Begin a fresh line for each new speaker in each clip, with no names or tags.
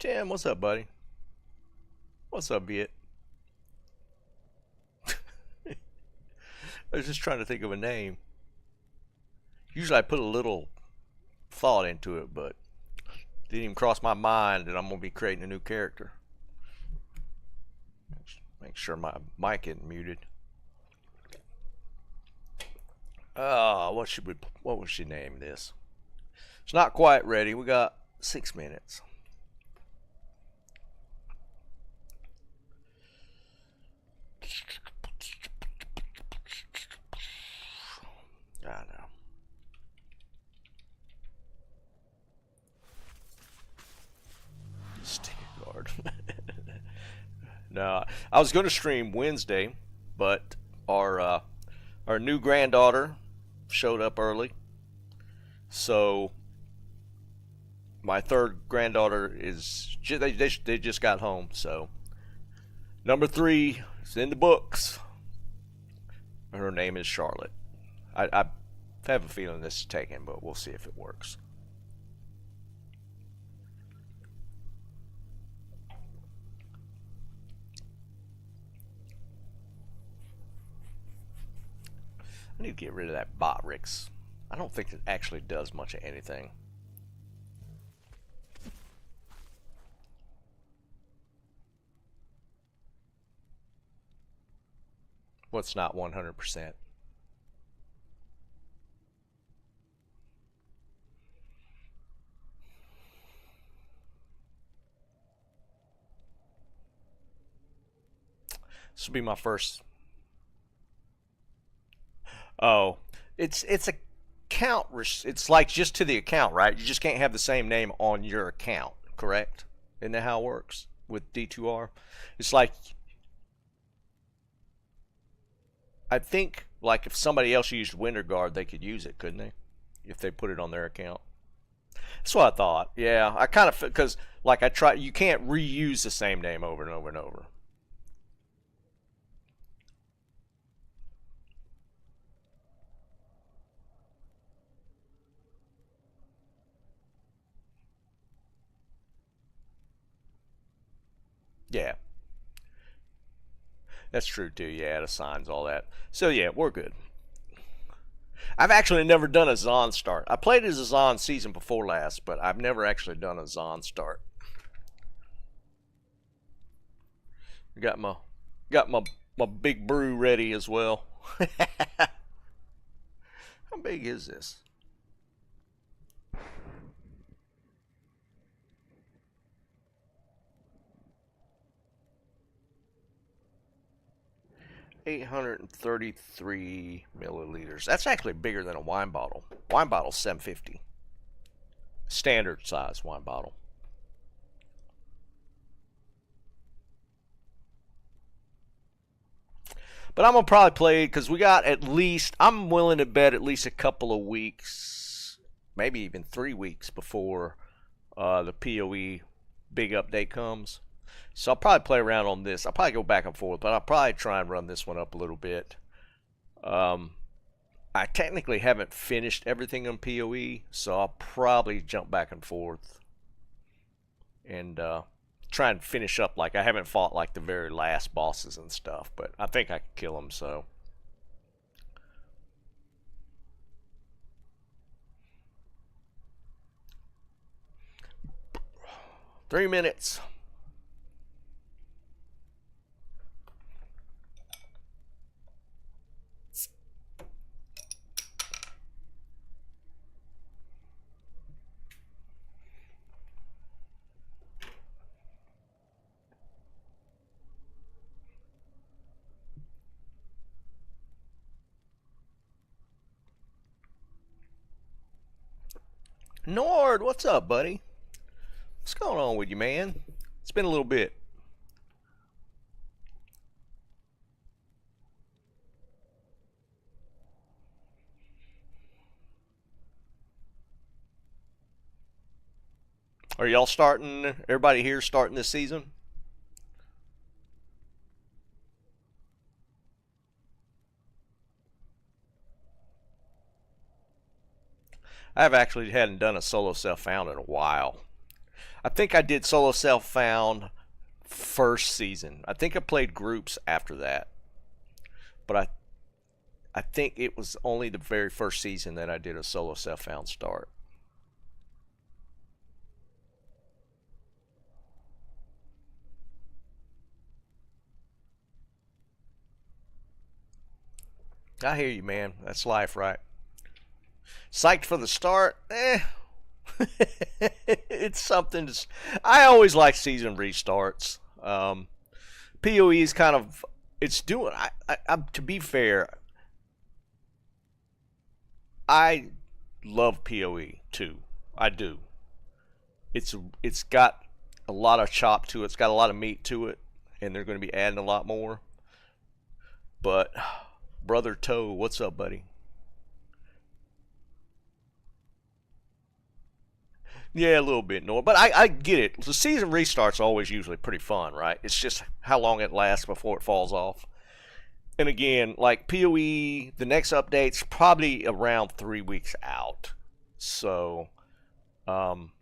Tim, what's up, buddy? What's up, Viet? I was just trying to think of a name. Usually I put a little thought into it, but didn't even cross my mind that I'm going to be creating a new character. Make sure my mic isn't muted. What would she name this? It's not quite ready. We got 6 minutes. I know. Stick guard. No, I was going to stream Wednesday, but our new granddaughter showed up early, so my third granddaughter is they just got home. So number 3 is in the books. Her name is Charlotte. I have a feeling this is taken, but we'll see if it works. I need to get rid of that Botrix. I don't think it actually does much of anything. What's not 100%? This will be my first. Oh, it's account. It's like just to the account, right? You just can't have the same name on your account, correct? Isn't that how it works with D2R? It's like, I think like if somebody else used WinterGuard, they could use it, couldn't they? If they put it on their account. That's what I thought. Yeah, I kind of, because like you can't reuse the same name over and over and over. Yeah, that's true too. Yeah, it assigns all that. So yeah, we're good. I've actually never done a Zon start. I played as a Zon season before last, but I've never actually done a Zon start. Got my big brew ready as well. How big is this? $833 milliliters. That's actually bigger than a wine bottle. Wine bottle's 750. Standard size wine bottle. But I'm gonna probably play because we got at least. I'm willing to bet at least a couple of weeks, maybe even 3 weeks before the PoE big update comes. So I'll probably play around on this. I'll probably go back and forth, but I'll probably try and run this one up a little bit. I technically haven't finished everything on PoE, so I'll probably jump back and forth and try and finish up. Like, I haven't fought like the very last bosses and stuff, but I think I can kill them. So 3 minutes. Nord, what's up, buddy? What's going on with you, man? It's been a little bit. Are y'all starting? Everybody here starting this season? I've actually hadn't done a solo self-found in a while. I think I did solo self-found first season. I think I played groups after that, but I think it was only the very first season that I did a solo self-found start. I hear you, man. That's life, right? Psyched for the start? It's something to. I always like season restarts. PoE is kind of. It's doing. To be fair, I love PoE too. I do. It's got a lot of chop to it. It's got a lot of meat to it, and they're going to be adding a lot more. But Brother Toe, what's up, buddy? Yeah, a little bit, Noah. But I get it. The season restart's always usually pretty fun, right? It's just how long it lasts before it falls off. And again, like PoE, the next update's probably around 3 weeks out. So, um,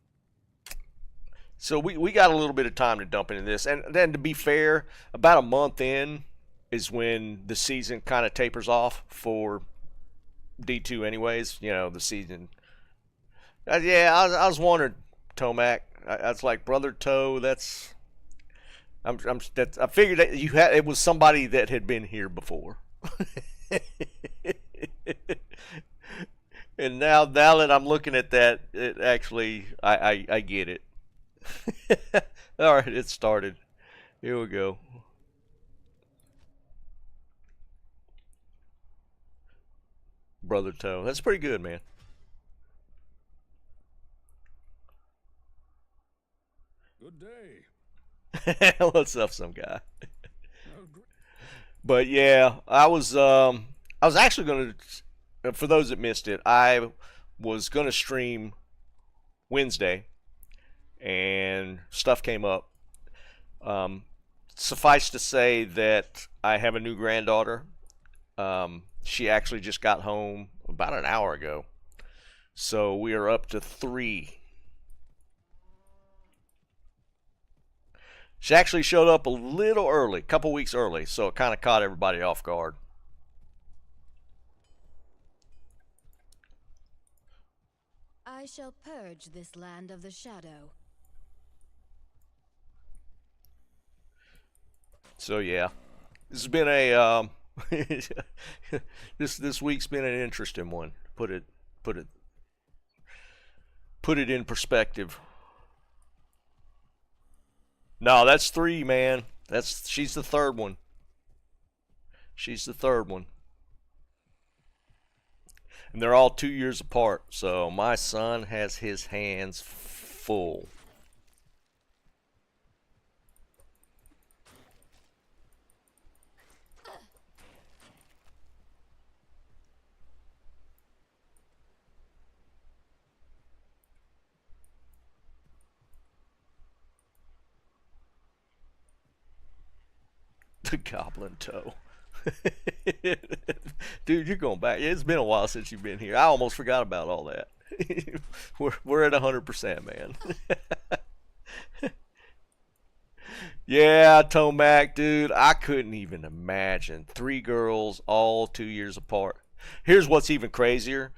so we got a little bit of time to dump into this. And then to be fair, about a month in is when the season kind of tapers off for D2 anyways. You know, the season. Yeah, I was wondering, Tomac. That's like Brother Toe. I figured that you had it was somebody that had been here before. And now that I'm looking at that, it actually I get it. All right, it started. Here we go. Brother Toe. That's pretty good, man.
Good day.
What's up, some guy? But yeah, I was actually gonna, for those that missed it, I was gonna stream Wednesday, and stuff came up. Um, Suffice to say that I have a new granddaughter. She actually just got home about an hour ago, so we are up to three. She actually showed up a little early, a couple weeks early, so it kind of caught everybody off guard.
I shall purge this land of the shadow.
So yeah, this has been a this week's been an interesting one. Put it put it in perspective. No, that's three, man. She's the third one. She's the third one. And they're all 2 years apart, so my son has his hands full. The Goblin Toe. Dude, you're going back. It's been a while since you've been here. I almost forgot about all that. we're at 100%, man. Yeah, Tomac, dude, I couldn't even imagine three girls all 2 years apart. Here's what's even crazier: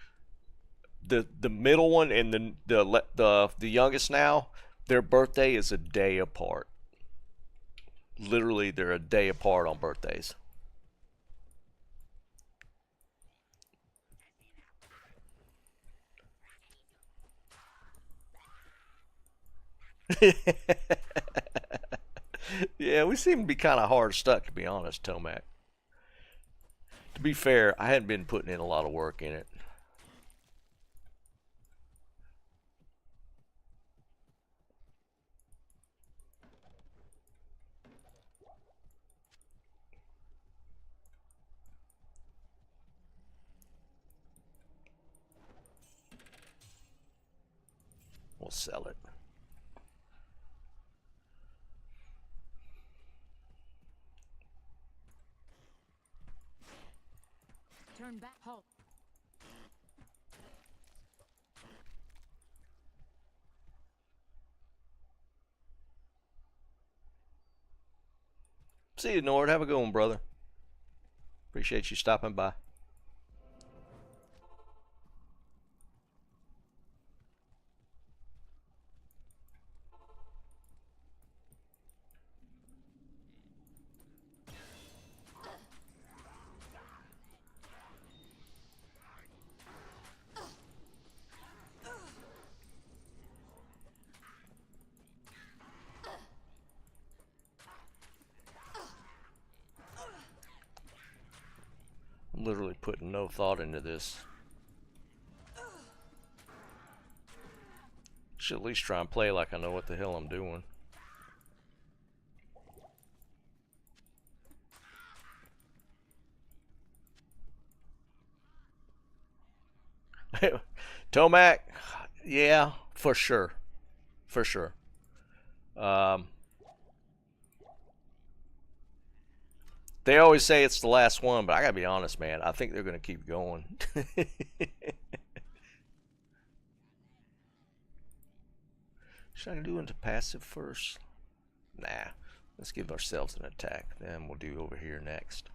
the middle one and the youngest now, their birthday is a day apart. Literally, they're a day apart on birthdays. Yeah, we seem to be kind of hard stuck, to be honest, Tomac. To be fair, I hadn't been putting in a lot of work in it. We'll sell it.
Turn back. Halt.
See you, Nord. Have a good one, brother. Appreciate you stopping by. I'm literally putting no thought into this. Should at least try and play like I know what the hell I'm doing. Tomac, yeah, for sure. For sure. They always say it's the last one, but I gotta be honest, man. I think they're gonna keep going. Should I do into passive first? Nah. Let's give ourselves an attack. Then we'll do over here next.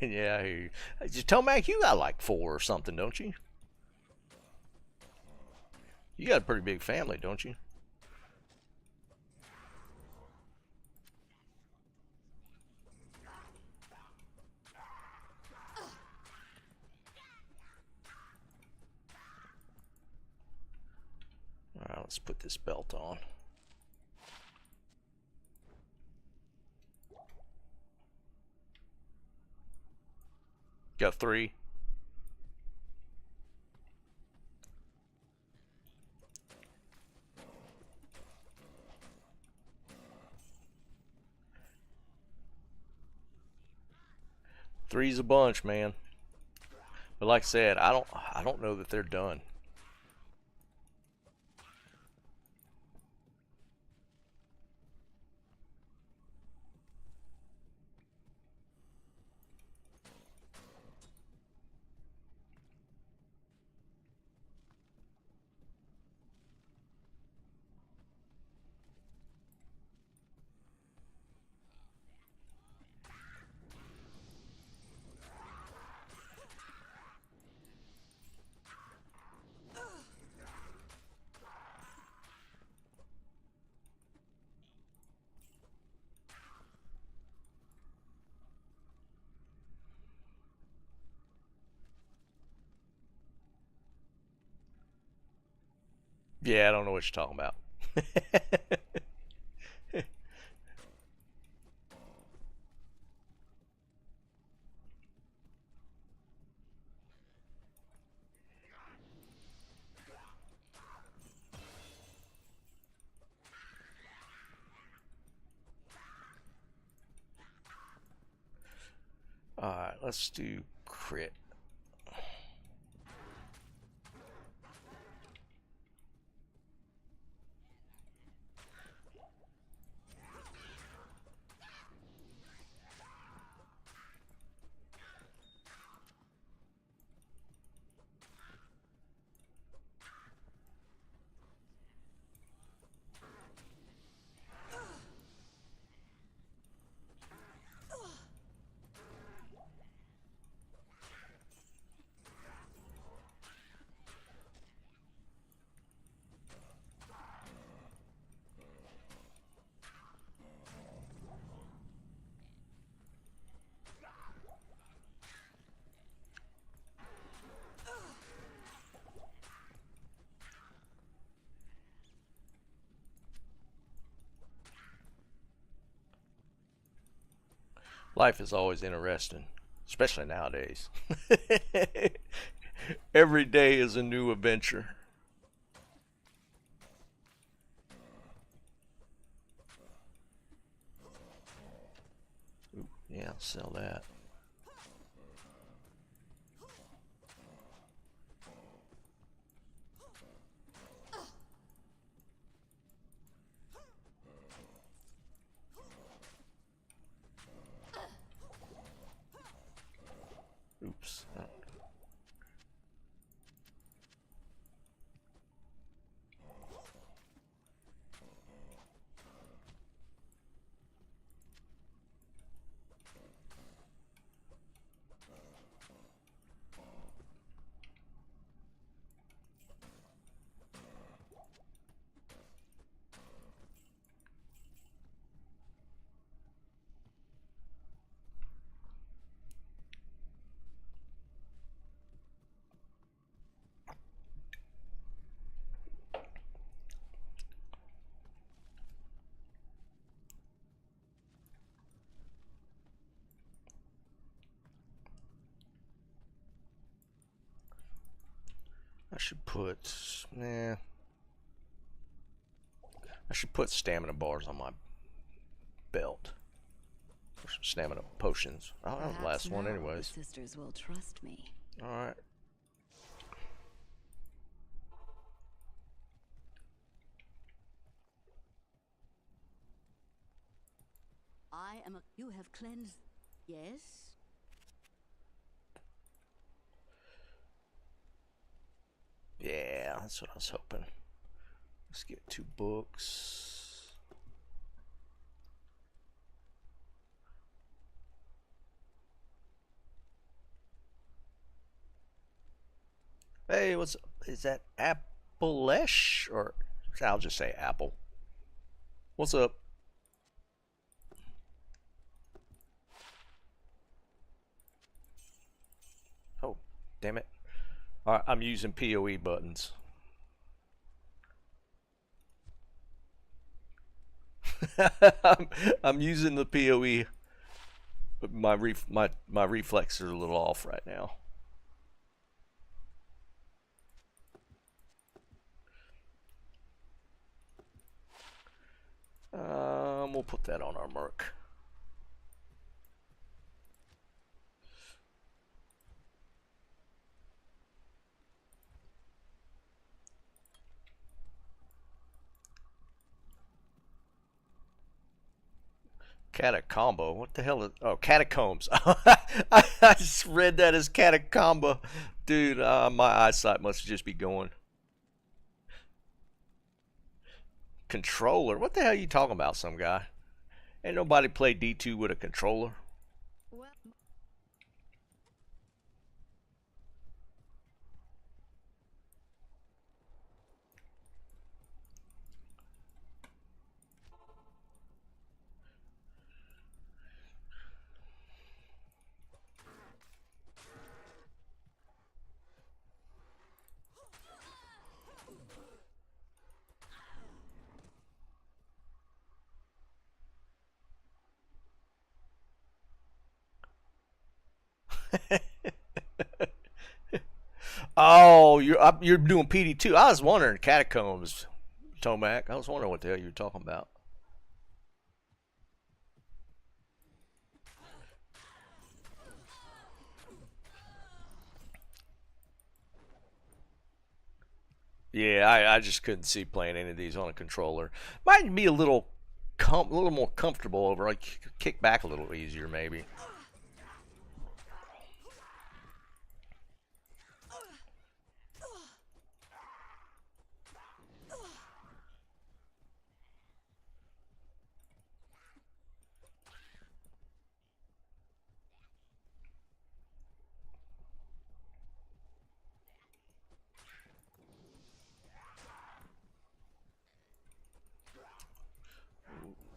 Yeah, I hear you. Just tell Mac you got like 4 or something, don't you? You got a pretty big family, don't you? Alright, let's put this belt on. Got 3. Three's a bunch, man. But like I said, I don't know that they're done. Yeah, I don't know what you're talking about. Alright, let's do crit. Life is always interesting, especially nowadays. Every day is a new adventure. Yeah, I'll sell that. Oops. I should put, I should put stamina bars on my belt. Or some stamina potions. I'll have the last one anyways.
The sisters will trust me.
Alright.
You have cleansed. Yes?
Yeah, that's what I was hoping. Let's get 2 books. Hey, what's is that Appleish? Or I'll just say Apple. What's up? Oh, damn it. Alright, I'm using PoE buttons. I'm using the PoE. My reflexes are a little off right now. We'll put that on our merc. Catacombo. What the hell is? Oh, catacombs. I just read that as catacomba, dude. My eyesight must just be going. Controller. What the hell are you talking about, some guy? Ain't nobody play D2 with a controller.
Well,
Oh, you're doing PD2. I was wondering catacombs, Tomac. I was wondering what the hell you were talking about. Yeah, I just couldn't see playing any of these on a controller. Might be a little more comfortable over. Like kick back a little easier, maybe.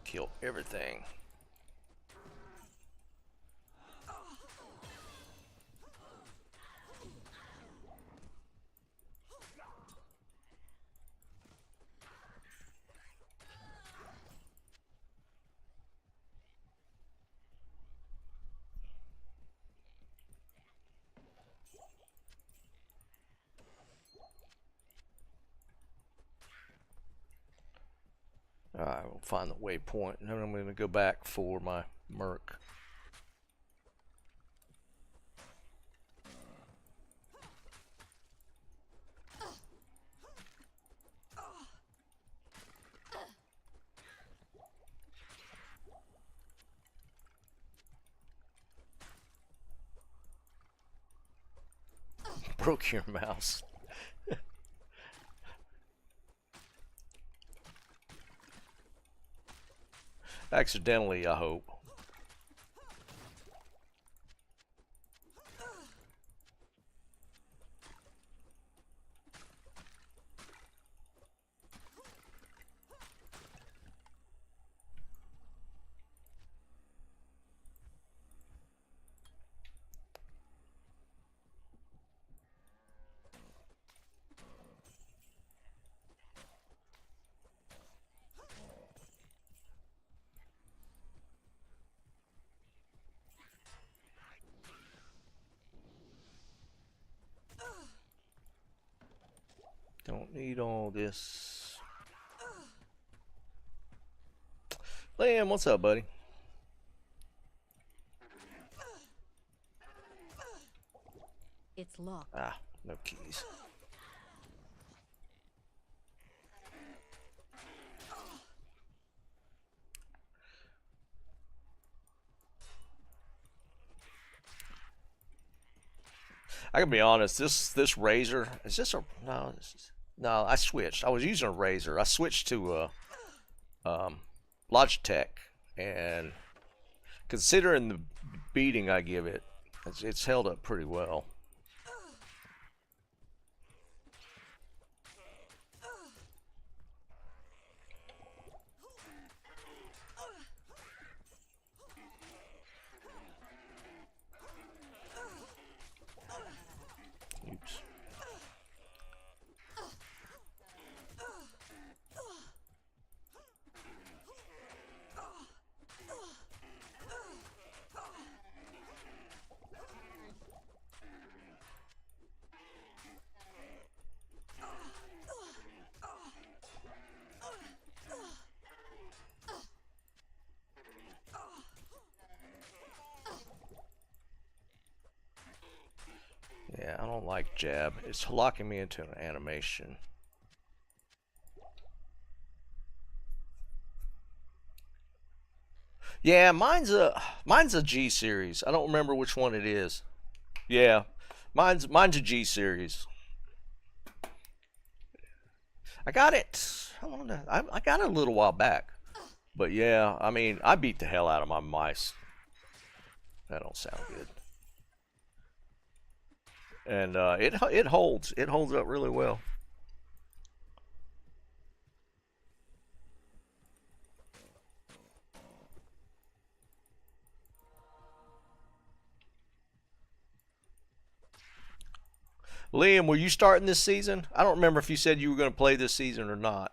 Kill everything. Alright, we'll find the waypoint, and then I'm going to go back for my merc. broke your mouse. Accidentally, I hope. Don't need all this. Liam, what's up, buddy?
It's locked.
Ah, no keys. I can be honest. This razor is this a no? No, I switched. I was using a razor. I switched to Logitech, and considering the beating I give it, it's held up pretty well. Oops. Yeah, I don't like jab. It's locking me into an animation. Yeah, mine's a G series. I don't remember which one it is. Yeah, mine's a G series. I got it. I got it a little while back. But yeah, I mean, I beat the hell out of my mice. That don't sound good. And it holds up really well. Liam, were you starting this season? I don't remember if you said you were going to play this season or not.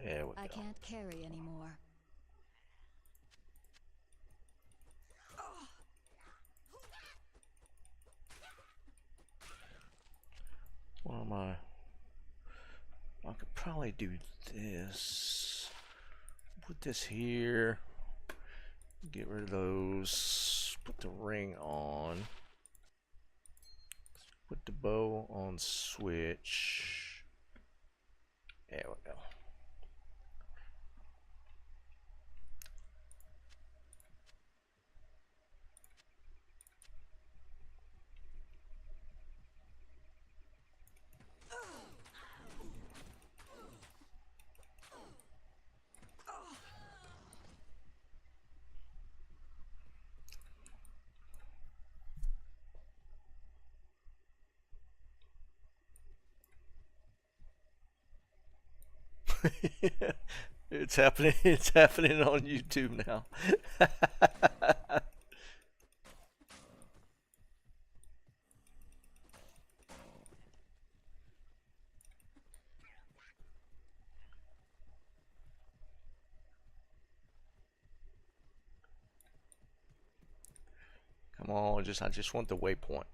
There we go.
I can't carry anymore.
What am I? I could probably do this. Put this here. Get rid of those. Put the ring on. Put the bow on switch. There we go. It's happening. It's happening on YouTube now. Come on, I just want the waypoint.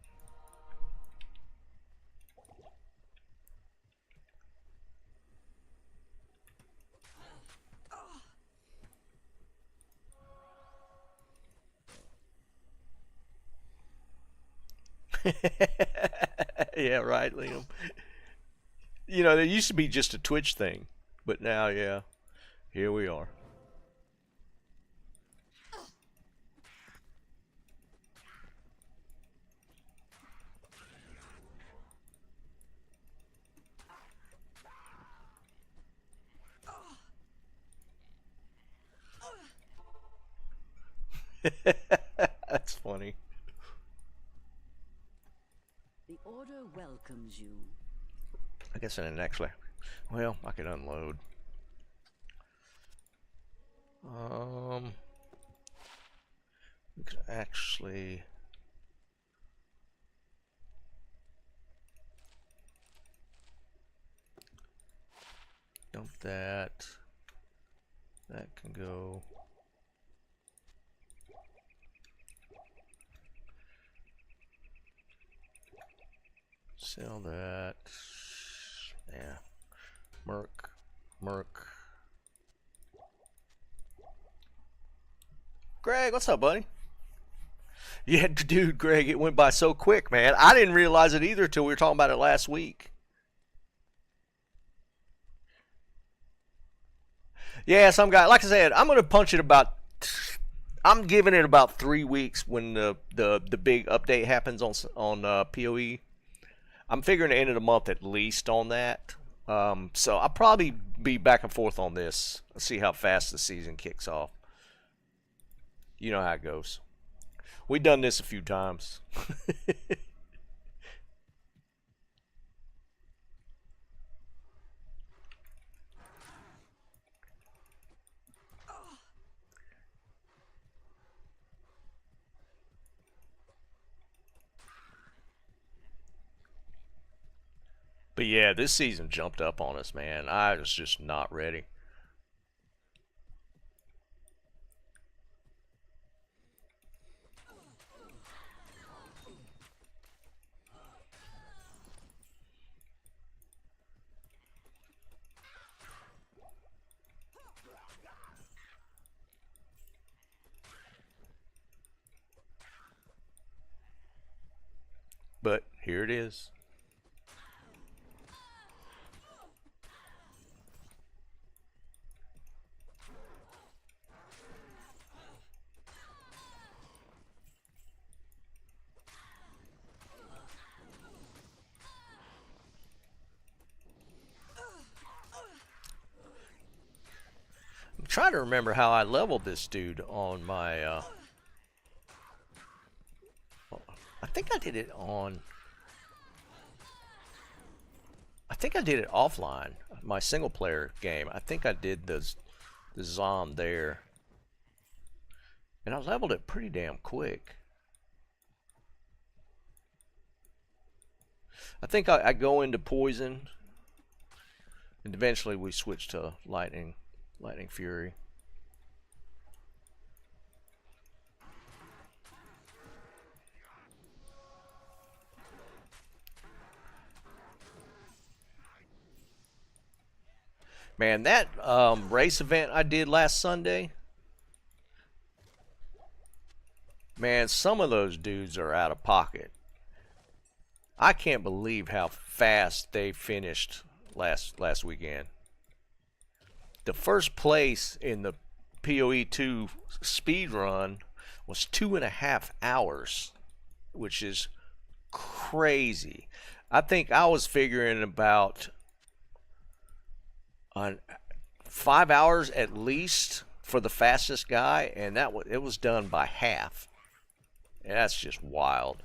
Yeah, right, Liam. You know, there used to be just a Twitch thing, but now, yeah, here we are. That's funny.
The order welcomes you.
I guess I didn't actually. Well, I could unload. We could actually. Dump that. That can go. Sell that. Yeah. Merc. Greg, what's up, buddy? Yeah, dude, Greg, it went by so quick, man. I didn't realize it either till we were talking about it last week. Yeah, some guy, like I said, I'm gonna punch it about. I'm giving it about 3 weeks when the big update happens on PoE. I'm figuring the end of the month at least on that. So I'll probably be back and forth on this. See how fast the season kicks off. You know how it goes. We've done this a few times. But yeah, this season jumped up on us, man. I was just not ready. But here it is. I'm trying to remember how I leveled this dude on my I think I did it offline, my single player game. I think I did the Zom there. And I leveled it pretty damn quick. I think I go into poison, and eventually we switch to lightning fury. Man, that race event I did last Sunday, man, some of those dudes are out of pocket. I can't believe how fast they finished last weekend. The first place in the PoE 2 speed run was 2.5 hours, which is crazy. I think I was figuring about 5 hours at least for the fastest guy, and it was done by half. And that's just wild.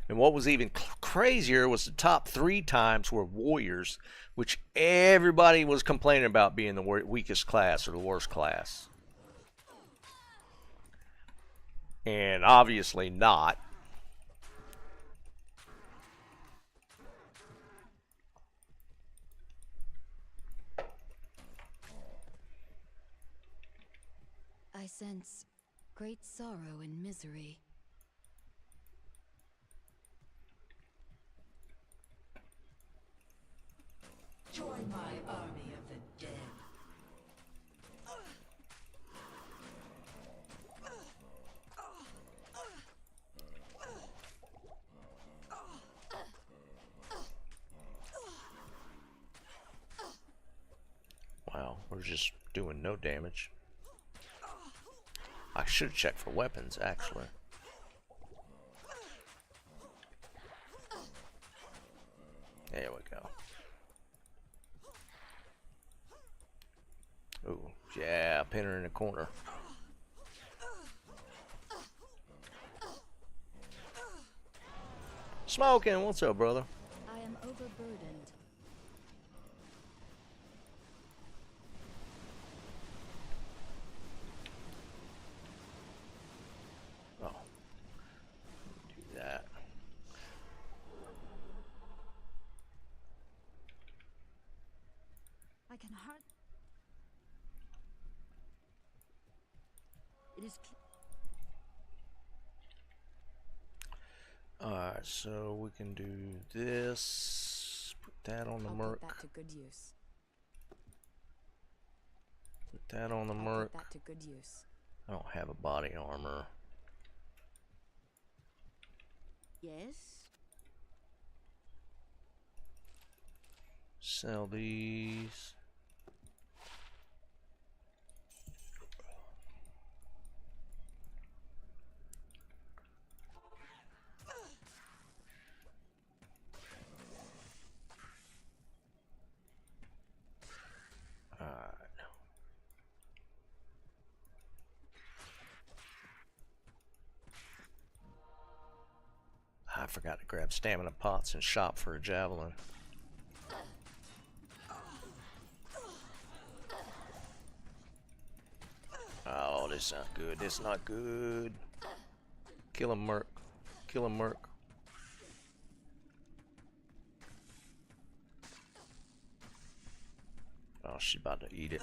And what was even crazier was the top 3 times were warriors, which everybody was complaining about being the weakest class or the worst class. And obviously not.
I sense great sorrow and misery.
Join my army of the dead.
Wow, we're just doing no damage. I should check for weapons, actually. There we go. Ooh, yeah, pin her in the corner. Smoking, what's up, brother?
I am overburdened.
Oh, do that.
I can hard. It is.
Alright, so we can do this. Put that on the merc.
Put that to good use.
Put that on the
Put
merc.
that to good use.
I don't have a body armor.
Yes.
Sell these. Alright. I forgot to grab stamina pots and shop for a javelin. Oh, this is not good. This is not good. Kill him, merc. Kill him, merc. Oh, she's about to eat it.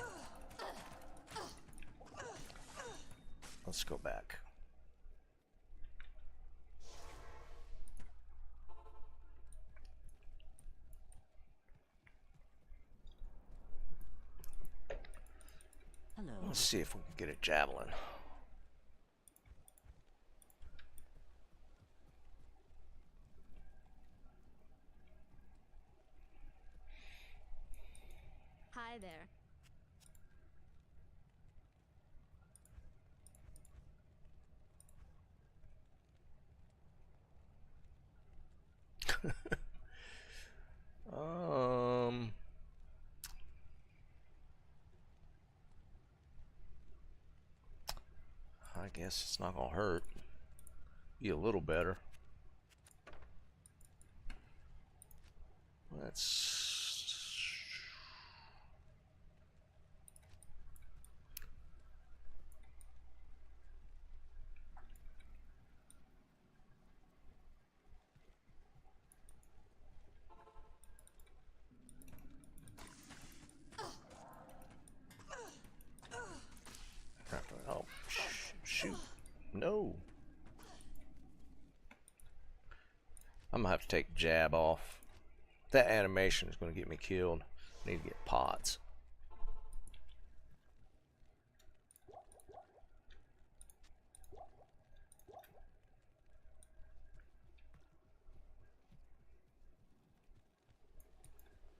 Let's go back.
Hello.
Let's see if we can get a javelin.
Hi there.
Um, I guess it's not gonna hurt. Be a little better. Let's. Oh, shoot. No. I'm gonna have to take jab off. That animation is gonna get me killed. I need to get pots.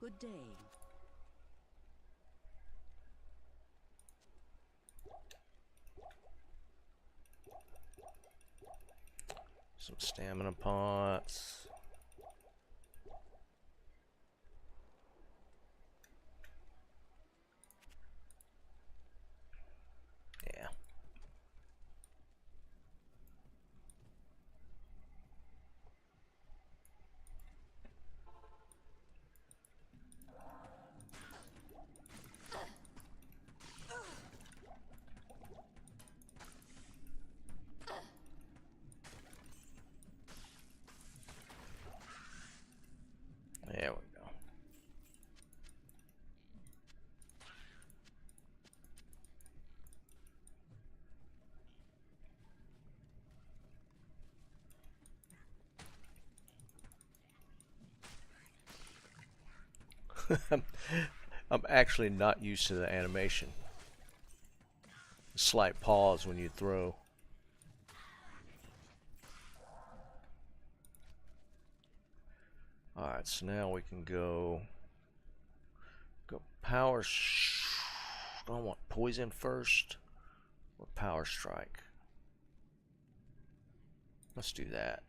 Good day.
Some stamina pots. Yeah. I'm actually not used to the animation. Slight pause when you throw. Alright, so now we can go power. I want poison first or power strike. Let's do that.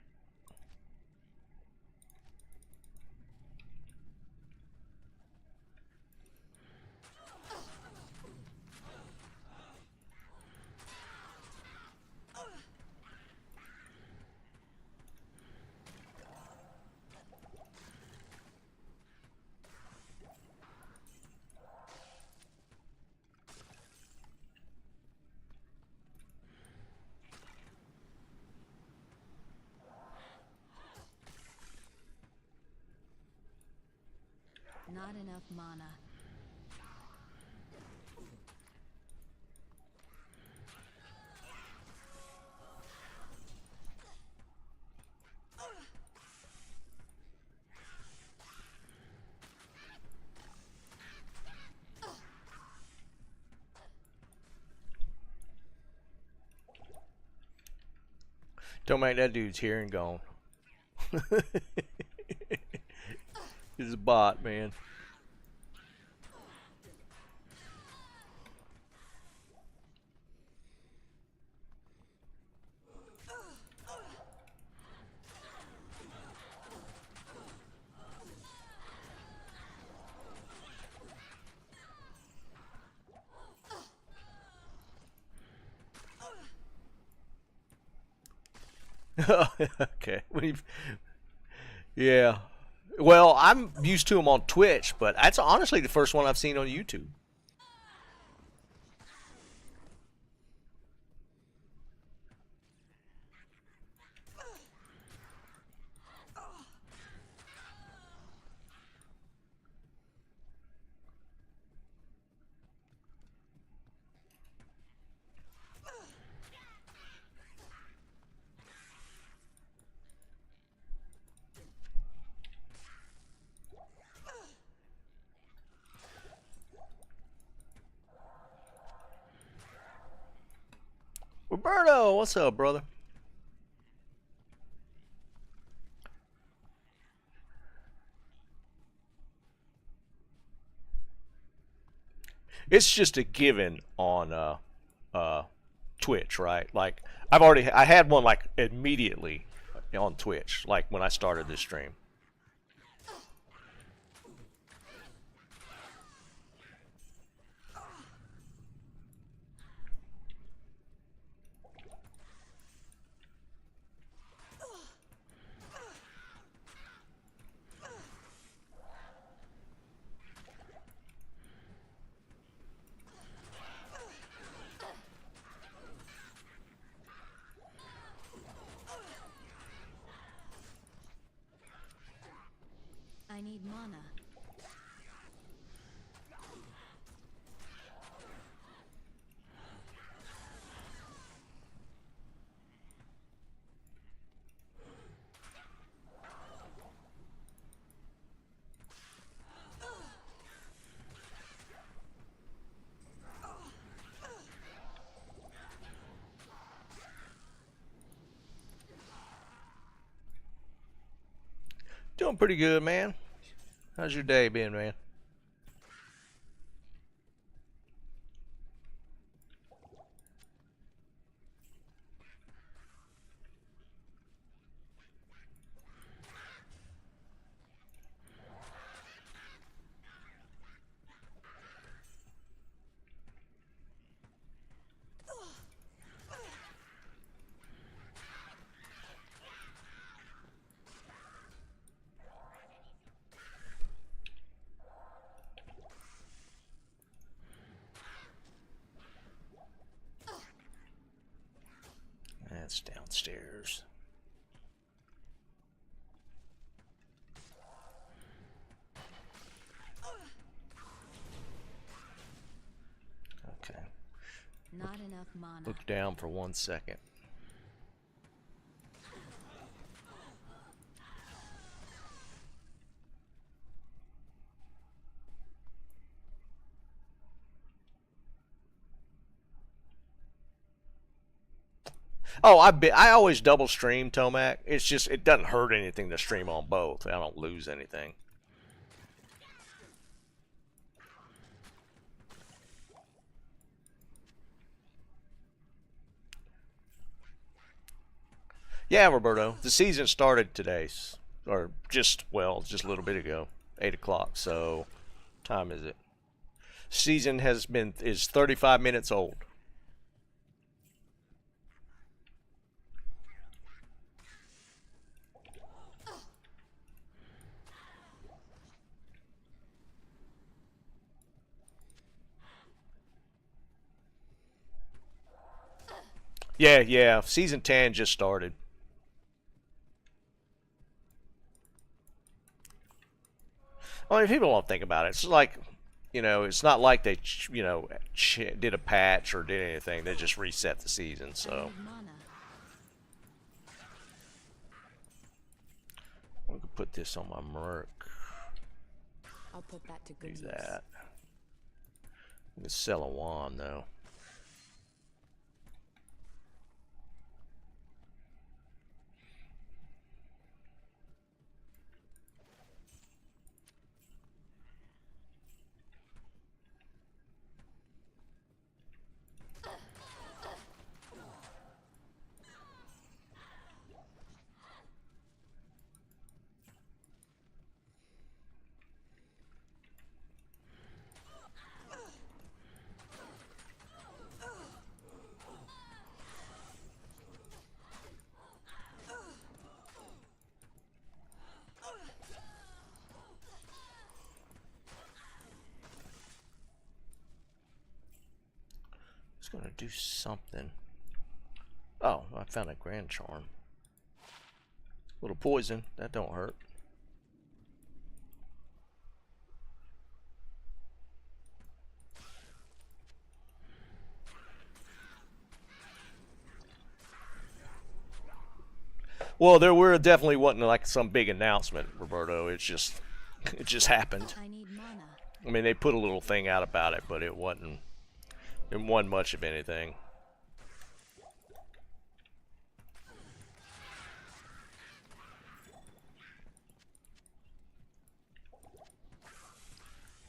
Not enough mana.
Don't make that dude's here and gone. He's a bot, man. Okay. Yeah. Well, I'm used to him on Twitch, but that's honestly the first one I've seen on YouTube. Roberto, what's up, brother? It's just a given on Twitch, right? Like I had one like immediately on Twitch, like when I started this stream.
I need mana.
Doing pretty good, man. How's your day been, man? That's downstairs. Okay.
Not enough mana.
Look down for 1 second. Oh, I always double stream Tomac. It's just it doesn't hurt anything to stream on both. I don't lose anything. Yeah, Roberto. The season started today, or just a little bit ago, 8 o'clock. So, time is it? Season is 35 minutes old. Yeah. Season 10 just started. Well, I mean, people don't think about it. It's like, it's not like they, did a patch or did anything. They just reset the season. So we can put this on my Merc.
I'll put that to good
Do
use.
that. We can sell a wand though. It's gonna do something. Oh, I found a Grand Charm. Little poison, that don't hurt. Well, definitely wasn't like some big announcement, Roberto. It just happened.
I need mana.
I mean, they put a little thing out about it, but it wasn't much of anything.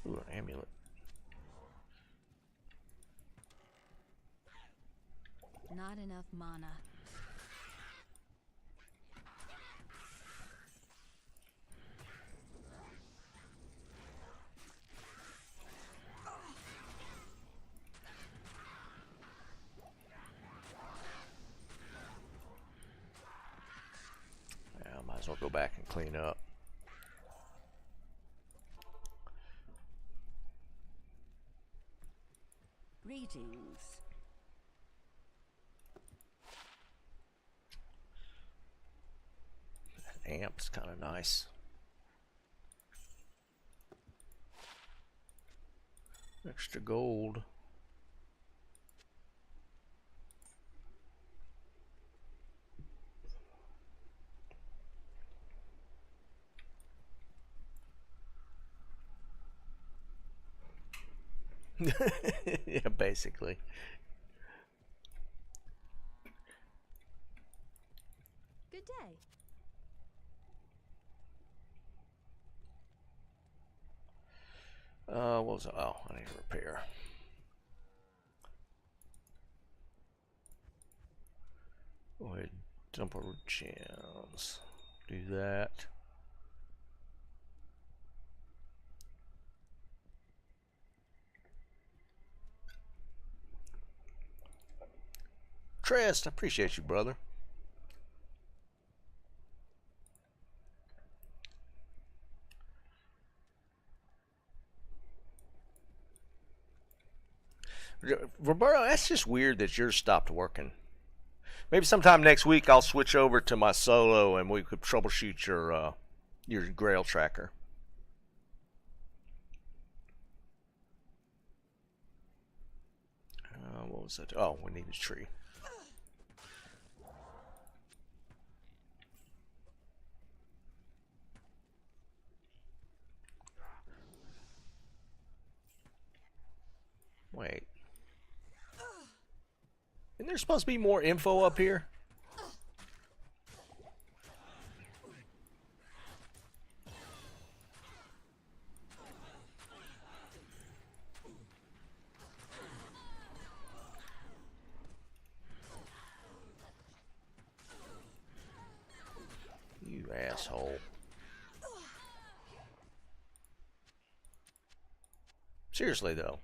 Ooh, an amulet.
Not enough mana.
Yeah, I might as well go back and clean up.
Greetings.
That amp's kind of nice. Extra gold. Yeah, basically.
Good day.
What was it? Oh, I need to repair. Go ahead, dump our gems. Do that. Trist, I appreciate you, brother. Roberto, that's just weird that yours stopped working. Maybe sometime next week I'll switch over to my solo and we could troubleshoot your Grail tracker. What was that? Oh, we need a tree. Wait. Isn't there supposed to be more info up here? Asshole. Seriously though,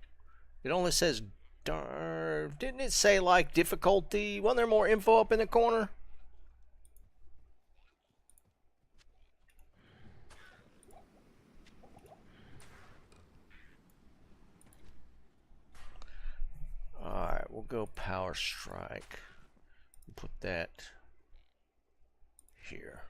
it only says didn't it say like difficulty? Wasn't there more info up in the corner? Alright, we'll go power strike. Put that here.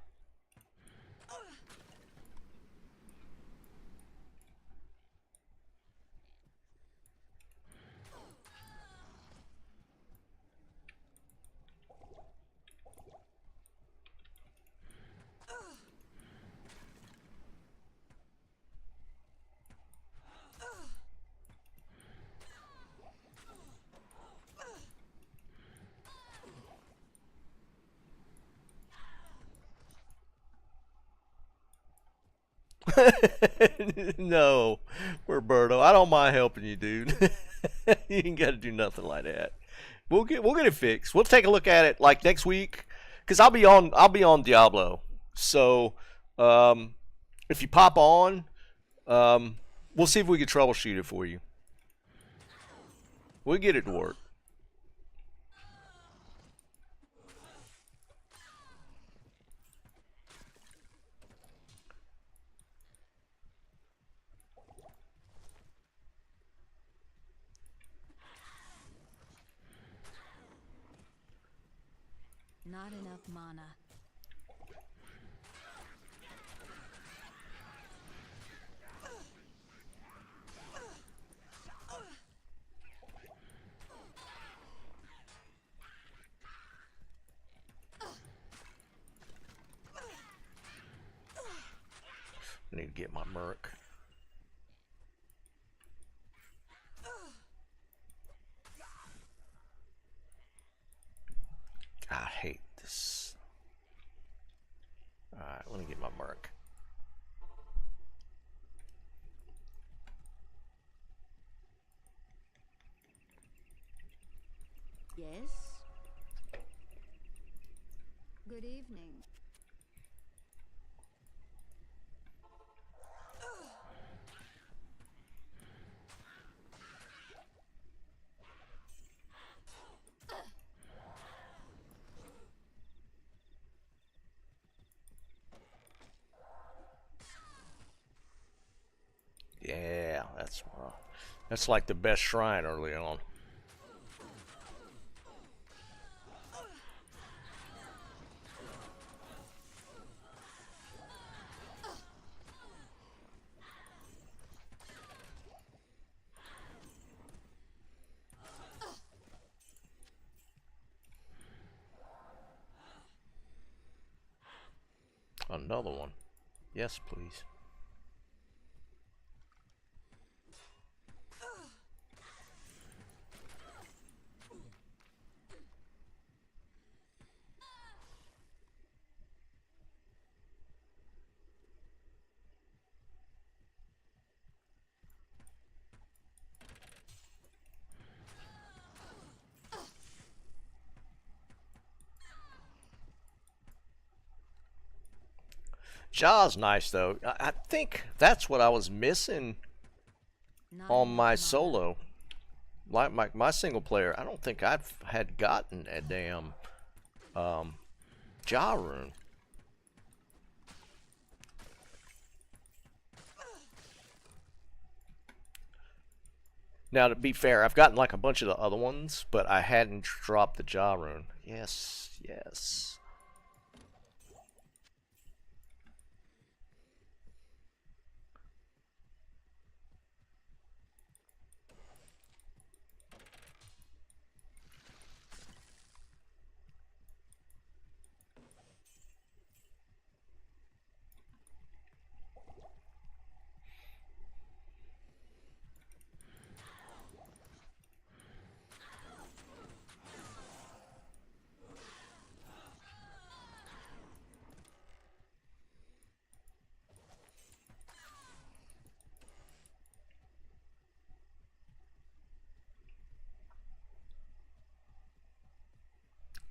No, Roberto, I don't mind helping you, dude. You ain't got to do nothing like that. We'll get it fixed. We'll take a look at it like next week, cause I'll be on Diablo. So, if you pop on, we'll see if we can troubleshoot it for you. We'll get it to work.
Not enough mana.
I need to get my merc. I hate this. Alright, let me get my merc.
Yes? Good evening.
Yeah, that's like the best shrine early on. Another one. Yes, please. Jaw's nice though. I think that's what I was missing
Not
on
enough
my
mana.
solo. Like my single player, I don't think I've had gotten a damn Jaw rune. Now, to be fair, I've gotten like a bunch of the other ones, but I hadn't dropped the Jaw rune. Yes, yes.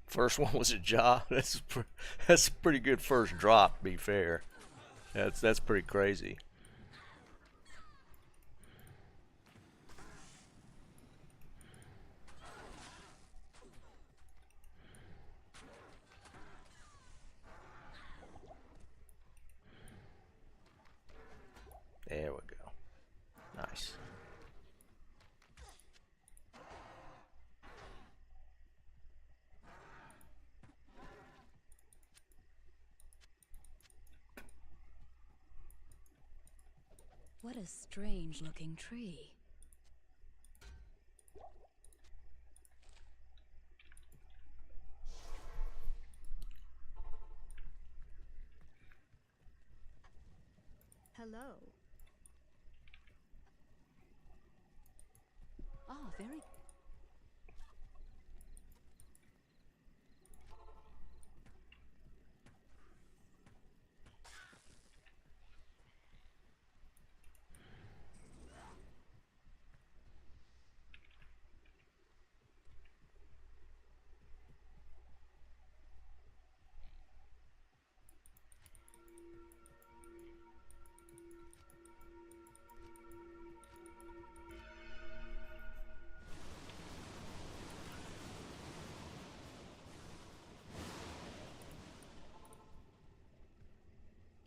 First one was a jaw. That's a pretty good first drop, to be fair. That's pretty crazy. There we go. Nice.
What a strange looking tree.
Hello. Ah, very.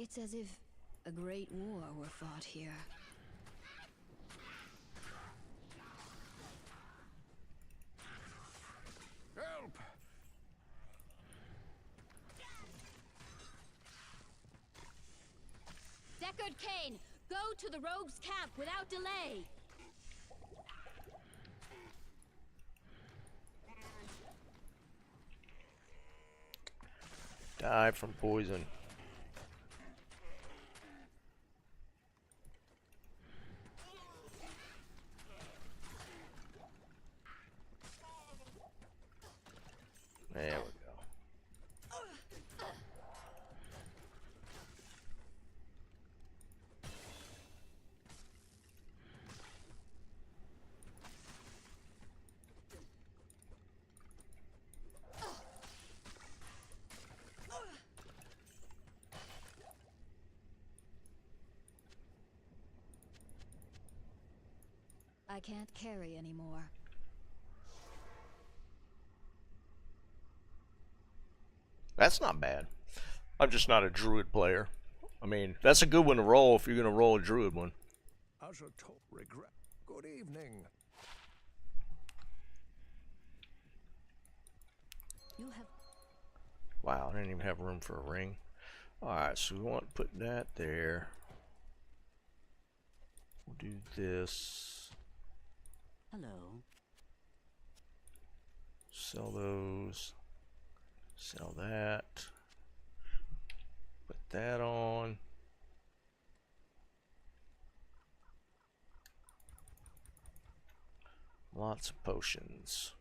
It's as if a great war were fought here.
Help!
Deckard Cain, go to the rogues' camp without delay.
Die from poison. There we go.
I can't carry anymore.
That's not bad. I'm just not a druid player. I mean, that's a good one to roll if you're going to roll a druid one.
I shall regret. Good evening.
You have.
Wow, I didn't even have room for a ring. Alright, so we want to put that there. We'll do this.
Hello.
Sell those. Sell that. Put that on. Lots of potions.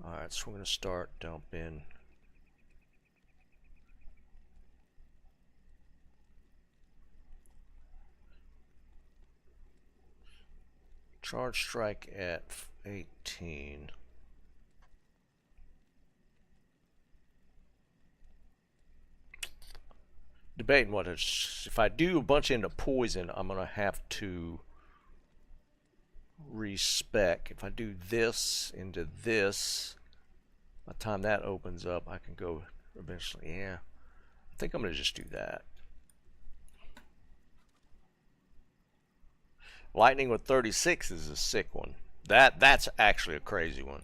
Alright, so we're going to start dumping. Charge strike at 18. Debating what if I do a bunch into poison, I'm gonna have to respec. If I do this into this, by the time that opens up, I can go eventually. Yeah, I think I'm gonna just do that. Lightning with 36 is a sick one. That's actually a crazy one.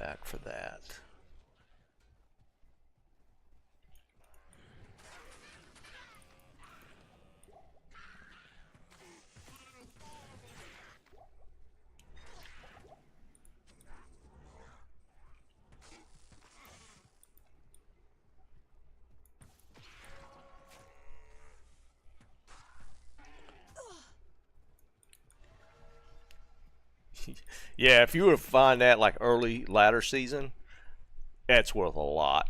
back for that. Yeah, if you were to find that like early ladder season, that's worth a lot.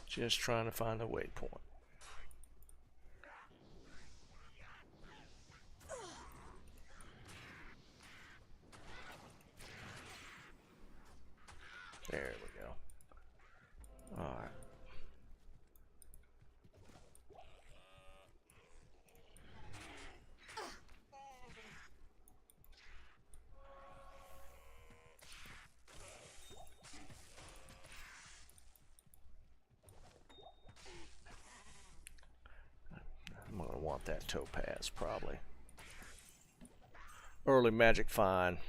Just trying to find a waypoint. There we go. All right. I'm gonna want that topaz probably. Early magic find.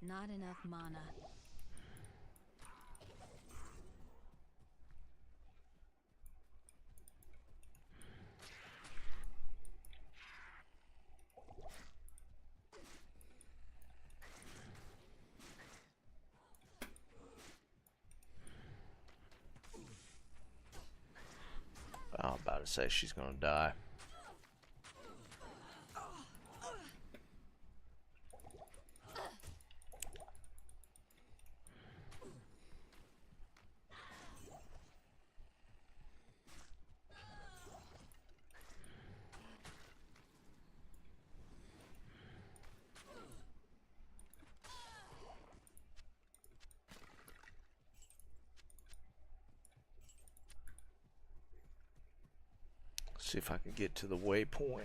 Not enough mana. I'm about to say she's gonna die. See if I can get to the waypoint.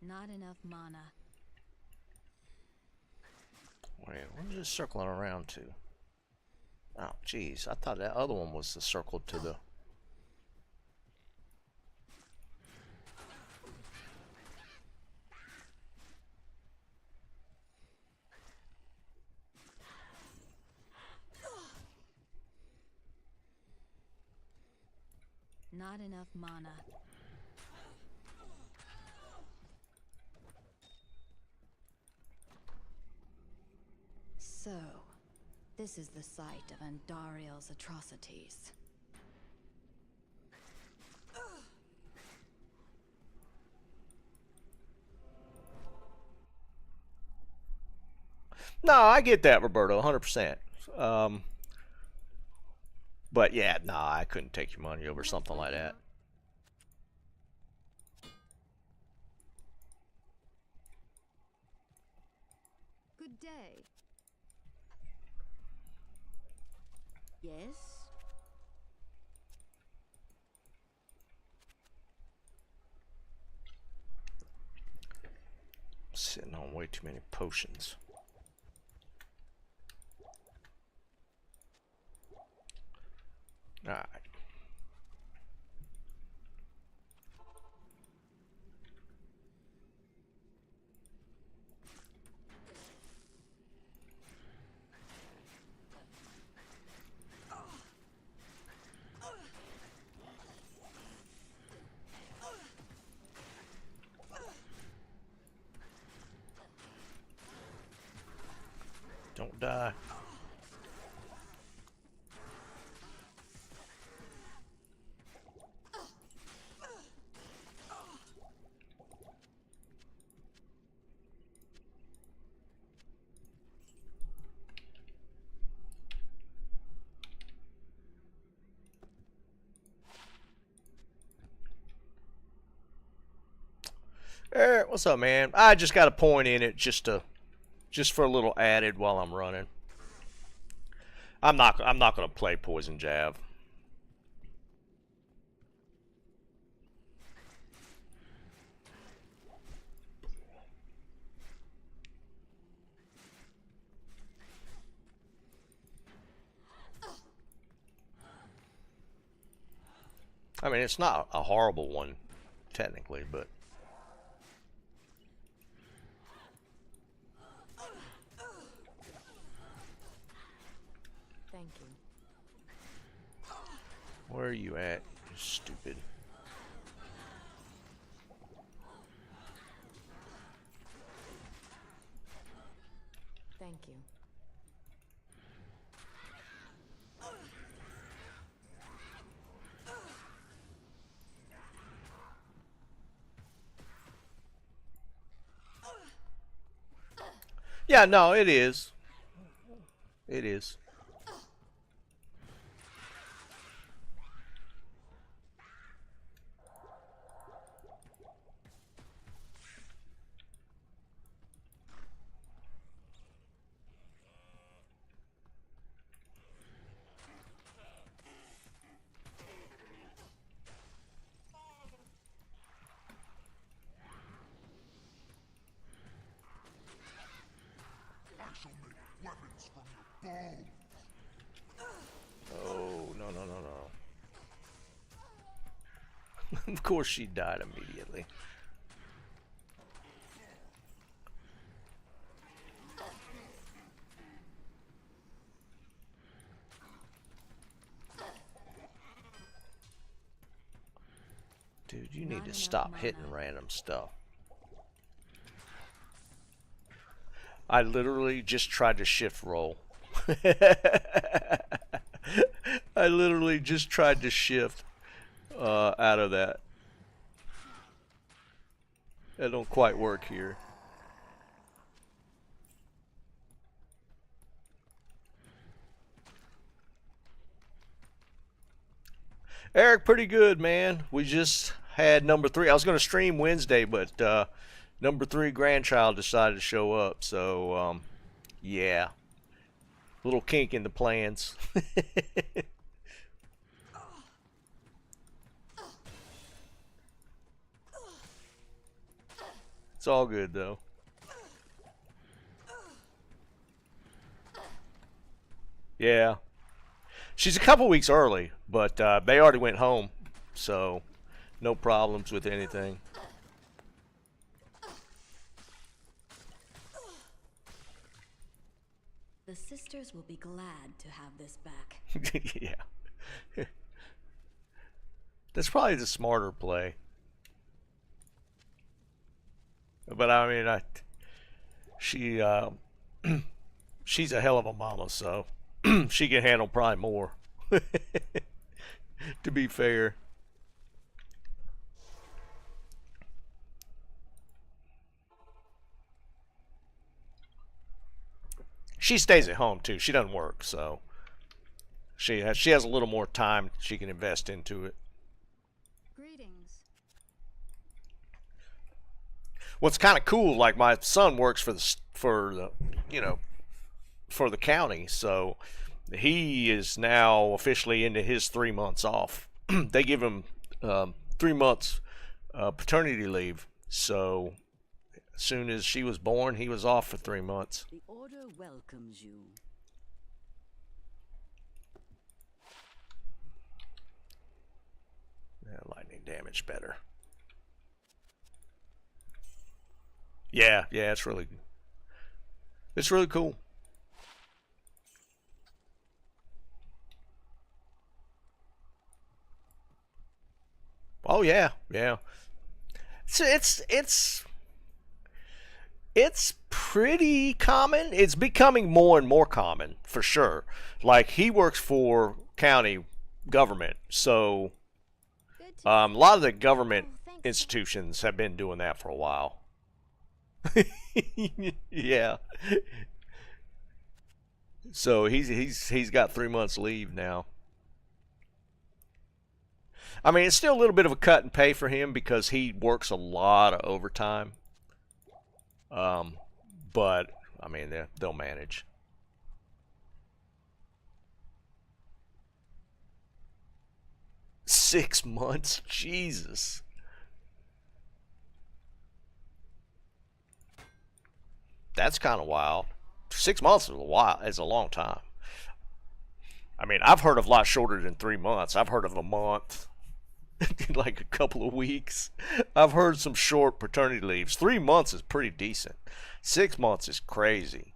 Not enough mana.
Wait, where's it circling around to? Oh, geez. I thought that other one was the circle to the...
Not enough mana. So, this is the site of Andariel's atrocities.
No, I get that, Roberto, 100%. But yeah, nah, I couldn't take your money over something like that.
Good day. Yes?
Sitting on way too many potions. Alright. Don't die. Eric, what's up, man? I just got a point in it just for a little added while I'm running. I'm not gonna play Poison Jab. I mean, it's not a horrible one, technically, but
Thank you.
where are you at, you stupid?
Thank you.
Yeah, no, it is. It is. Oh, no, no, no, no. Of course she died immediately. Dude, you need to stop hitting random stuff. I literally just tried to shift roll. I literally just tried to shift out of that. That don't quite work here. Eric, pretty good, man. We just had number 3. I was going to stream Wednesday, but number 3 grandchild decided to show up. So, yeah. Little kink in the plans. It's all good, though. Yeah. She's a couple weeks early, but they already went home, so no problems with anything.
The sisters will be glad to have this back.
Yeah. That's probably the smarter play. But I mean, she's a hell of a mama, so she can handle probably more. To be fair. She stays at home too. She doesn't work, so she has a little more time she can invest into it.
Greetings.
What's kind of cool, like my son works for the for the county, so he is now officially into his 3 months off. They give him 3 months paternity leave, so as soon as she was born, he was off for 3 months.
The Order welcomes you.
Yeah, lightning damage better. Yeah, it's really cool. Oh yeah. So it's pretty common. It's becoming more and more common, for sure. Like, he works for county government, so a lot of the government institutions have been doing that for a while. Yeah. So he's got 3 months leave now. I mean, it's still a little bit of a cut in pay for him because he works a lot of overtime. But I mean, they'll manage. Six months, Jesus. That's kind of wild. 6 months is a long time. I mean, I've heard of a lot shorter than 3 months. I've heard of a month, like a couple of weeks. I've heard some short paternity leaves. 3 months is pretty decent. 6 months is crazy.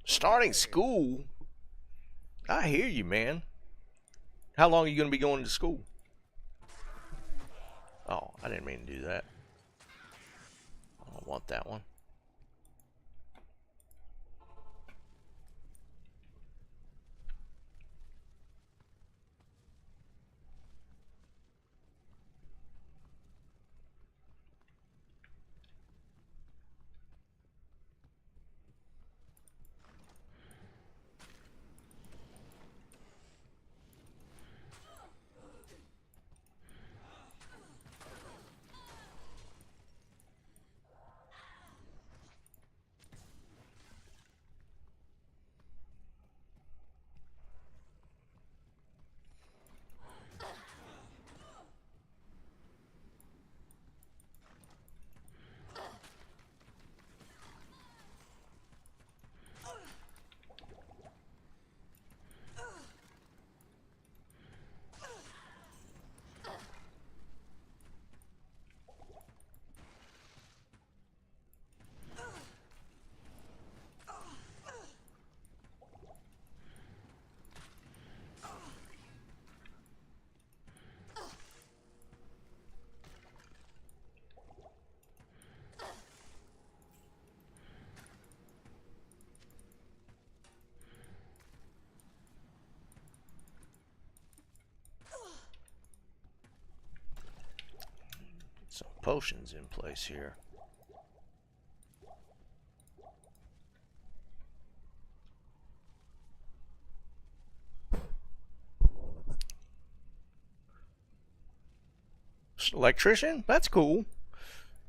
Starting school? I hear you, man. How long are you going to be going to school? Oh, I didn't mean to do that. I don't want that one. Some potions in place here. Electrician? That's cool.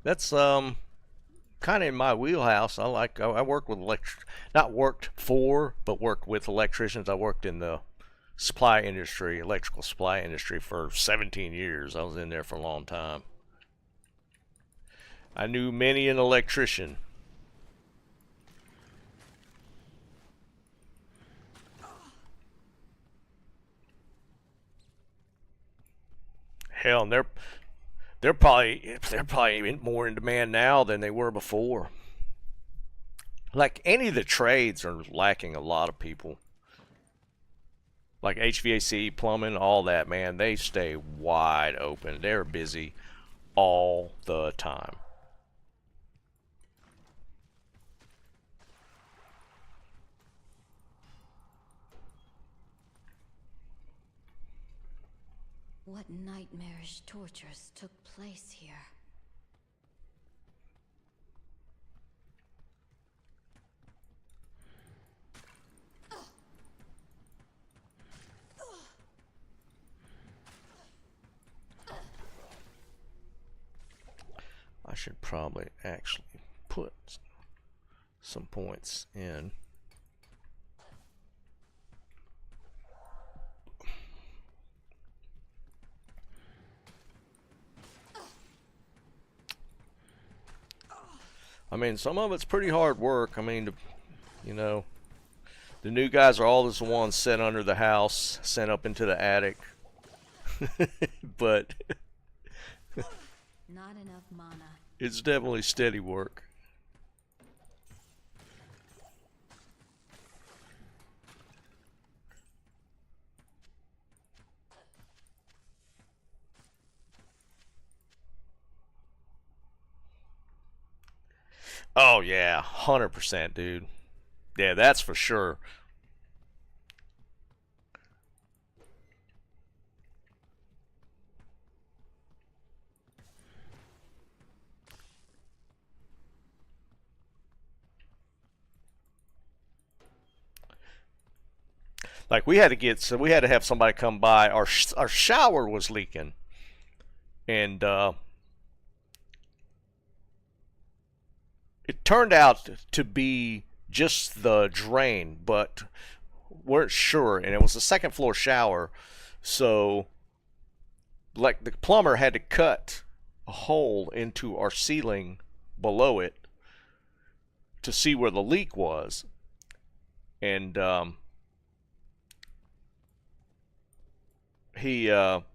That's kind of in my wheelhouse. I work with not worked for, but worked with electricians. I worked in the supply industry, electrical supply industry for 17 years. I was in there for a long time. I knew many an electrician. Hell, and they're probably more in demand now than they were before. Like, any of the trades are lacking a lot of people. Like HVAC, plumbing, all that, man, they stay wide open. They're busy all the time.
What nightmarish tortures took place here?
I should probably actually put some points in. I mean, some of it's pretty hard work. I mean, you know, the new guys are all just the ones sent under the house, sent up into the attic. But
enough mana.
It's definitely steady work. Oh yeah, 100%, dude. Yeah, that's for sure. Like we had to have somebody come by. Our shower was leaking, and it turned out to be just the drain, but weren't sure, and it was a second floor shower, so like the plumber had to cut a hole into our ceiling below it to see where the leak was, and he doesn't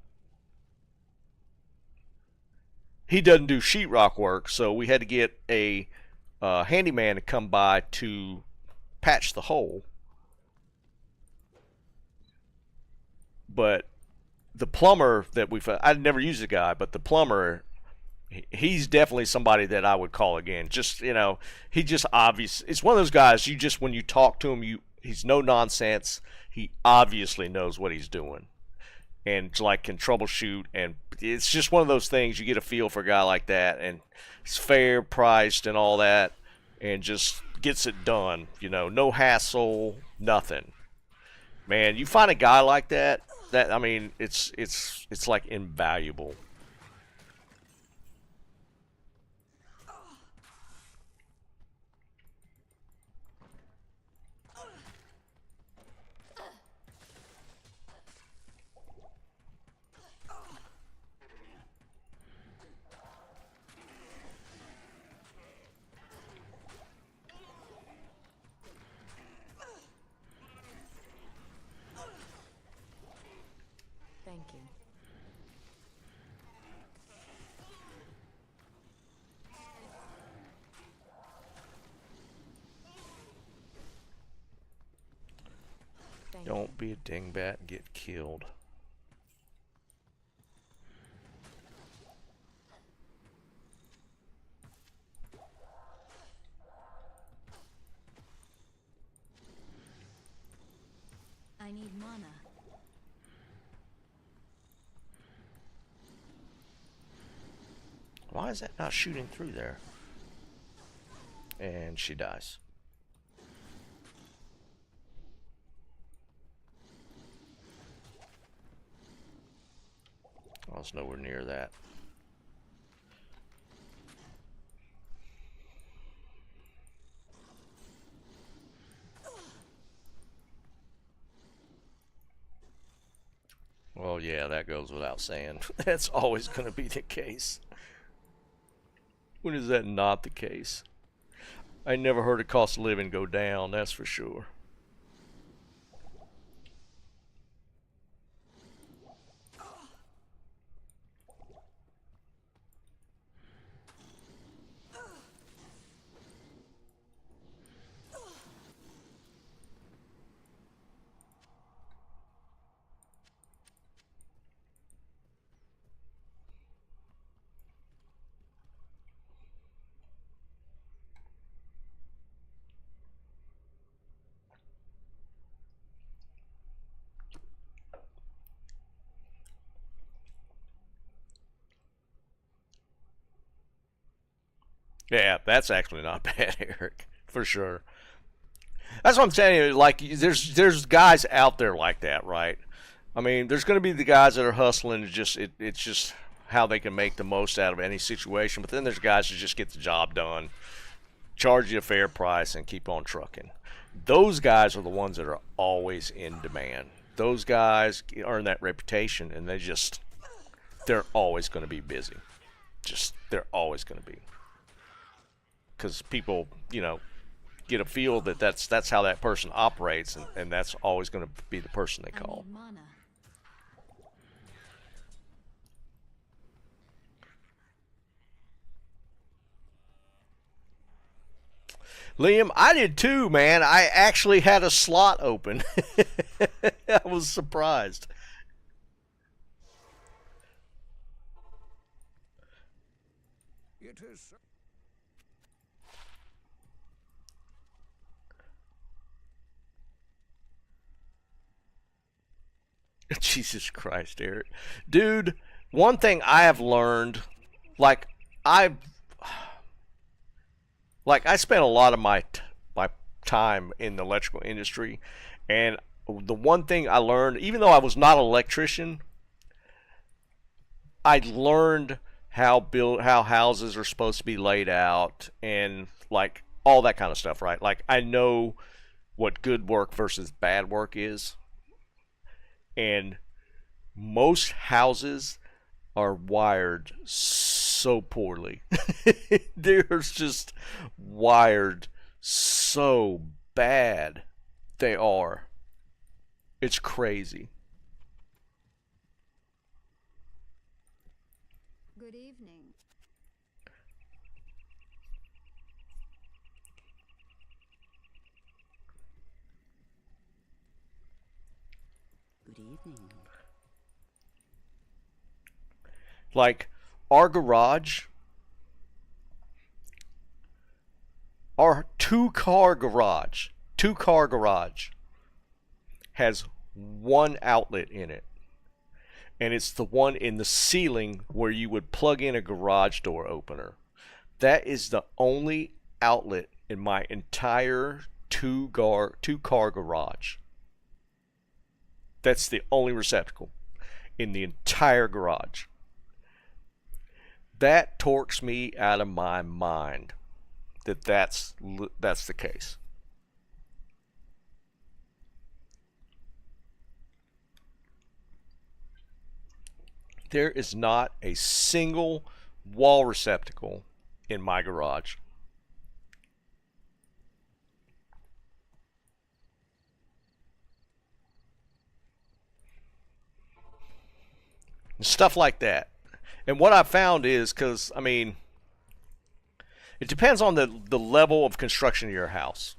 do sheetrock work, so we had to get a handyman to come by to patch the hole. But the plumber that I'd never used the guy, but the plumber, he's definitely somebody that I would call again. Just, he just obvious. It's one of those guys you just, when you talk to him, he's no nonsense. He obviously knows what he's doing, and like can troubleshoot, and it's just one of those things you get a feel for a guy like that, and he's fair priced and all that, and just gets it done. No hassle, nothing. Man, you find a guy like that, I mean, it's like invaluable.
Thank you.
Don't be a dingbat and get killed.
I need mana.
Why is that not shooting through there? And she dies. I was nowhere near that. Well, yeah, that goes without saying. That's always going to be the case. When is that not the case? I never heard a cost of living go down, that's for sure. Yeah, that's actually not bad, Eric, for sure. That's what I'm telling you. Like, there's guys out there like that, right? I mean, there's going to be the guys that are hustling. It's just how they can make the most out of any situation. But then there's guys that just get the job done, charge you a fair price, and keep on trucking. Those guys are the ones that are always in demand. Those guys earn that reputation, and they're always going to be busy. They're always going to be. Because people, get a feel that that's how that person operates, and that's always going to be the person they call.
I need mana.
Liam, I did too, man. I actually had a slot open. I was surprised.
It is.
Jesus Christ, Eric. Dude, one thing I have learned, like I I spent a lot of my time in the electrical industry, and the one thing I learned, even though I was not an electrician, I learned how houses are supposed to be laid out and like all that kind of stuff, right? Like I know what good work versus bad work is, and most houses are wired so poorly. They're just wired so bad. They are. It's crazy.
Good evening.
Good evening.
Like our garage, our two car garage has one outlet in it. And it's the one in the ceiling where you would plug in a garage door opener. That is the only outlet in my entire two car garage. That's the only receptacle in the entire garage. That torques me out of my mind that's the case. There is not a single wall receptacle in my garage. Stuff like that. And what I found is, because, I mean, it depends on the level of construction of your house.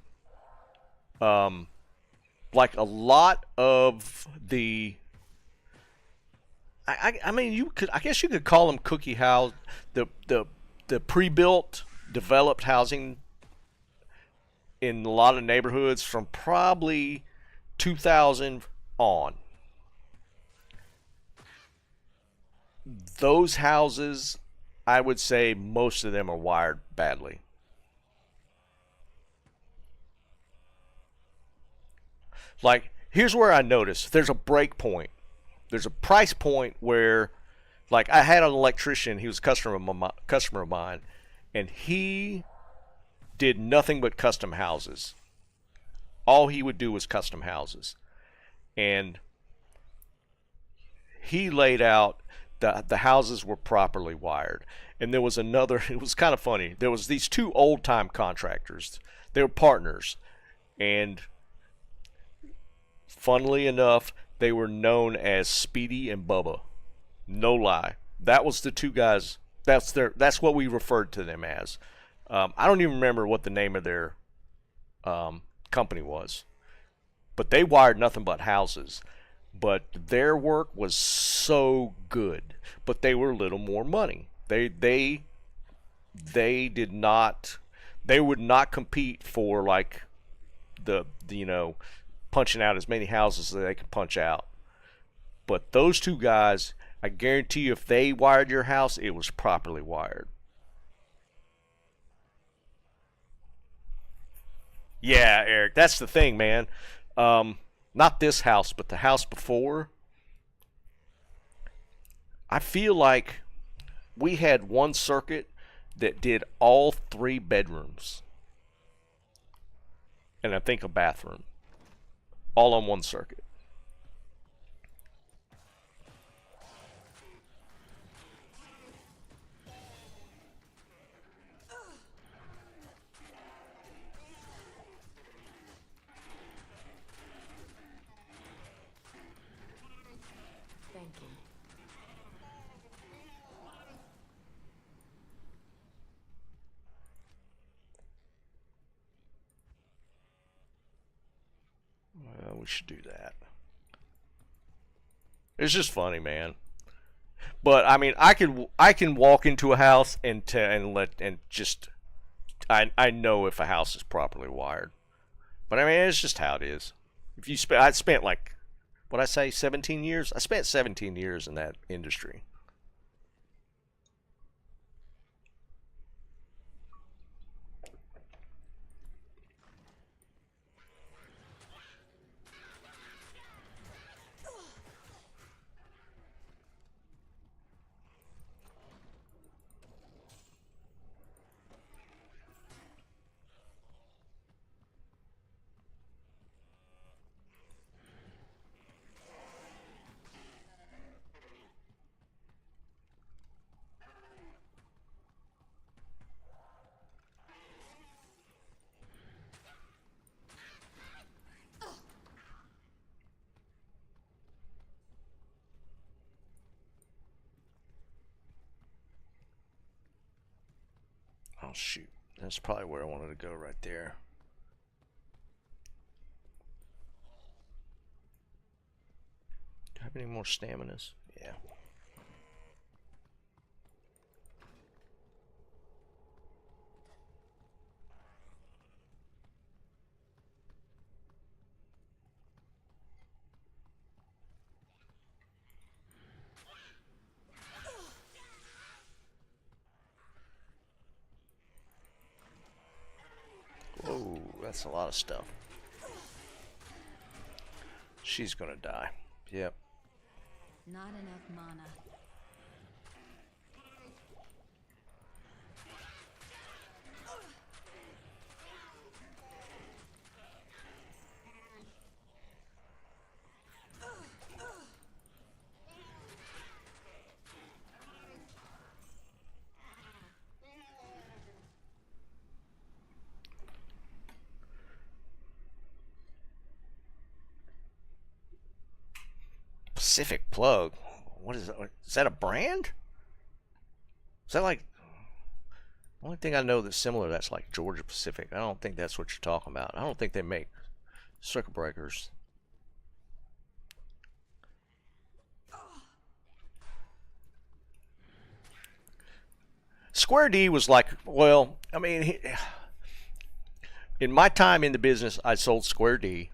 Like a lot of the, I mean, I guess you could call them cookie house, the pre-built, developed housing in a lot of neighborhoods from probably 2000 on. Those houses, I would say most of them are wired badly. Like, here's where I notice there's a break point. There's a price point where, like, I had an electrician, he was a customer of mine, and he did nothing but custom houses. All he would do was custom houses. And he laid out the houses were properly wired. And there was another, it was kind of funny. There was these two old time contractors. They were partners. And funnily enough, they were known as Speedy and Bubba. No lie. That was the two guys. That's what we referred to them as. I don't even remember what the name of their company was. But they wired nothing but houses. But their work was so good. But they were a little more money. They did not. They would not compete for like the punching out as many houses as they could punch out. But those two guys, I guarantee you, if they wired your house, it was properly wired. Yeah, Eric, that's the thing, man. Not this house, but the house before. I feel like we had one circuit that did all 3 bedrooms. And I think a bathroom. All on one circuit.
Thank you.
we should do that. It's just funny, man. But I mean, I can walk into a house and I know if a house is properly wired. But I mean, it's just how it is. If you I spent like, what I say, 17 years. I spent 17 years in that industry. Oh shoot, that's probably where I wanted to go right there. Do I have any more staminas? Yeah. Whoa, that's a lot of stuff. She's gonna die. Yep.
Not enough mana.
Pacific Plug. What is that? Is that a brand? Is that like... The only thing I know that's similar, that's like Georgia Pacific. I don't think that's what you're talking about. I don't think they make circuit breakers. Square D was like, well, I mean, in my time in the business, I sold Square D.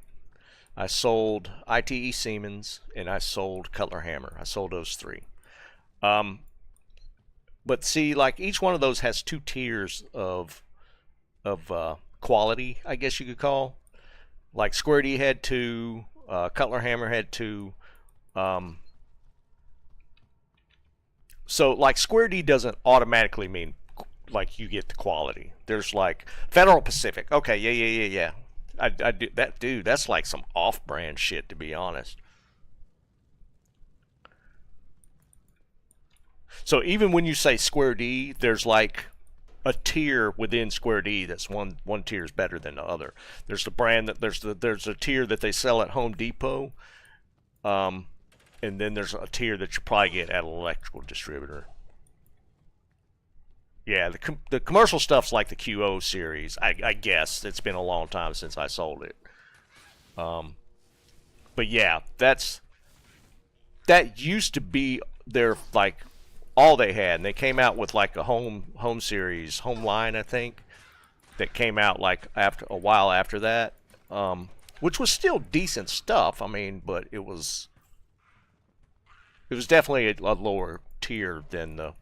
I sold ITE Siemens, and I sold Cutler Hammer. I sold those three. But see, like each one of those has two tiers of quality, I guess you could call. Like Square D had two, Cutler Hammer had two. So like Square D doesn't automatically mean like you get the quality. There's like Federal Pacific. Okay, yeah. I do that, dude. That's like some off-brand shit, to be honest. So even when you say Square D, there's like a tier within Square D that's one tier is better than the other. There's the brand that there's a tier that they sell at Home Depot, and then there's a tier that you probably get at an electrical distributor. Yeah, the commercial stuff's like the QO series. I guess it's been a long time since I sold it. But yeah, that used to be their like all they had. And they came out with like a home series, home line, I think, that came out like after a while after that, which was still decent stuff. I mean, but it was definitely a lower tier than the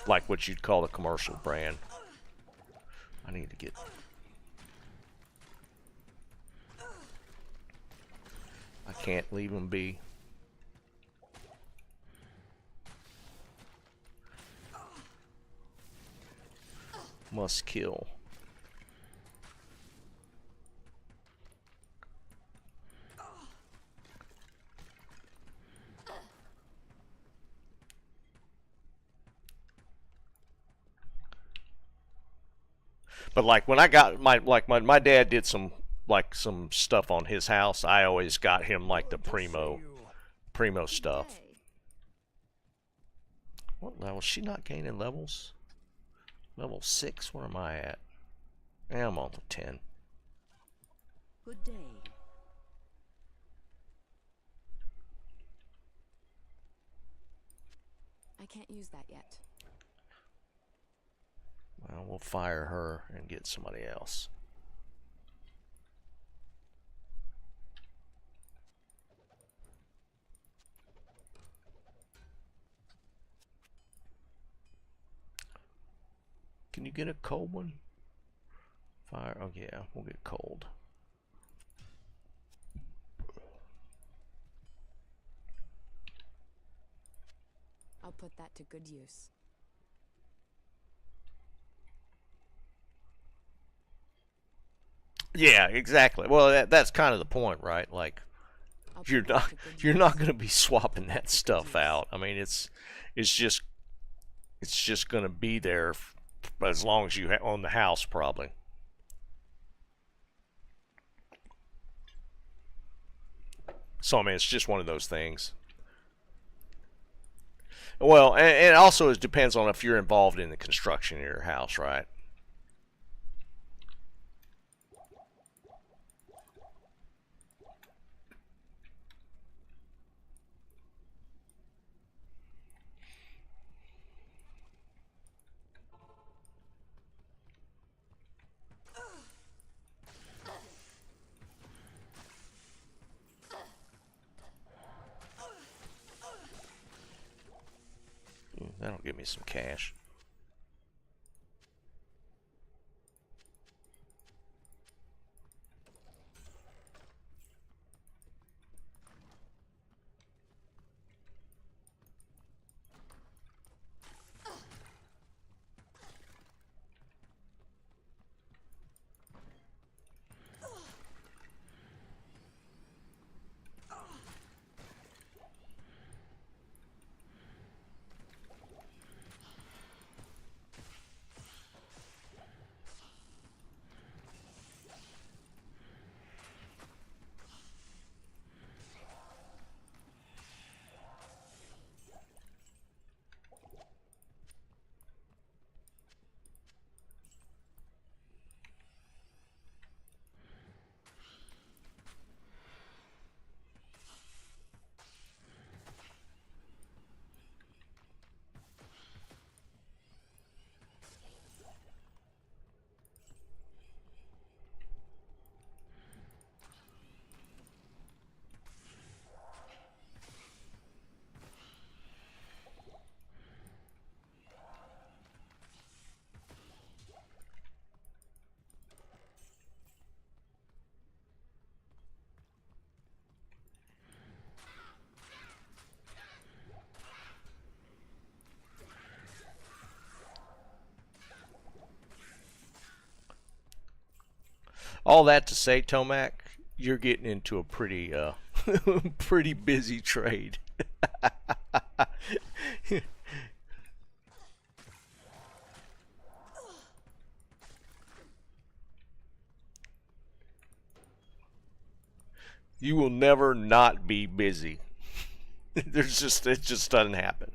like what you'd call a commercial brand. I need to get... I can't leave them be. Must kill. But like when I got my dad did some stuff on his house, I always got him like the primo stuff. What level? Is she not gaining levels? Level 6, where am I at? Yeah, I'm on the 10.
Good day.
I can't use that yet.
Well, we'll fire her and get somebody else. Can you get a cold one? Fire. Oh yeah, we'll get cold.
I'll put that to good use.
Yeah, exactly. Well, that's kind of the point, right? Like,
I'll
you're
put that
not
to good
you're
use.
not going to be swapping that
Put to
stuff
good
out. I mean, it's just going to be there as long as you own the house, probably. So I mean, it's just one of those things. Well, and also it depends on if you're involved in the construction of your house, right? That'll give me some cash. All that to say, Tomac, you're getting into a pretty pretty busy trade. You will never not be busy. It just doesn't happen.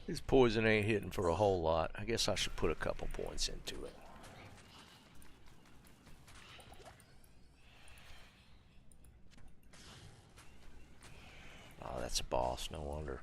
This poison ain't hitting for a whole lot. I guess I should put a couple points into it. Oh, that's a boss, no wonder.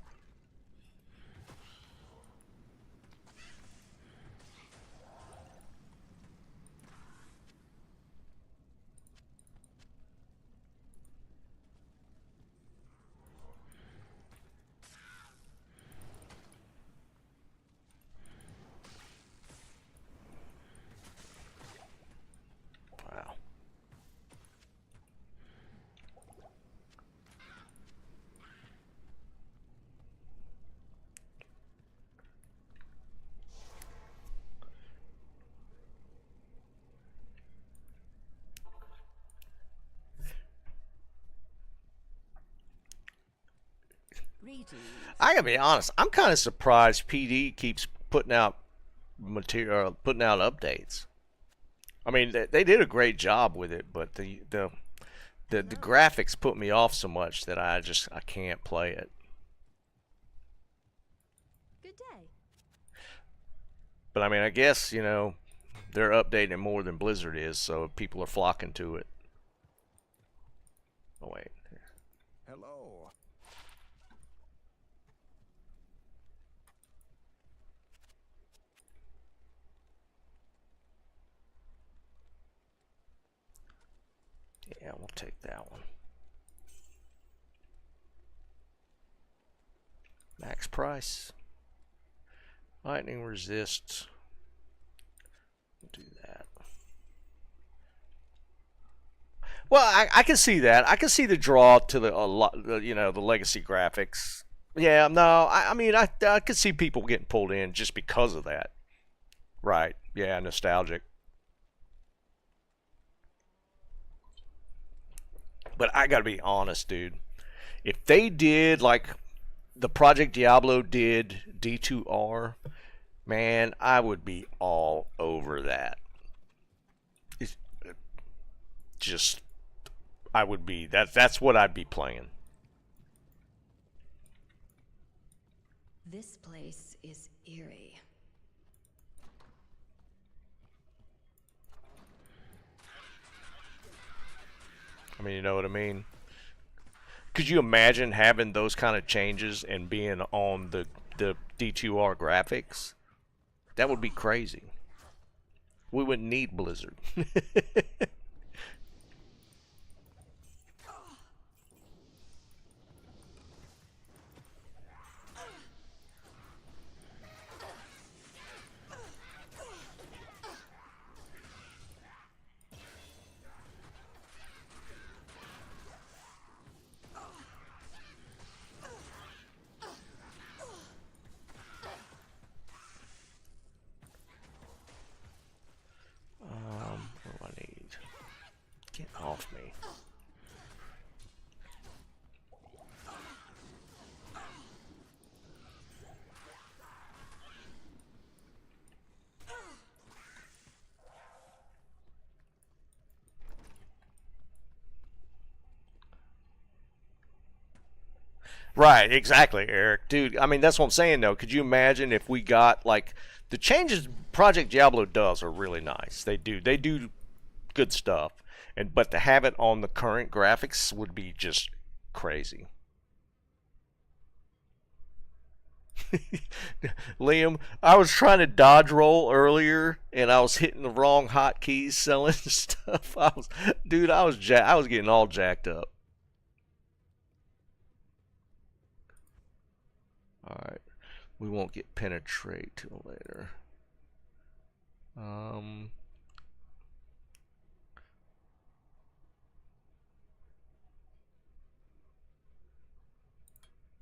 I gotta be honest. I'm kind of surprised PD keeps putting out material, putting out updates. I mean, they did a great job with it, but the graphics put me off so much that I can't play it.
Good day.
But I mean, I guess, you know, they're updating it more than Blizzard is, so people are flocking to it. Oh wait.
Hello.
Yeah, we'll take that one. Max price. Lightning resist. We'll do that. Well, I can see that. I can see the draw to you know, the legacy graphics. Yeah, no, I mean, I could see people getting pulled in just because of that. Right. Yeah, nostalgic. But I gotta be honest, dude. If they did like the Project Diablo did D2R, man, I would be all over that. It's just, I would be, that's what I'd be playing.
This place is eerie.
I mean, you know what I mean? Could you imagine having those kind of changes and being on the D2R graphics? That would be crazy. We wouldn't need Blizzard. What do I need? Get off me. Right, exactly, Eric. Dude, I mean, that's what I'm saying, though. Could you imagine if we got, like, the changes Project Diablo does are really nice. They do good stuff. But to have it on the current graphics would be just crazy. Liam, I was trying to dodge roll earlier, and I was hitting the wrong hotkeys selling stuff. Dude, I was getting all jacked up. Alright, we won't get penetrate till later.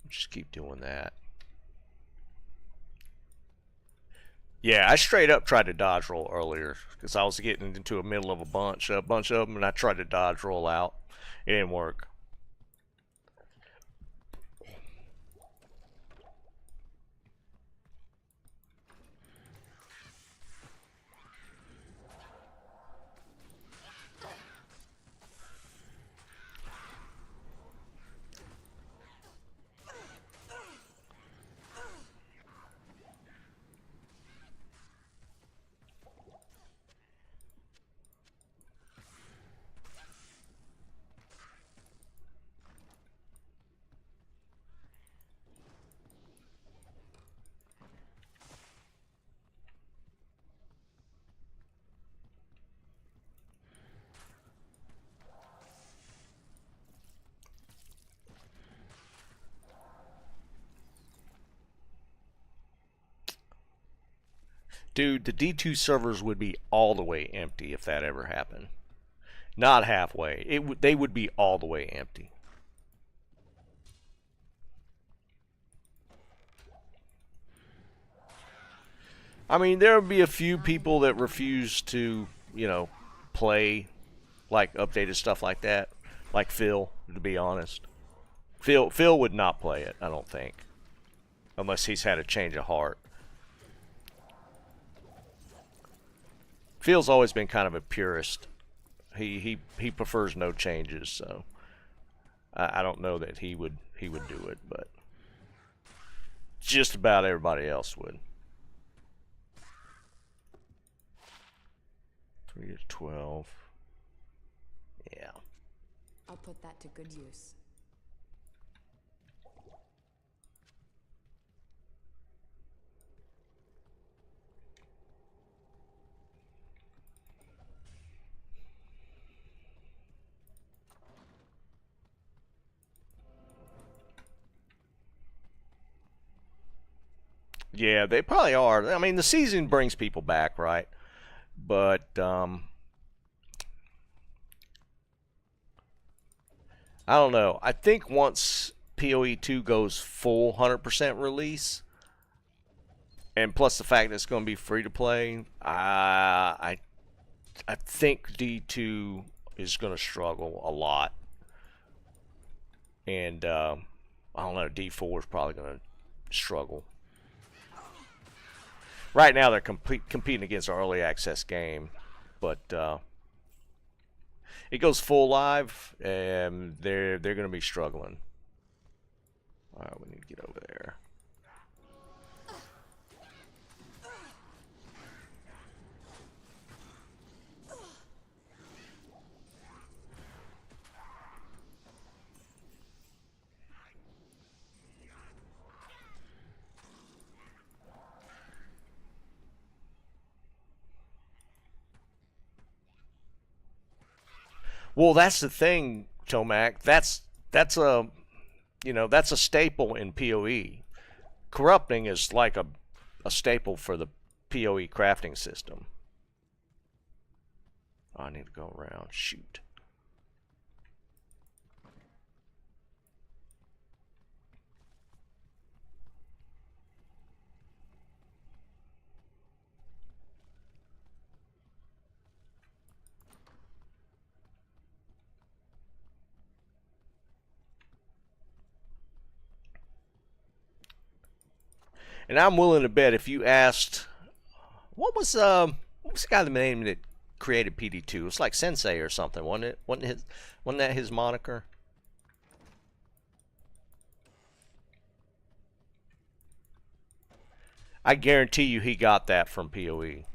Just keep doing that. Yeah, I straight up tried to dodge roll earlier because I was getting into the middle of a bunch of them, and I tried to dodge roll out. It didn't work. Dude, the D2 servers would be all the way empty if that ever happened. Not halfway. They would be all the way empty. I mean, there would be a few people that refuse to, you know, play like updated stuff like that, like Phil, to be honest. Phil would not play it, I don't think, unless he's had a change of heart. Phil's always been kind of a purist. He prefers no changes, so I don't know that he would do it, but just about everybody else would. 3 to 12. Yeah.
I'll put that to good use.
Yeah, they probably are. I mean, the season brings people back, right? But I don't know. I think once PoE 2 goes full 100% release, and plus the fact that it's going to be free to play, I think D2 is going to struggle a lot, and I don't know. D4 is probably going to struggle. Right now they're competing against our early access game, but it goes full live, and they're going to be struggling. All right, we need to get over there. Well, that's the thing, Tomac. That's a that's a staple in PoE. Corrupting is like a staple for the PoE crafting system. Oh, I need to go around. Shoot. And I'm willing to bet if you asked, what was the guy the name that created PD2? It's like Sensei or something, wasn't it? Wasn't that his moniker? I guarantee you he got that from PoE.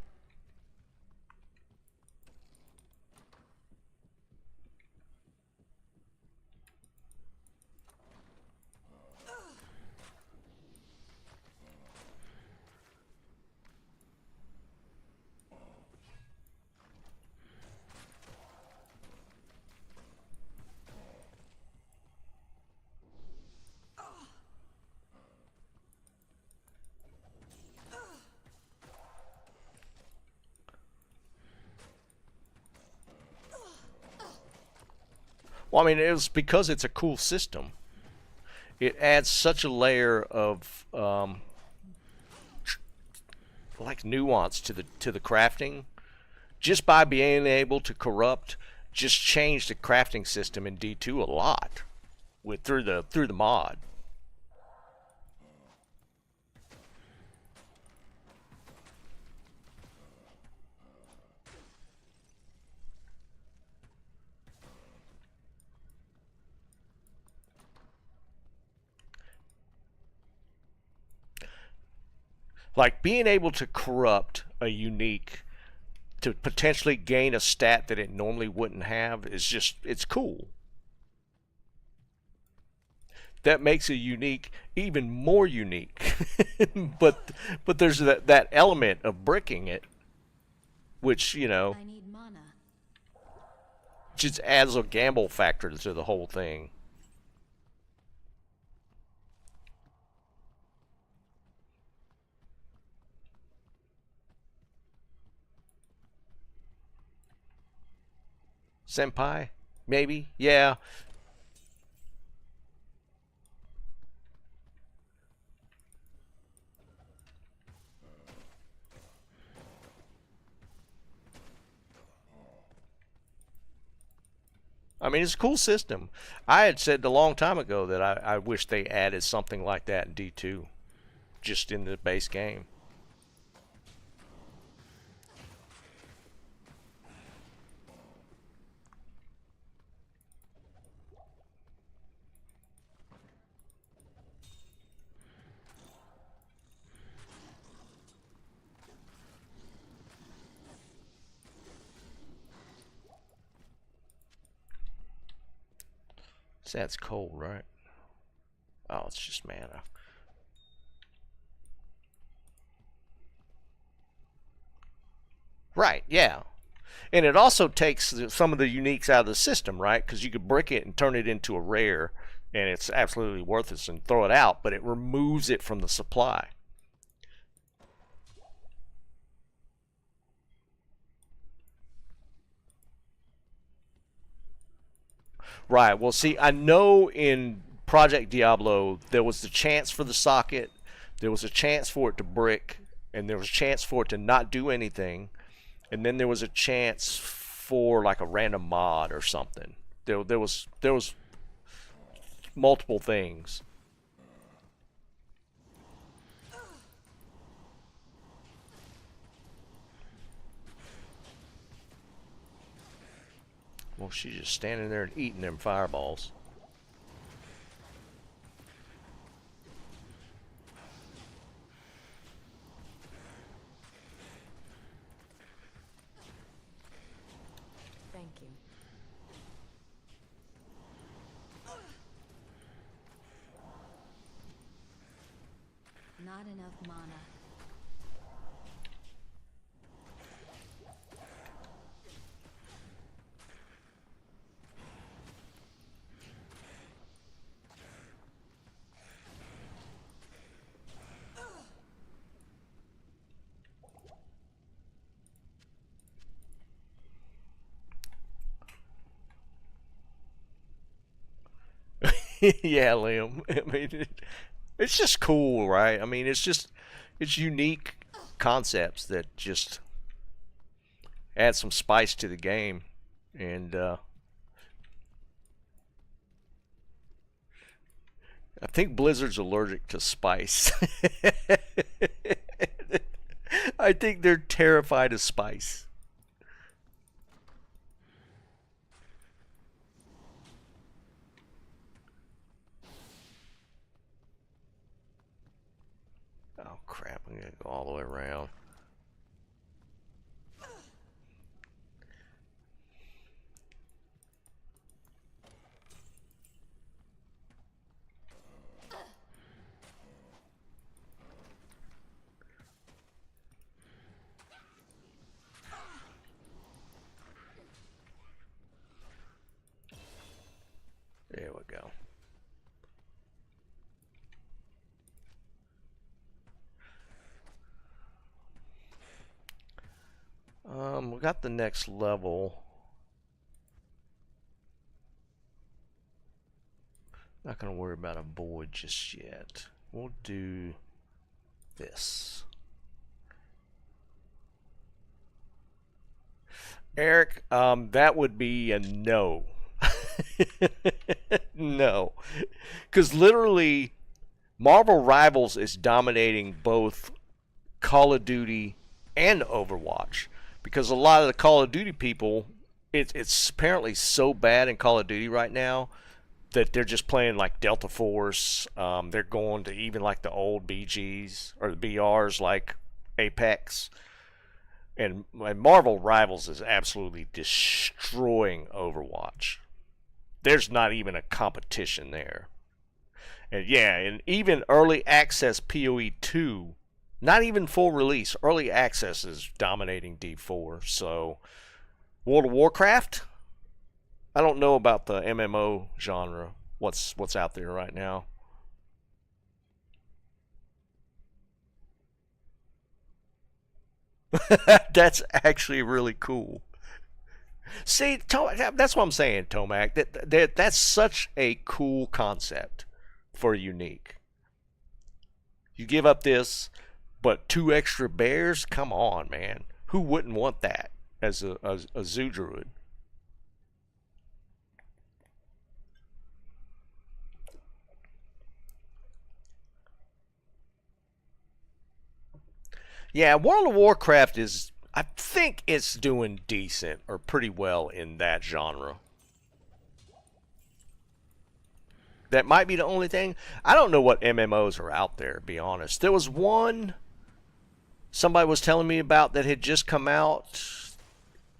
Well, I mean, it was because it's a cool system. It adds such a layer of like nuance to the crafting. Just by being able to corrupt, just change the crafting system in D2 a lot through the mod. Like being able to corrupt a unique to potentially gain a stat that it normally wouldn't have is just, it's cool. That makes a unique even more unique. but there's that element of bricking it, which, you know,
I need mana.
just adds a gamble factor to the whole thing. Senpai? Maybe? Yeah. I mean, it's a cool system. I had said a long time ago that I wish they added something like that in D2, just in the base game. That's cold, right? Oh, it's just mana. Right, yeah. And it also takes some of the uniques out of the system, right? Because you could brick it and turn it into a rare, and it's absolutely worthless and throw it out, but it removes it from the supply. Right. Well, see, I know in Project Diablo there was the chance for the socket, there was a chance for it to brick, and there was a chance for it to not do anything, and then there was a chance for like a random mod or something. There was multiple things. Well, she's just standing there and eating them fireballs.
Thank you.
Not enough mana.
Yeah, Liam. I mean, it's just cool, right? I mean, it's unique concepts that just add some spice to the game, and I think Blizzard's allergic to spice. I think they're terrified of spice. Oh crap, I'm gonna go all the way around. There we go. We got the next level. Not gonna worry about a void just yet. We'll do this. Eric, that would be a no. No. Because literally, Marvel Rivals is dominating both Call of Duty and Overwatch. Because a lot of the Call of Duty people, it's apparently so bad in Call of Duty right now that they're just playing like Delta Force. They're going to even like the old BGs or the BRs like Apex. And Marvel Rivals is absolutely destroying Overwatch. There's not even a competition there. And yeah, and even early access PoE 2, not even full release, early access is dominating D4. So World of Warcraft, I don't know about the MMO genre, what's out there right now. That's actually really cool. See, that's what I'm saying, Tomac. That's such a cool concept for unique. You give up this, but 2 extra bears? Come on, man. Who wouldn't want that as a zoo druid? Yeah, World of Warcraft is, I think it's doing decent or pretty well in that genre. That might be the only thing. I don't know what MMOs are out there, to be honest. There was one somebody was telling me about that had just come out.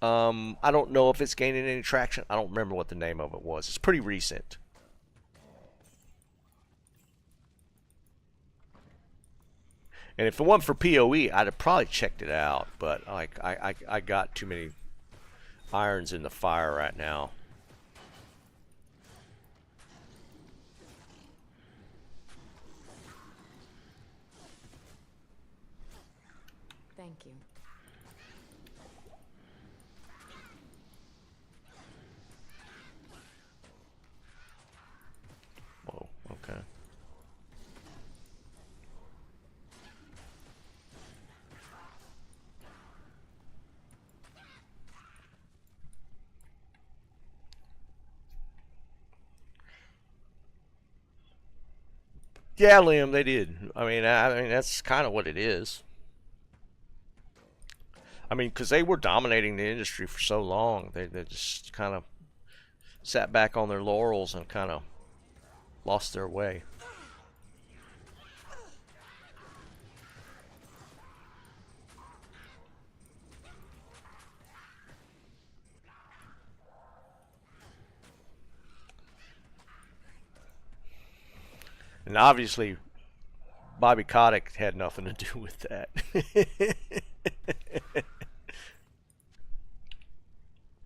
I don't know if it's gaining any traction. I don't remember what the name of it was. It's pretty recent. And if it wasn't for PoE, I'd have probably checked it out. But like, I got too many irons in the fire right now.
Thank you.
Whoa, okay. Yeah, Liam, they did. I mean that's kind of what it is. I mean, because they were dominating the industry for so long, they just kind of sat back on their laurels and kind of lost their way. And obviously, Bobby Kotick had nothing to do with that.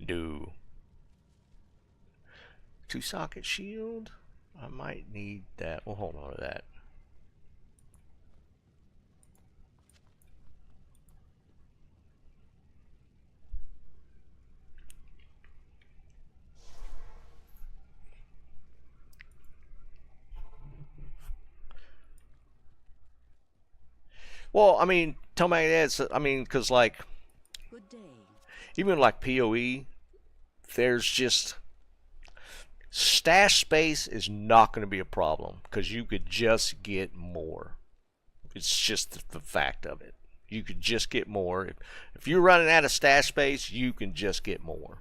Do. Two-socket shield? I might need that. We'll hold on to that. Well, I mean, tell me that. I mean, because like,
Good day.
even like PoE, there's just stash space is not going to be a problem because you could just get more. It's just the fact of it. You could just get more. If you're running out of stash space, you can just get more.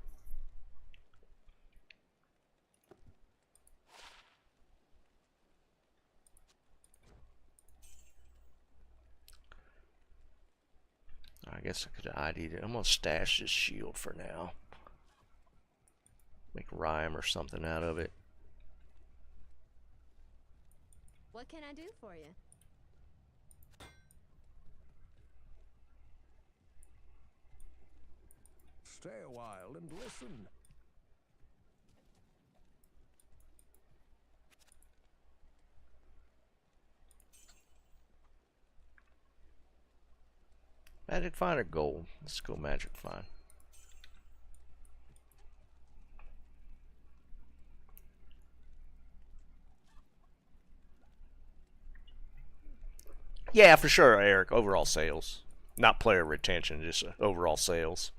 I guess I could ID it. I'm going to stash this shield for now. Make rhyme or something out of it.
What can I do for you?
Stay a while and listen.
Magic Find or gold? Let's go Magic Find. Yeah, for sure, Eric. Overall sales. Not player retention, just overall sales.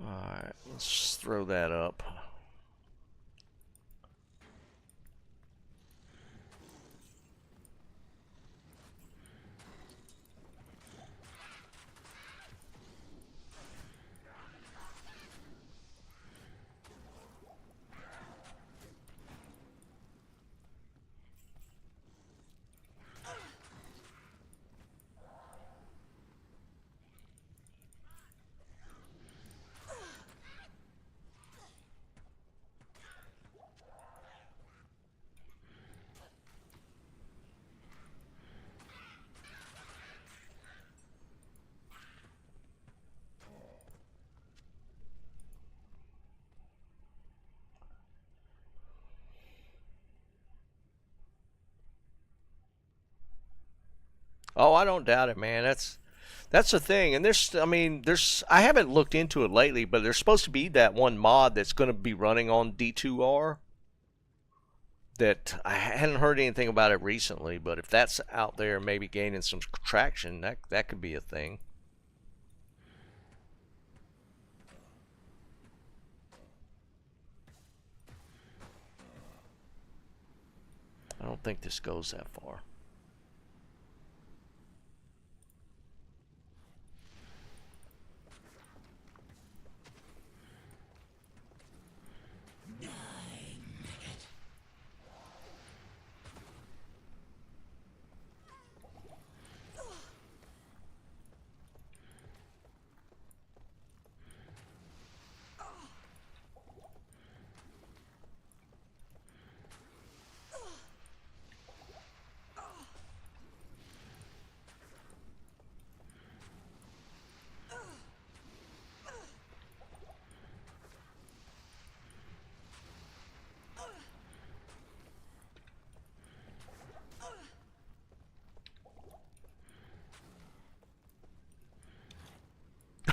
Alright, let's throw that up. Oh, I don't doubt it, man. That's the thing. And there's I haven't looked into it lately, but there's supposed to be that one mod that's going to be running on D2R that I hadn't heard anything about it recently, but if that's out there maybe gaining some traction, that could be a thing. I don't think this goes that far.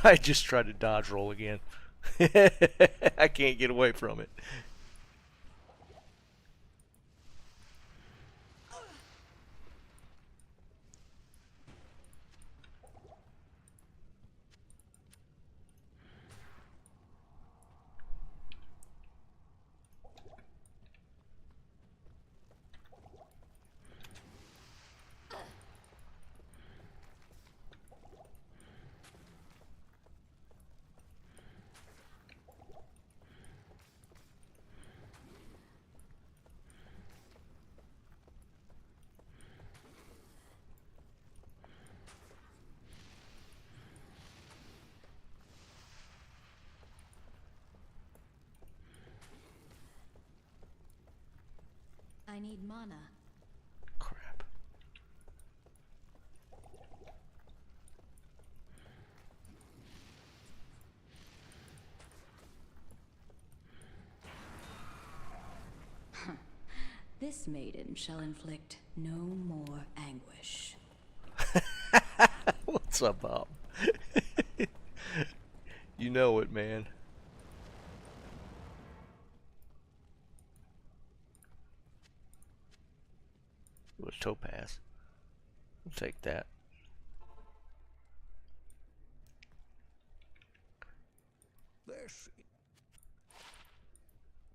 I just tried to dodge roll again. I can't get away from it.
I need mana.
Crap.
This maiden shall inflict no more anguish.
What's up, Bob? You know it, man. It was topaz. We'll take that.
This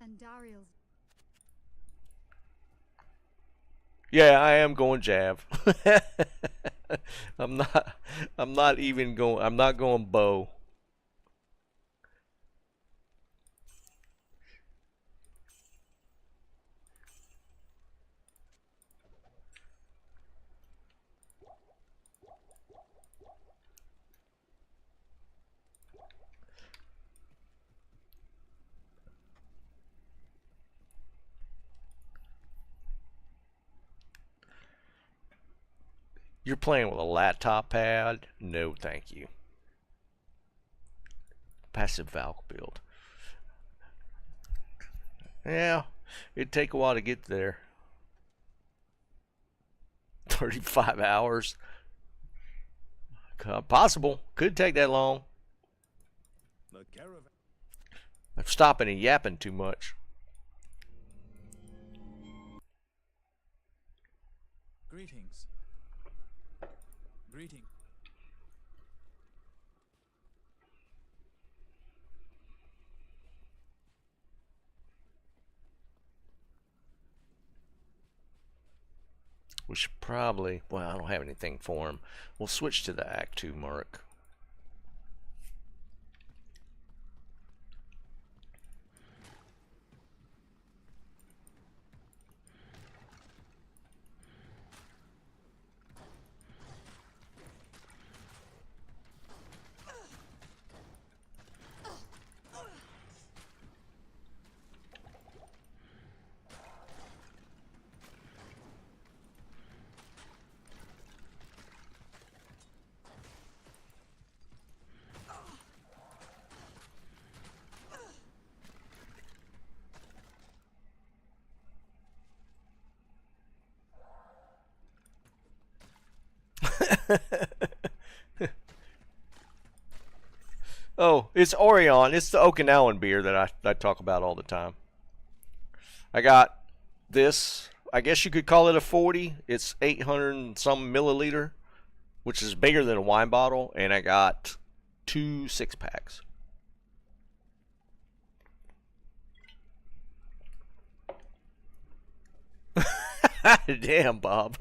And Dariel's.
Yeah, I am going Jav. I'm not even going, I'm not going bow. You're playing with a laptop pad? No, thank you. Passive Valk build. Yeah, it'd take a while to get there. 35 hours. Possible. Could take that long.
the caravan.
I'm stopping and yapping too much.
Greetings. Greeting.
We should probably, well, I don't have anything for him. We'll switch to the Act 2 mark. Oh, it's Orion. It's the Okinawan beer that I talk about all the time. I got this. I guess you could call it a 40. It's 800 and some milliliter, which is bigger than a wine bottle. And I got 2 6-packs. Damn, Bob.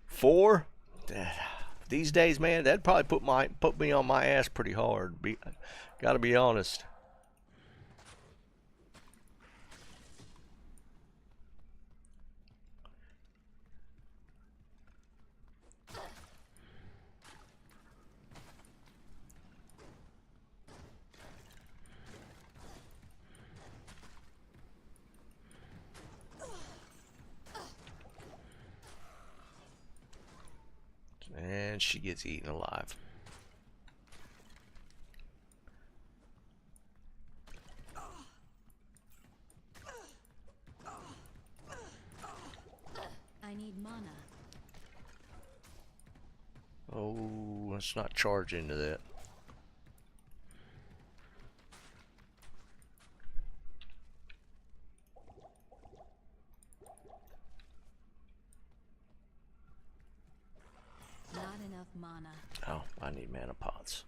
4? These days, man, that'd probably put me on my ass pretty hard. Gotta be honest. And she gets eaten alive.
I need mana.
Oh, let's not charge into that.
Not enough mana.
Oh, I need mana pots.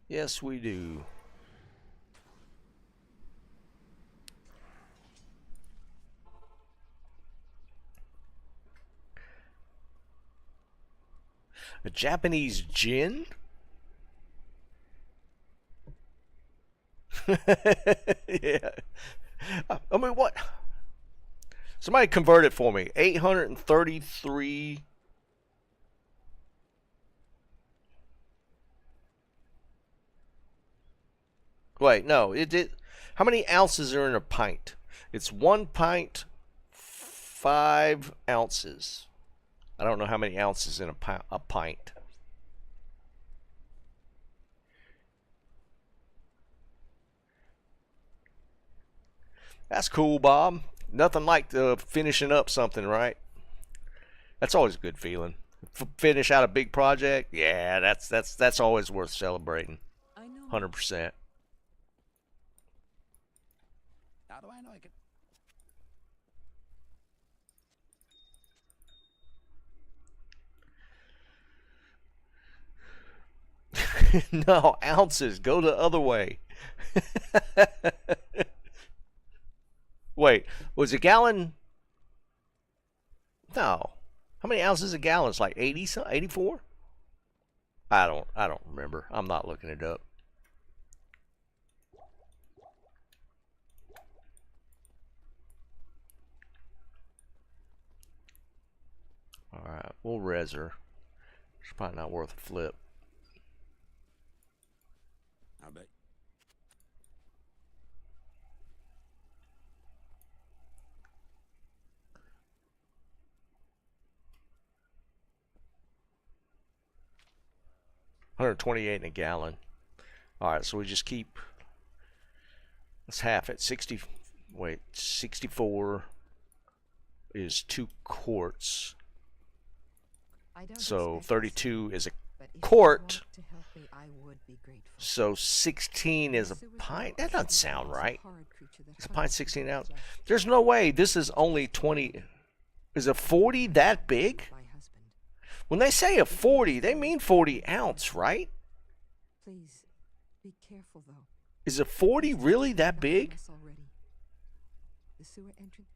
Yes, we do. A Japanese gin? Yeah. I mean, what? Somebody convert it for me. 833. Wait, no. How many ounces are in a pint? It's 1 pint, 5 ounces. I don't know how many ounces in a pint. That's cool, Bob. Nothing like finishing up something, right? That's always a good feeling. Finish out a big project, yeah, that's always worth celebrating. 100%.
How do I know I can?
No, ounces. Go the other way. Wait, was a gallon? No. How many ounces a gallon? It's like 80, 84? I don't remember. I'm not looking it up. Alright, we'll res her. It's probably not worth a flip.
I bet.
$128 in a gallon. Alright, so we just keep, let's half it. 64 is 2 quarts. So 32 is a quart. So 16 is a pint. That doesn't sound right. Is a pint 16 ounce? There's no way this is only 20. Is a 40 that big? When they say a 40, they mean 40 ounce, right?
Please be careful though.
Is a 40 really that big?
The sewer entrance.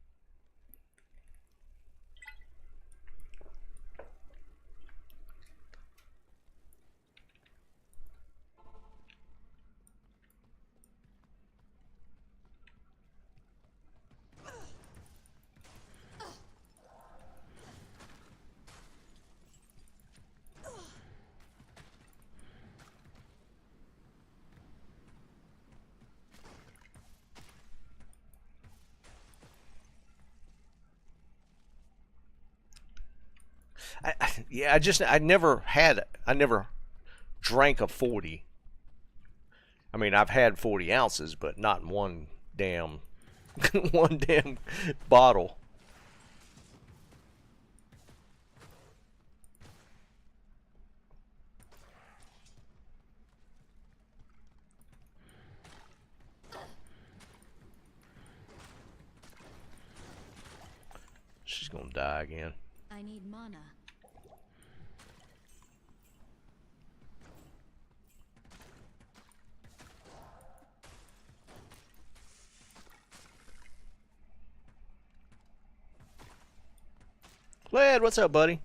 I never drank a 40. I mean, I've had 40 ounces, but not in one damn, one damn bottle. She's gonna die again.
I need mana.
Lad, what's up, buddy?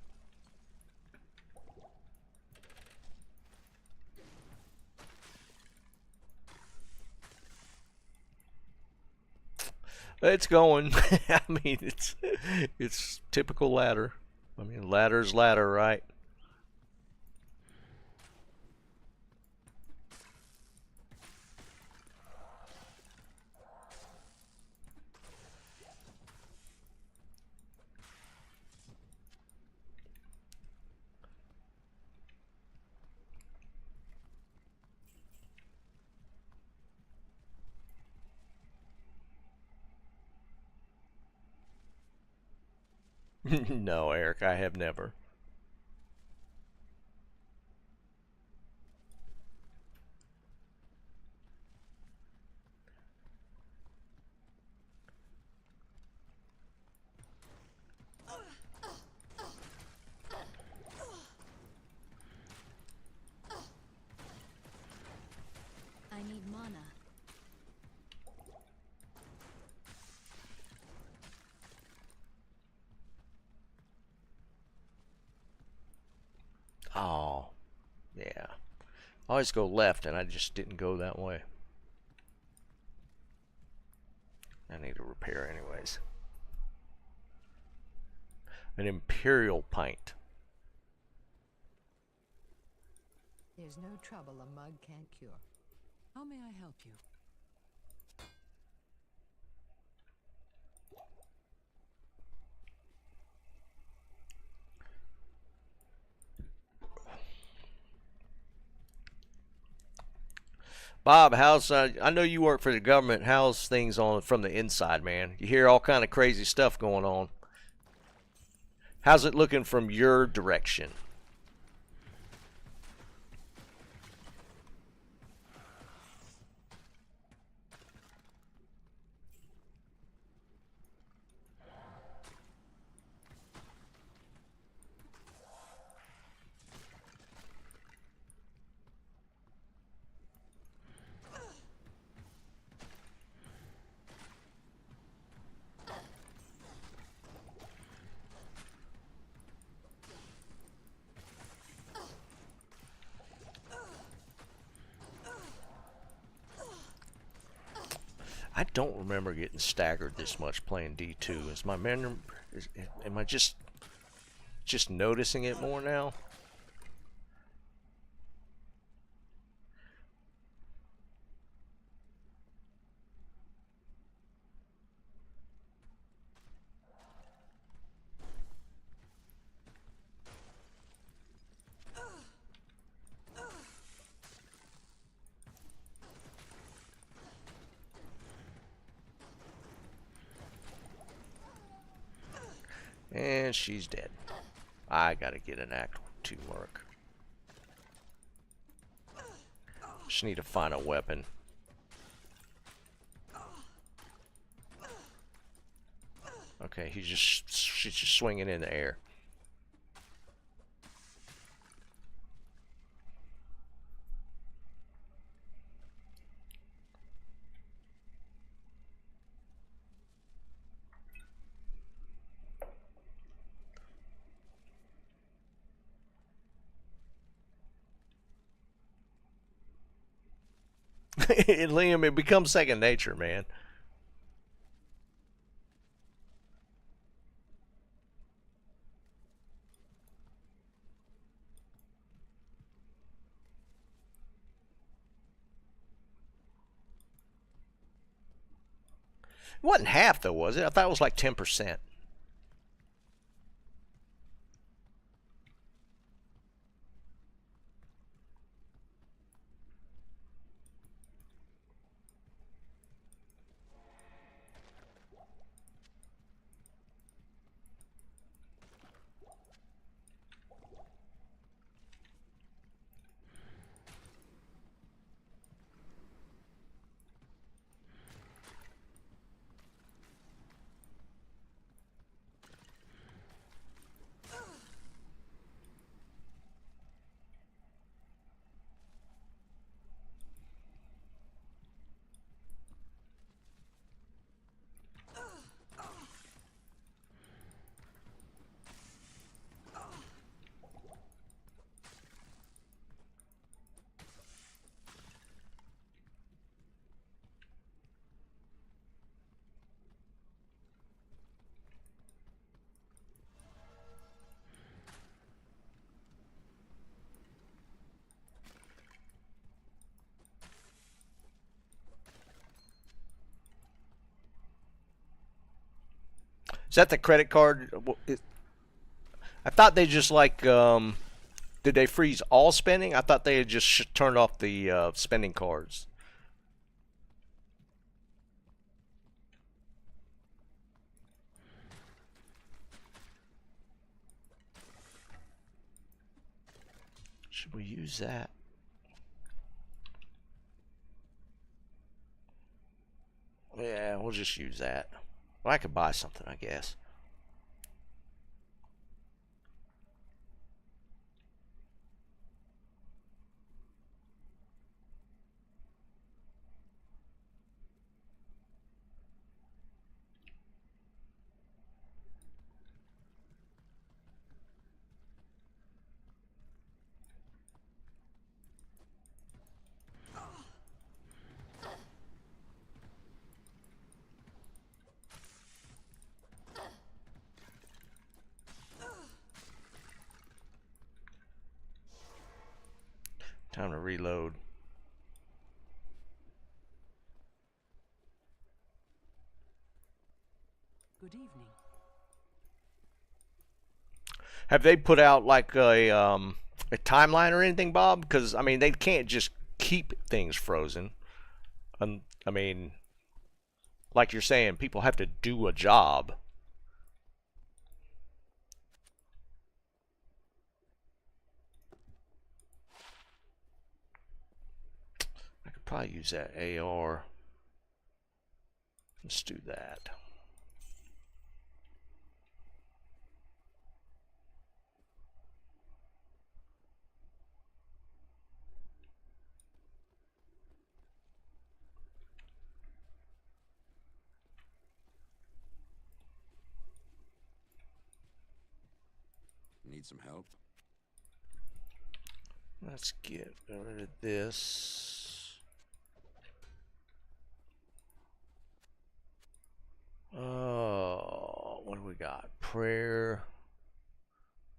It's going. I mean, it's typical ladder. I mean, ladder's ladder, right? No, Eric, I have never.
I need mana.
Oh, yeah. I always go left, and I just didn't go that way. I need to repair anyways. An imperial pint.
There's no trouble a mug can't cure. How may I help you?
Bob, how's I know you work for the government. How's things on from the inside, man? You hear all kind of crazy stuff going on. How's it looking from your direction? I don't remember getting staggered this much playing D2. Is my memory? Am I just noticing it more now? And she's dead. I gotta get an Act 2 mark. Just need to find a weapon. Okay, she's just swinging in the air. Liam, it becomes second nature, man. It wasn't half, though, was it? I thought it was like 10%. Is that the credit card? I thought they just like did they freeze all spending? I thought they had just turned off the spending cards. Should we use that? Yeah, we'll just use that. Well, I could buy something, I guess. Time to reload.
Good evening.
Have they put out like a timeline or anything, Bob? Because I mean, they can't just keep things frozen. I mean, like you're saying, people have to do a job. I could probably use that AR. Let's do that.
Need some help?
Let's get rid of this. Oh, what do we got? Prayer.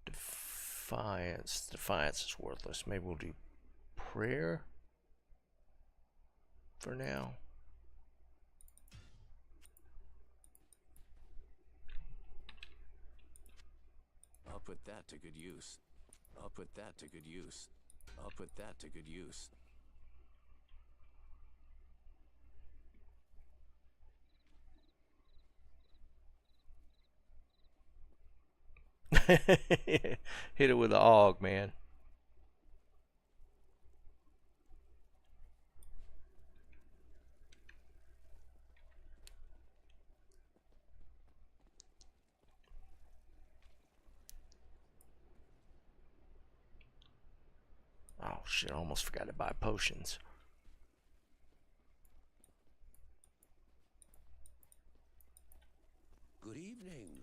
Defiance. Defiance is worthless. Maybe we'll do prayer for now.
I'll put that to good use. I'll put that to good use. I'll put that to good use.
Hit it with the AUG, man. Oh shit, I almost forgot to buy potions.
Good evening.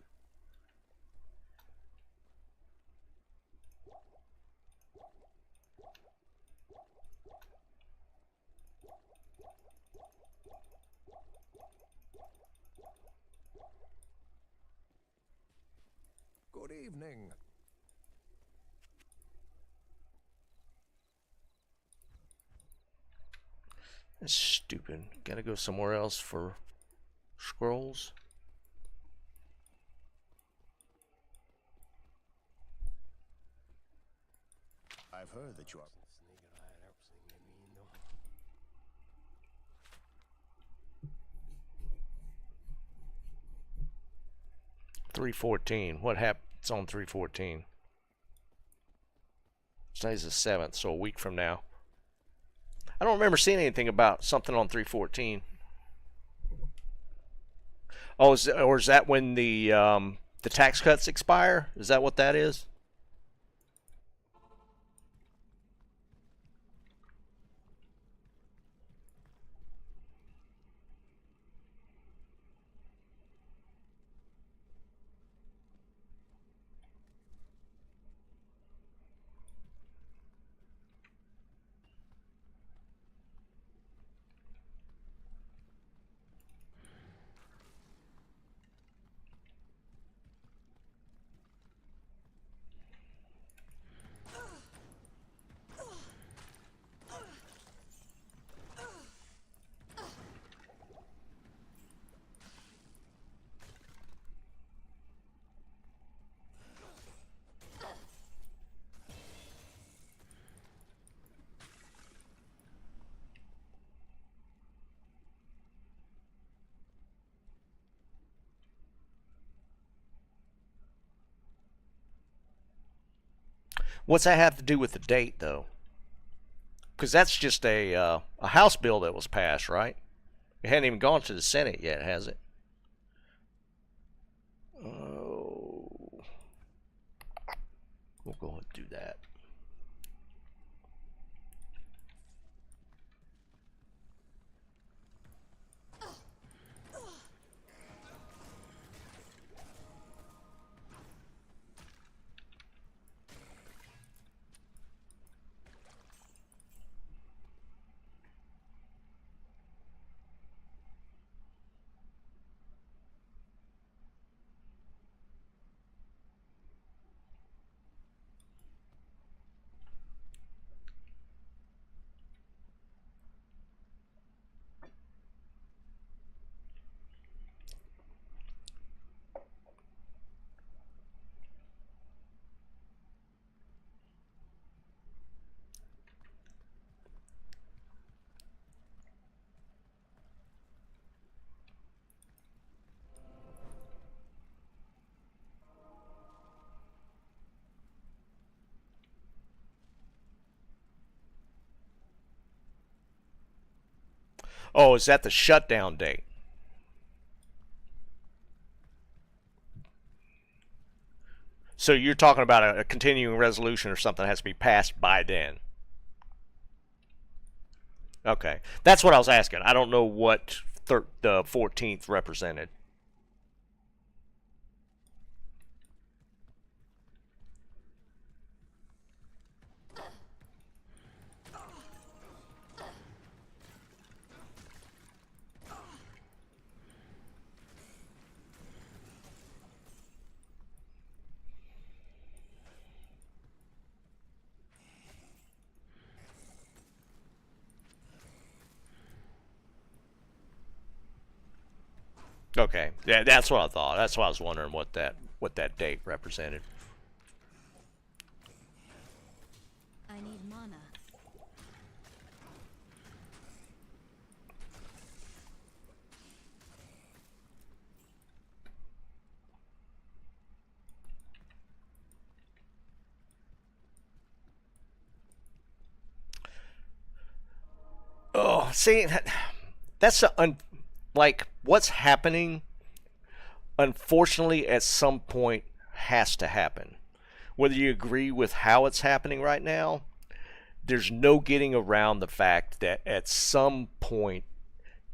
Good evening.
That's stupid. Gotta go somewhere else for scrolls.
I've heard that you are.
314. What happens on 314? Today's the 7th, so a week from now. I don't remember seeing anything about something on 314. Oh, is that when the tax cuts expire? Is that what that is? What's that have to do with the date, though? Because that's just a House bill that was passed, right? It hadn't even gone to the Senate yet, has it? Oh, we'll go ahead and do that. Oh, is that the shutdown date? So you're talking about a continuing resolution or something that has to be passed by then? Okay, that's what I was asking. I don't know what the 14th represented. Okay, yeah, that's what I thought. That's why I was wondering what that date represented.
I need mana.
Oh, see, that's like what's happening. Unfortunately, at some point, has to happen. Whether you agree with how it's happening right now, there's no getting around the fact that at some point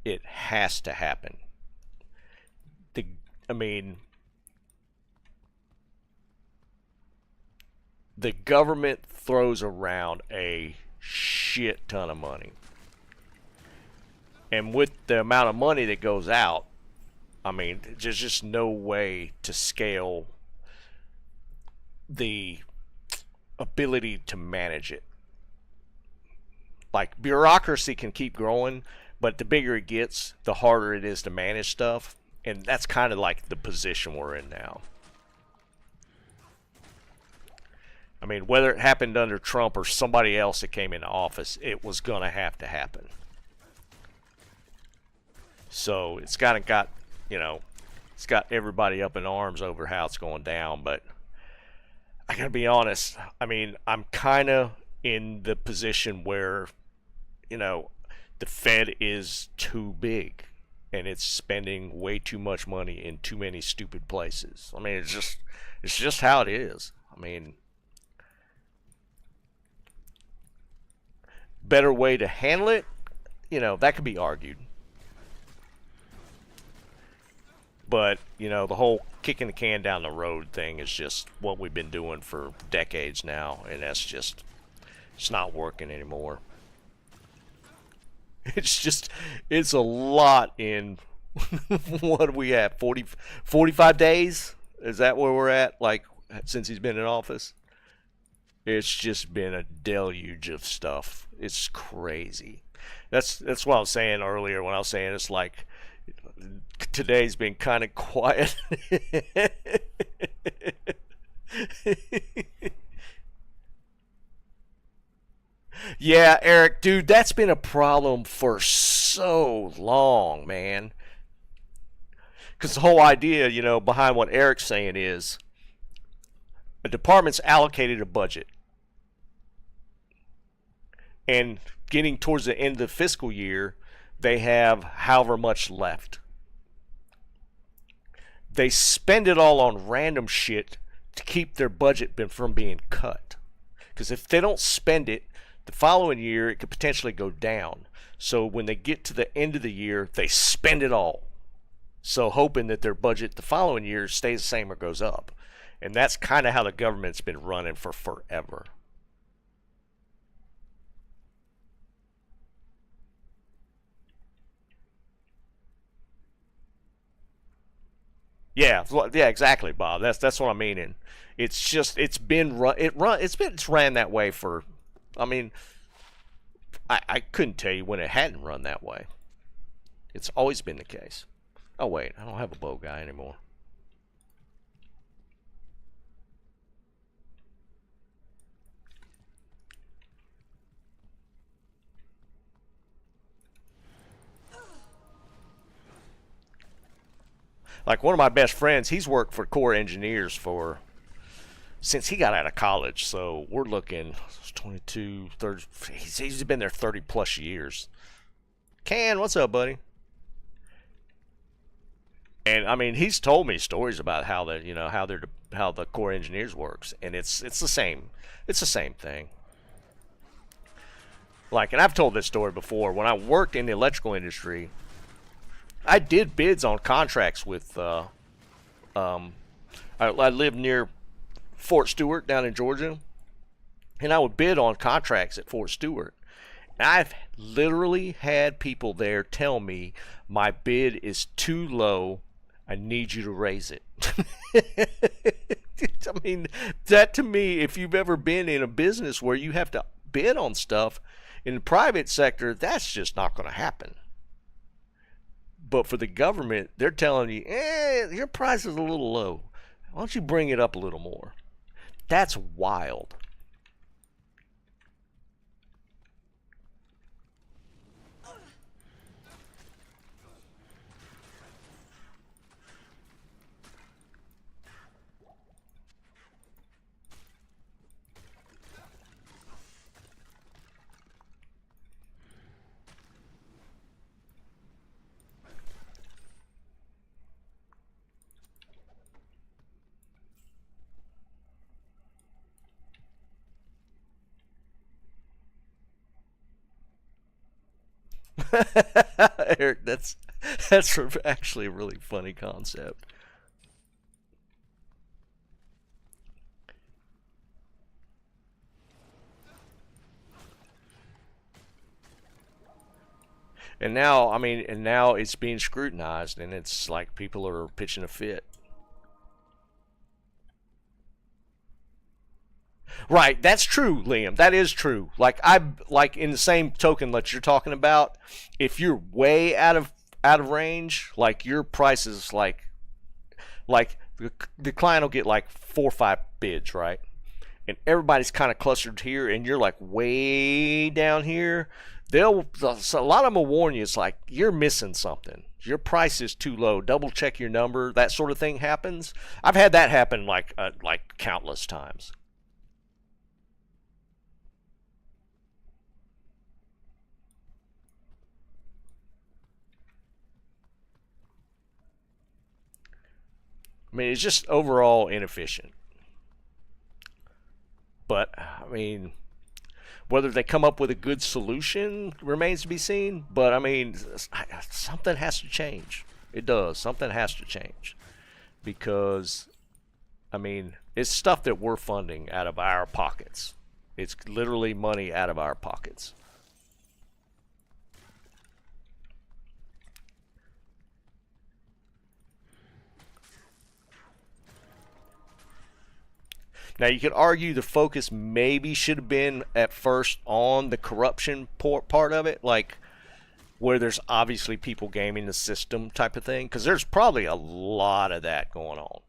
it has to happen. I mean, the government throws around a shit ton of money. And with the amount of money that goes out, I mean, there's just no way to scale the ability to manage it. Like, bureaucracy can keep growing, but the bigger it gets, the harder it is to manage stuff. And that's kind of like the position we're in now. I mean, whether it happened under Trump or somebody else that came into office, it was going to happen. So it's got it's got everybody up in arms over how it's going down. But I gotta be honest. I mean, I'm kind of in the position where, the Fed is too big, and it's spending way too much money in too many stupid places. I mean, it's just how it is. I mean, better way to handle it, that could be argued. But, the whole kicking the can down the road thing is just what we've been doing for decades now, and it's not working anymore. It's a lot in, what do we have, 45 days? Is that where we're at, like, since he's been in office? It's just been a deluge of stuff. It's crazy. That's what I was saying earlier when I was saying it's like, today's been kind of quiet. Yeah, Eric, dude, that's been a problem for so long, man. Because the whole idea, behind what Eric's saying is a department's allocated a budget, and getting towards the end of the fiscal year, they have however much left. They spend it all on random shit to keep their budget from being cut. Because if they don't spend it, the following year it could potentially go down. So when they get to the end of the year, they spend it all. So hoping that their budget the following year stays the same or goes up. And that's kind of how the government's been running for forever. Yeah, exactly, Bob. That's what I mean. And it's just it's ran that way for. I mean, I couldn't tell you when it hadn't run that way. It's always been the case. Oh wait, I don't have a bow guy anymore. Like one of my best friends, he's worked for Corps Engineers since he got out of college. So we're looking 22, 30. He's been there 30 plus years. Can, what's up, buddy? And I mean, he's told me stories about how the Corps Engineers works, and it's the same. It's the same thing. Like, and I've told this story before. When I worked in the electrical industry, I did bids on contracts with. I lived near Fort Stewart down in Georgia, and I would bid on contracts at Fort Stewart. And I've literally had people there tell me my bid is too low. I need you to raise it. I mean, that to me, if you've ever been in a business where you have to bid on stuff in the private sector, that's just not going to happen. But for the government, they're telling you, your price is a little low. Why don't you bring it up a little more? That's wild. Eric, that's actually a really funny concept. And now, I mean, now it's being scrutinized, and it's like people are pitching a fit. Right, that's true, Liam. That is true. Like in the same token that you're talking about, if you're way out of range, like your price is like the client will get like 4 or 5 bids, right? And everybody's kind of clustered here, and you're like way down here. A lot of them will warn you. It's like you're missing something. Your price is too low. Double check your number. That sort of thing happens. I've had that happen like countless times. I mean, it's just overall inefficient. But, I mean, whether they come up with a good solution remains to be seen. But, I mean, something has to change. It does. Something has to change. Because, I mean, it's stuff that we're funding out of our pockets. It's literally money out of our pockets. Now, you could argue the focus maybe should have been at first on the corruption part of it, like where there's obviously people gaming the system type of thing, because there's probably a lot of that going on.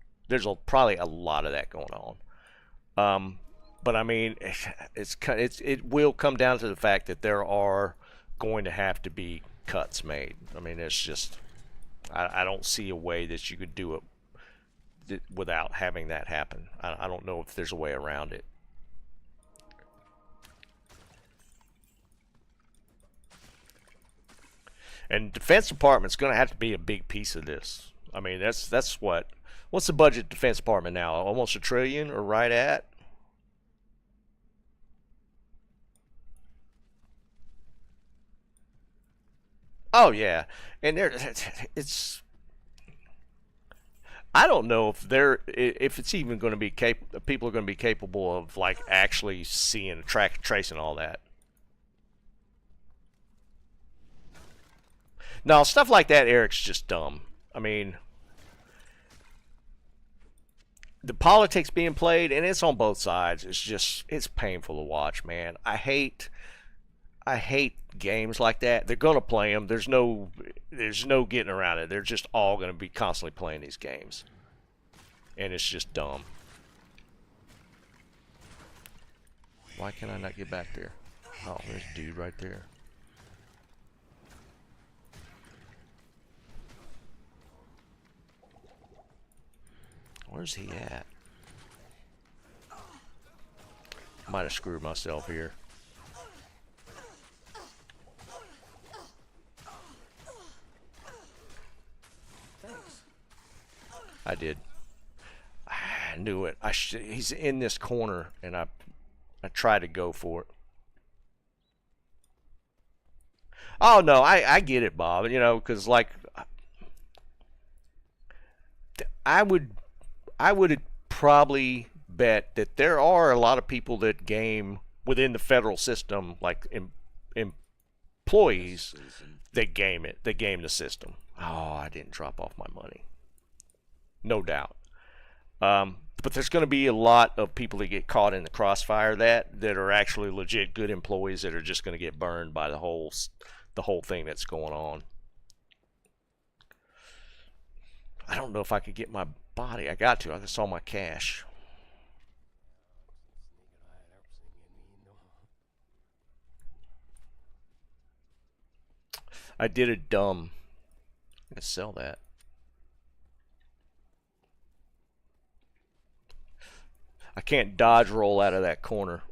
Probably a lot of that going on. But I mean, it will come down to the fact that there are going to have to be cuts made. I mean, it's just I don't see a way that you could do it without having that happen. I don't know if there's a way around it. And Defense Department's going to have to be a big piece of this. I mean, that's what's the budget Defense Department now? Almost $1 trillion, or right at? Oh yeah, and it's. I don't know if it's even going to be people are going to be capable of like actually seeing, tracing all that. No, stuff like that, Eric's just dumb. I mean, the politics being played, and it's on both sides. It's painful to watch, man. I hate games like that. They're gonna play them. There's no getting around it. They're just all gonna be constantly playing these games, and it's just dumb. Why can I not get back there? Oh, there's a dude right there. Where's he at? Might have screwed myself here. I did. I knew it. He's in this corner, and I tried to go for it. Oh no, I get it, Bob. You know, because like I would probably bet that there are a lot of people that game within the federal system, like employees that game the system. Oh, I didn't drop off my money. No doubt. But there's going to be a lot of people that get caught in the crossfire that are actually legit good employees that are just going to get burned by the whole thing that's going on. I don't know if I could get my body. I got to. I saw my cash. I did a dumb. I can sell that. I can't dodge roll out of that corner.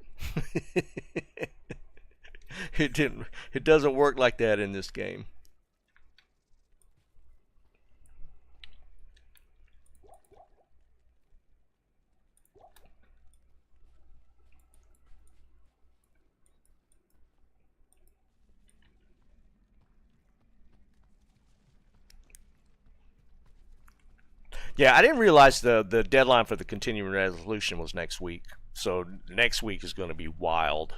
It doesn't work like that in this game. Yeah, I didn't realize the deadline for the continuing resolution was next week. So next week is going to be wild.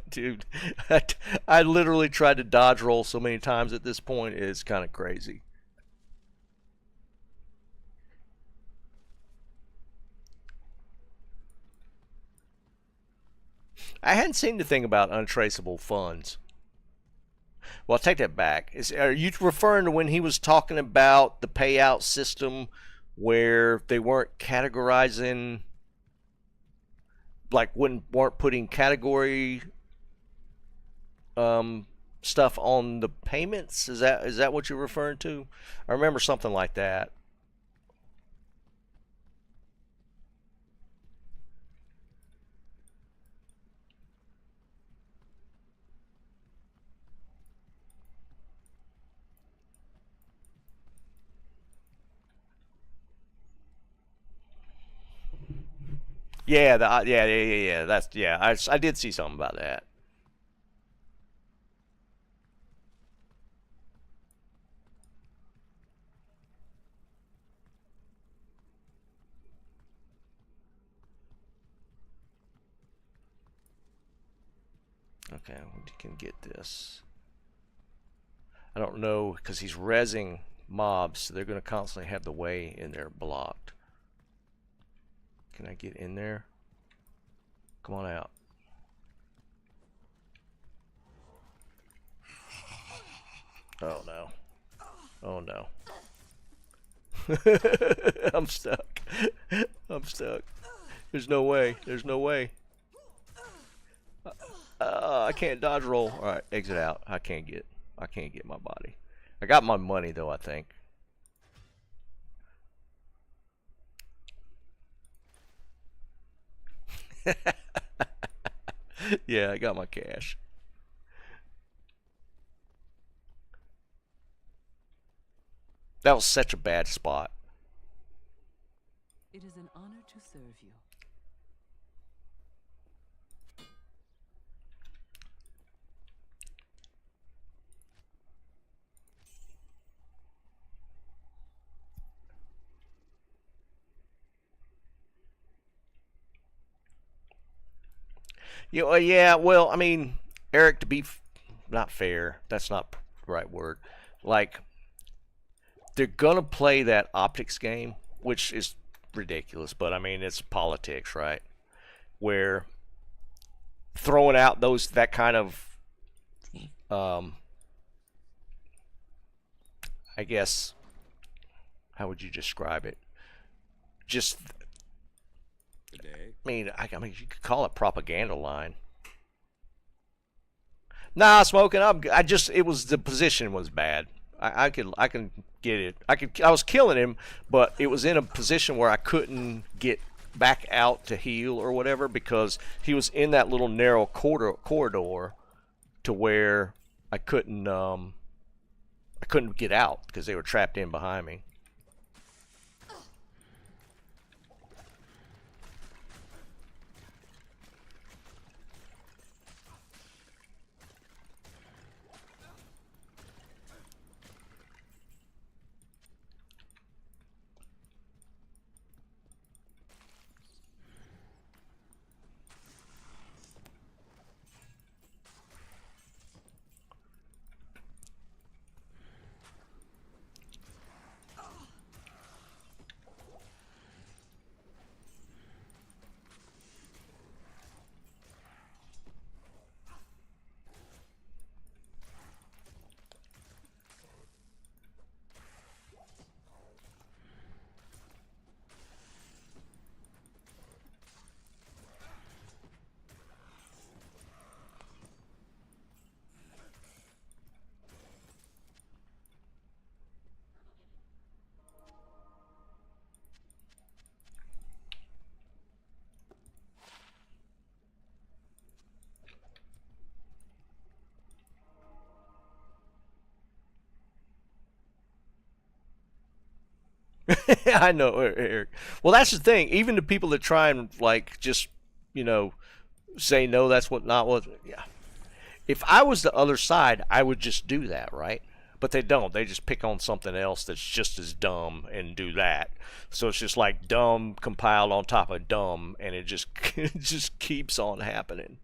Dude. I literally tried to dodge roll so many times at this point. It's kind of crazy. I hadn't seen the thing about untraceable funds. Well, I'll take that back. Are you referring to when he was talking about the payout system where they weren't categorizing, like weren't putting category stuff on the payments? Is that what you're referring to? I remember something like that. Yeah, yeah. That's I did see something about that. Okay, we can get this. I don't know because he's rezzing mobs, so they're going to constantly have the way in there blocked. Can I get in there? Come on out. Oh no. Oh no. I'm stuck. I'm stuck. There's no way. There's no way. I can't dodge roll. Alright, exit out. I can't get. I can't get my body. I got my money though, I think. Yeah, I got my cash. That was such a bad spot.
It is an honor to serve you.
Yeah, well, I mean, Eric, to be not fair, that's not the right word. Like, they're going to play that optics game, which is ridiculous, but I mean, it's politics, right? Where throwing out that kind of, I guess, how would you describe it? Just, I mean, you could call it propaganda line. Nah, smoking. It was the position was bad. I can get it. I was killing him, but it was in a position where I couldn't get back out to heal or whatever because he was in that little narrow corridor to where I couldn't get out because they were trapped in behind me. I know, Eric. Well, that's the thing. Even the people that try and like just, say no, that's not what. Yeah. If I was the other side, I would just do that, right? But they don't. They just pick on something else that's just as dumb and do that. So it's just like dumb compiled on top of dumb, and it just it just keeps on happening.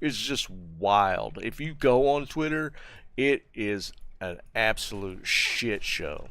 It's just wild. If you go on Twitter, it is an absolute shit show.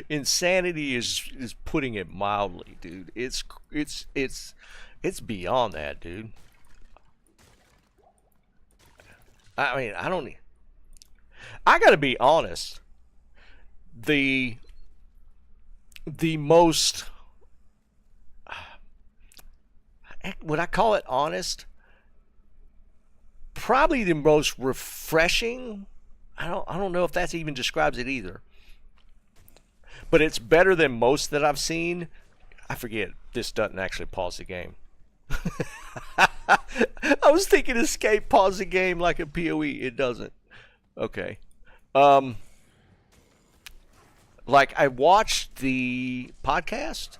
Insanity is putting it mildly, dude. It's beyond that, dude. I mean, I gotta be honest. The most, would I call it honest? Probably the most refreshing. I don't know if that even describes it either. But it's better than most that I've seen. I forget. This doesn't actually pause the game. I was thinking escape pause the game like a PoE. It doesn't. Okay. Like I watched the podcast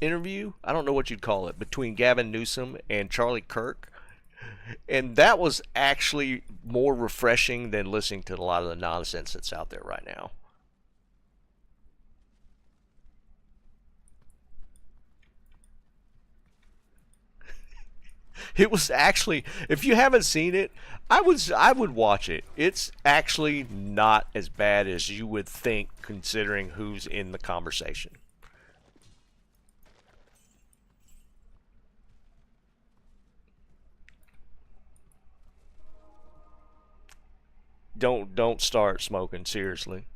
interview. I don't know what you'd call it between Gavin Newsom and Charlie Kirk. And that was actually more refreshing than listening to a lot of the nonsense that's out there right now. It was actually, if you haven't seen it, I would watch it. It's actually not as bad as you would think, considering who's in the conversation. Don't start smoking, seriously.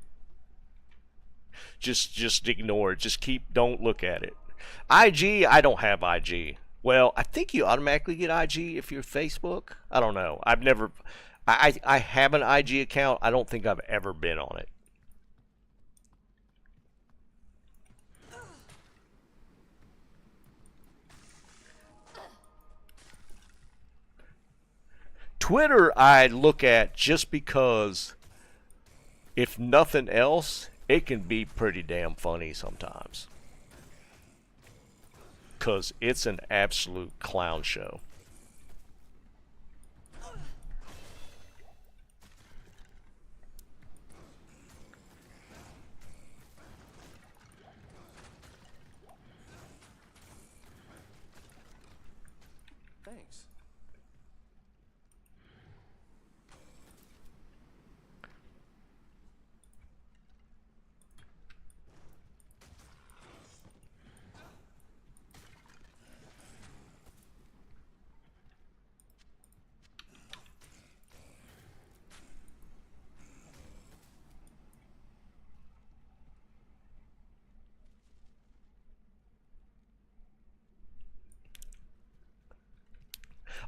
Just ignore it. Just don't look at it. IG, I don't have IG. Well, I think you automatically get IG if you're Facebook. I don't know. I've never I have an IG account. I don't think I've ever been on it. Twitter I look at just because, if nothing else, it can be pretty damn funny sometimes. Because it's an absolute clown show.
Thanks.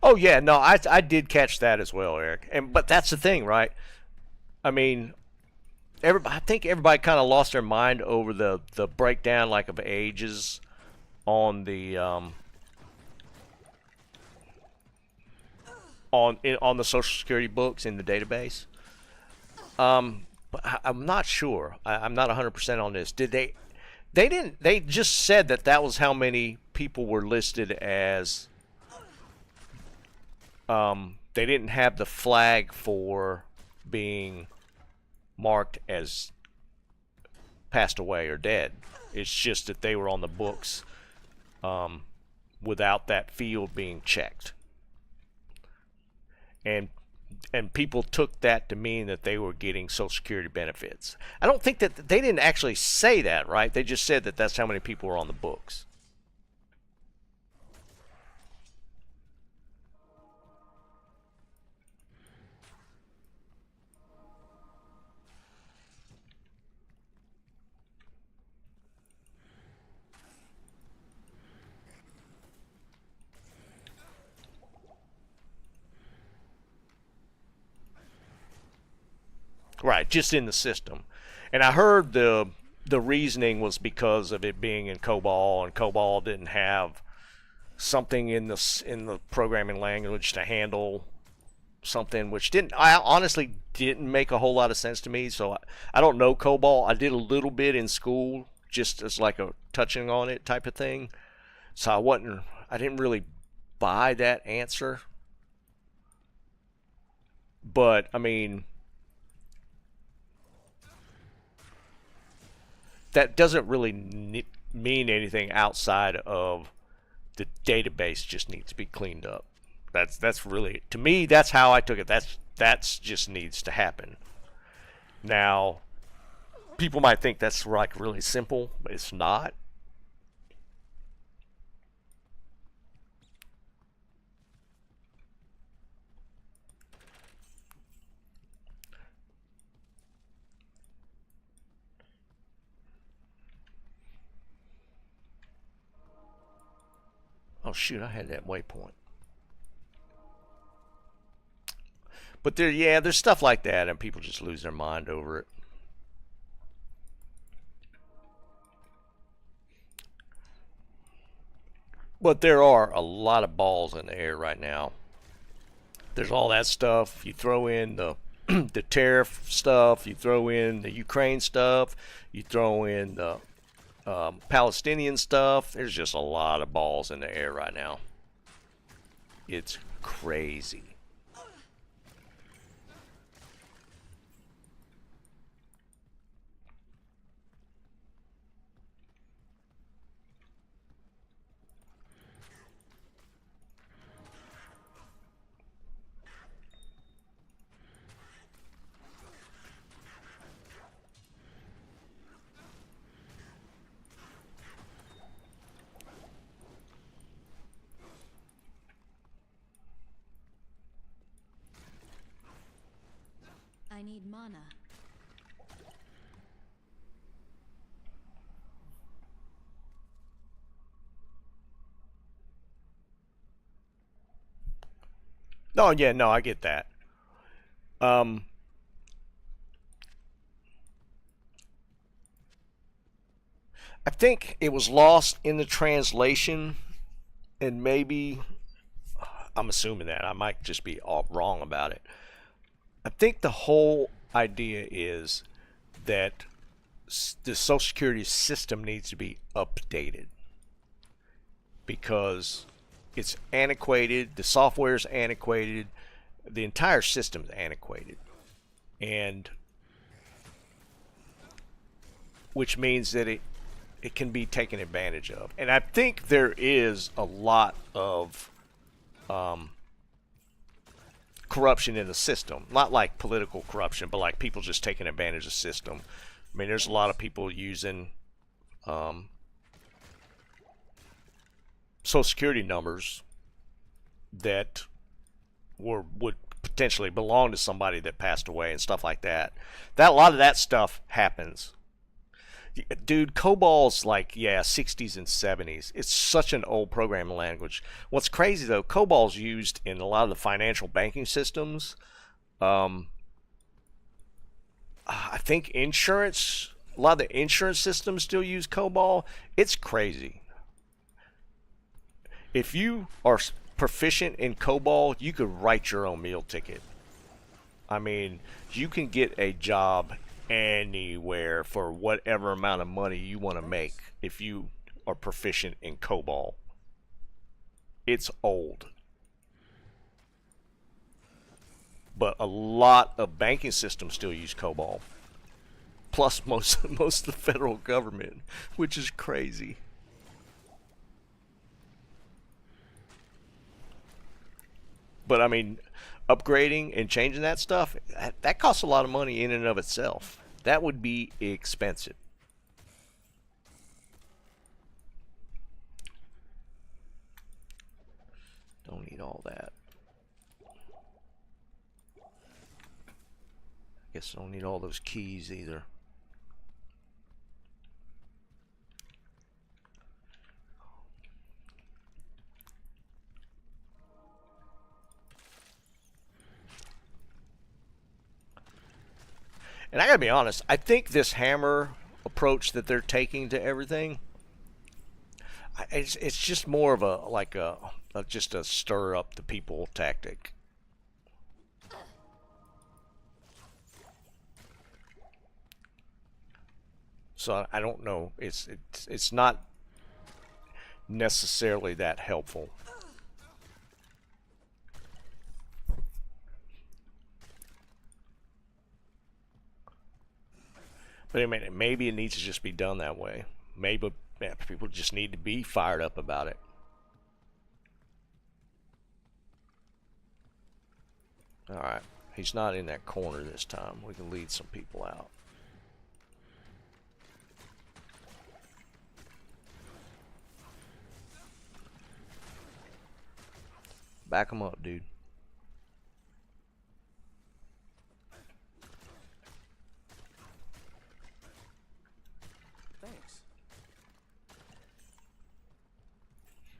Oh yeah, no, I did catch that as well, Eric. But that's the thing, right? I mean, I think everybody kind of lost their mind over the breakdown like of ages on the on the Social Security books in the database. But I'm not sure. I'm not 100% on this. Did they? They didn't. They just said that was how many people were listed as. They didn't have the flag for being marked as passed away or dead. It's just that they were on the books without that field being checked. And people took that to mean that they were getting Social Security benefits. I don't think that they didn't actually say that, right? They just said that that's how many people were on the books. Right, just in the system. And I heard the reasoning was because of it being in COBOL, and COBOL didn't have something in the programming language to handle something, which I honestly didn't make a whole lot of sense to me. So I don't know COBOL. I did a little bit in school, just as like a touching on it type of thing. So I didn't really buy that answer. But I mean, that doesn't really mean anything outside of the database just needs to be cleaned up. That's really, to me, that's how I took it. That's just needs to happen. Now, people might think that's like really simple, but it's not. Oh shoot, I had that waypoint. But there's stuff like that, and people just lose their mind over it. But there are a lot of balls in the air right now. There's all that stuff. You throw in the the tariff stuff. You throw in the Ukraine stuff. You throw in the Palestinian stuff. There's just a lot of balls in the air right now. It's crazy.
mana.
No, yeah, no, I get that. Um, I think it was lost in the translation, and maybe I'm assuming that I might just be all wrong about it. I think the whole idea is that the Social Security system needs to be updated because it's antiquated, the software is antiquated, the entire system is antiquated, and which means that it can be taken advantage of. And I think there is a lot of corruption in the system. Not like political corruption, but like people just taking advantage of the system. I mean, there's a lot of people using Social Security numbers that would potentially belong to somebody that passed away and stuff like that. A lot of that stuff happens. Dude, COBOL's like, yeah, 60s and 70s. It's such an old programming language. What's crazy though, COBOL's used in a lot of the financial banking systems. I think insurance, a lot of the insurance systems still use COBOL. It's crazy. If you are proficient in COBOL, you could write your own meal ticket. I mean, you can get a job anywhere for whatever amount of money you want to make if you are proficient in COBOL. It's old. But a lot of banking systems still use COBOL. Plus most of the federal government, which is crazy. But I mean, upgrading and changing that stuff, that costs a lot of money in and of itself. That would be expensive. Don't need all that. I guess I don't need all those keys either. And I gotta be honest, I think this hammer approach that they're taking to everything, it's just more of just a stir up the people tactic. So I don't know. It's not necessarily that helpful. But I mean, maybe it needs to just be done that way. Maybe people just need to be fired up about it. Alright, he's not in that corner this time. We can lead some people out. Back him up, dude.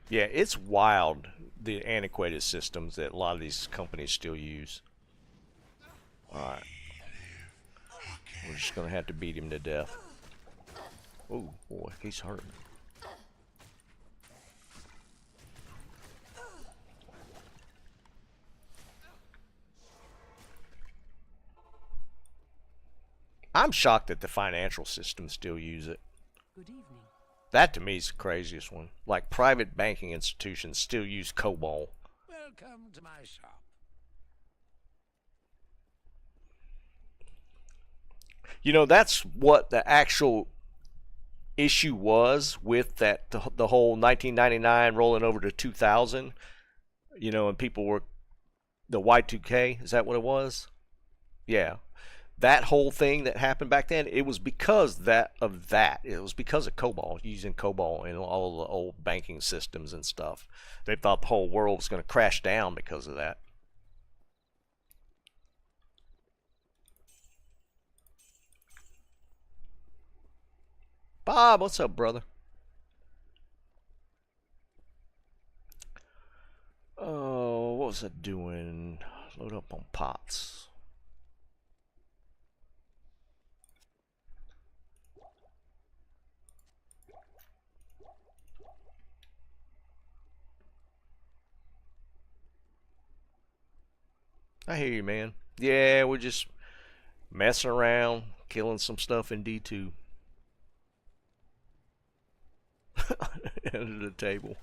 Yeah, it's wild, the antiquated systems that a lot of these companies still use. Alright. We're just going to have to beat him to death. Oh, boy, he's hurt. I'm shocked that the financial systems still use it.
Good evening.
That to me is the craziest one. Like private banking institutions still use COBOL.
Welcome to my shop.
You know, that's what the actual issue was with that the whole 1999 rolling over to 2000. You know, and people were the Y2K. Is that what it was? Yeah. That whole thing that happened back then, it was because of that. It was because of COBOL, using COBOL in all the old banking systems and stuff. They thought the whole world was going to crash down because of that. Bob, what's up, brother? Oh, what was I doing? Load up on pots. I hear you, man. Yeah, we're just messing around, killing some stuff in D2. Under the table.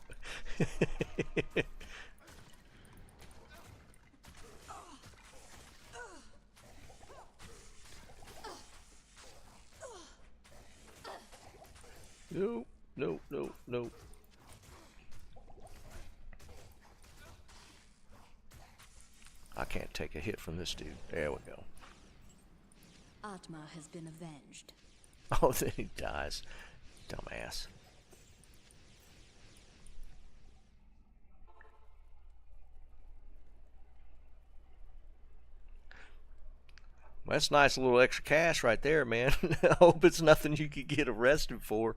No, no, no, no. I can't take a hit from this dude. There we go.
Atma has been avenged.
Oh, then he dies. Dumbass. Well, that's nice little extra cash right there, man. I hope it's nothing you could get arrested for.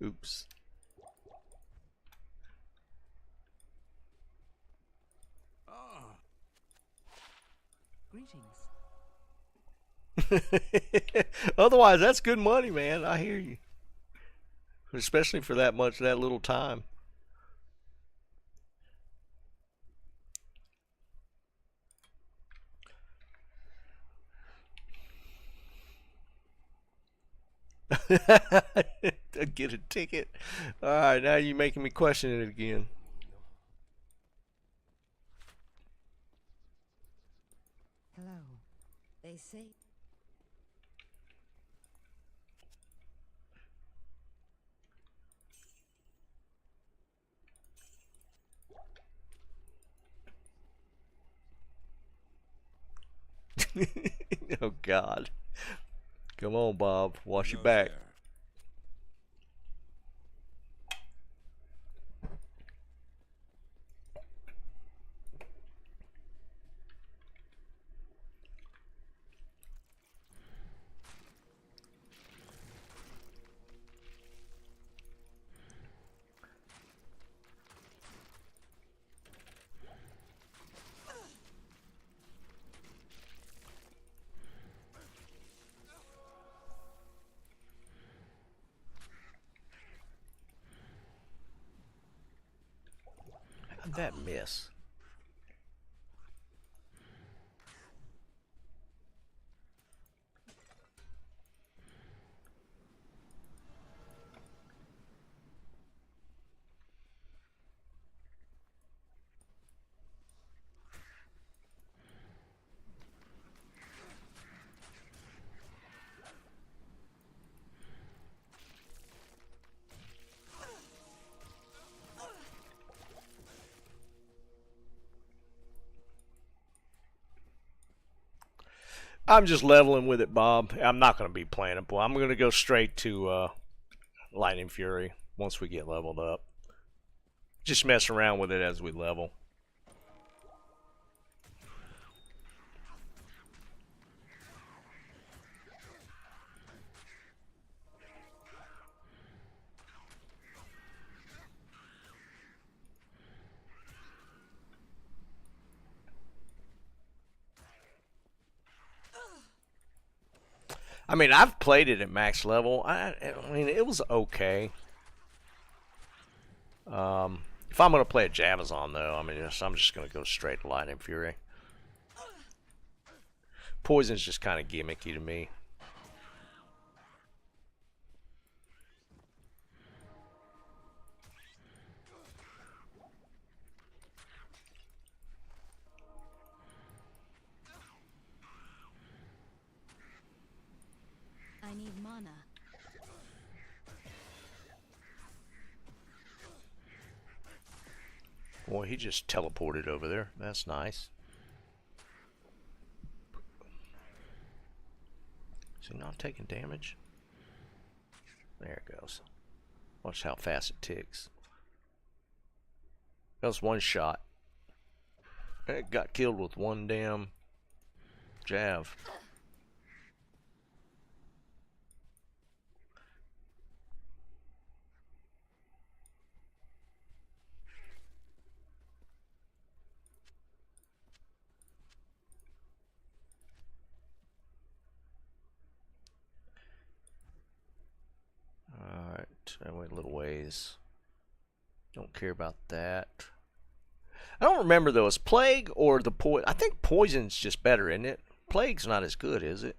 Oops.
Greetings.
Otherwise, that's good money, man. I hear you. Especially for that much, that little time. Get a ticket. Alright, now you're making me question it again.
Hello. They say
Oh, God. Come on, Bob. Wash your
No
back.
fair.
How'd that miss? I'm just leveling with it, Bob. I'm not going to be playing it, but I'm going to go straight to Lightning Fury once we get leveled up. Just mess around with it as we level. I mean, I've played it at max level. I mean, it was okay. If I'm gonna play a Jamazon, though, I mean, I'm just gonna go straight to Lightning Fury. Poison's just kind of gimmicky to me.
I need mana.
Boy, he just teleported over there. That's nice. Is he not taking damage? There it goes. Watch how fast it ticks. That was one shot. It got killed with one damn jab. That went a little ways. Don't care about that. I don't remember though. Is plague or the poison? I think poison's just better, isn't it? Plague's not as good, is it?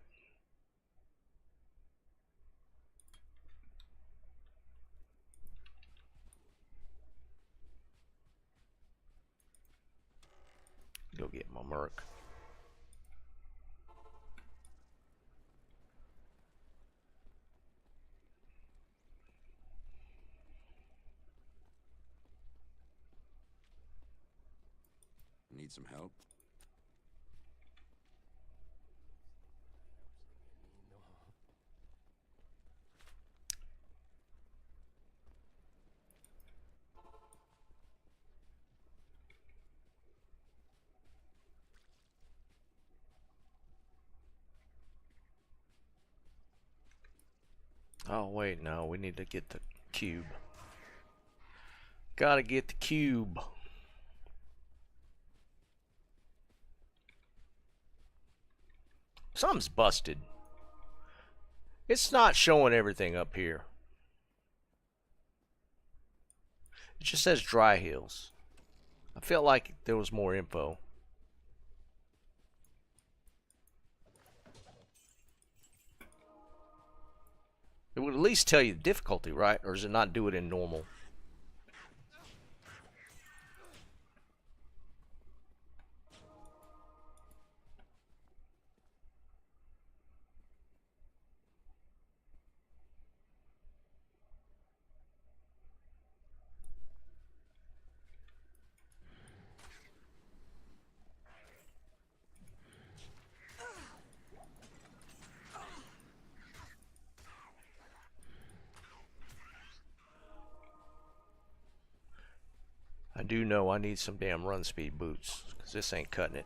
Go get my merc.
Need some help?
Oh wait, no, we need to get the cube. Gotta get the cube. Something's busted. It's not showing everything up here. It just says dry hills. I felt like there was more info. It would at least tell you the difficulty, right? Or does it not do it in normal? I do know I need some damn run speed boots, because this ain't cutting it.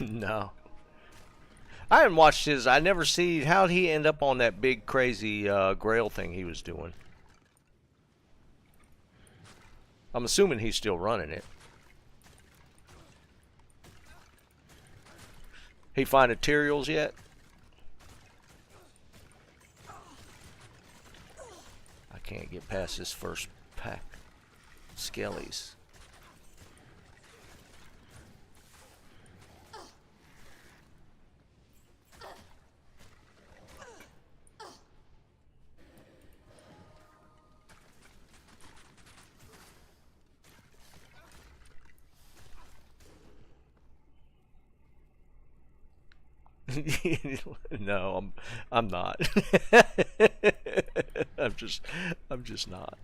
No. I haven't watched his. I never see. How'd he end up on that big crazy grail thing he was doing? I'm assuming he's still running it. He find materials yet? I can't get past this first pack. Skellies. No, I'm not. I'm just not.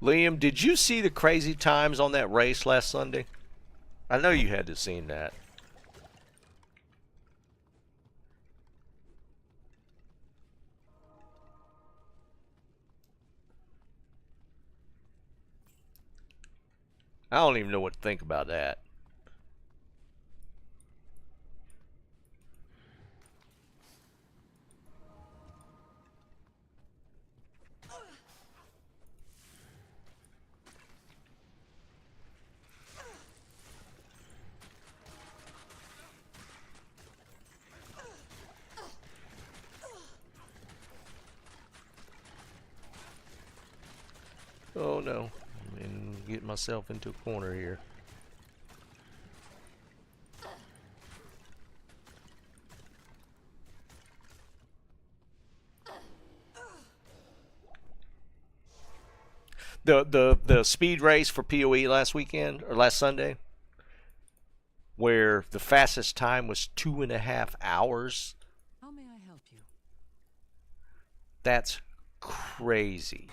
Liam, did you see the crazy times on that race last Sunday? I know you had to seen that. I don't even know what to think about that. Oh no, I'm getting myself into a corner here. The speed race for PoE last weekend or last Sunday, where the fastest time was 2.5 hours.
How may I help you?
That's crazy.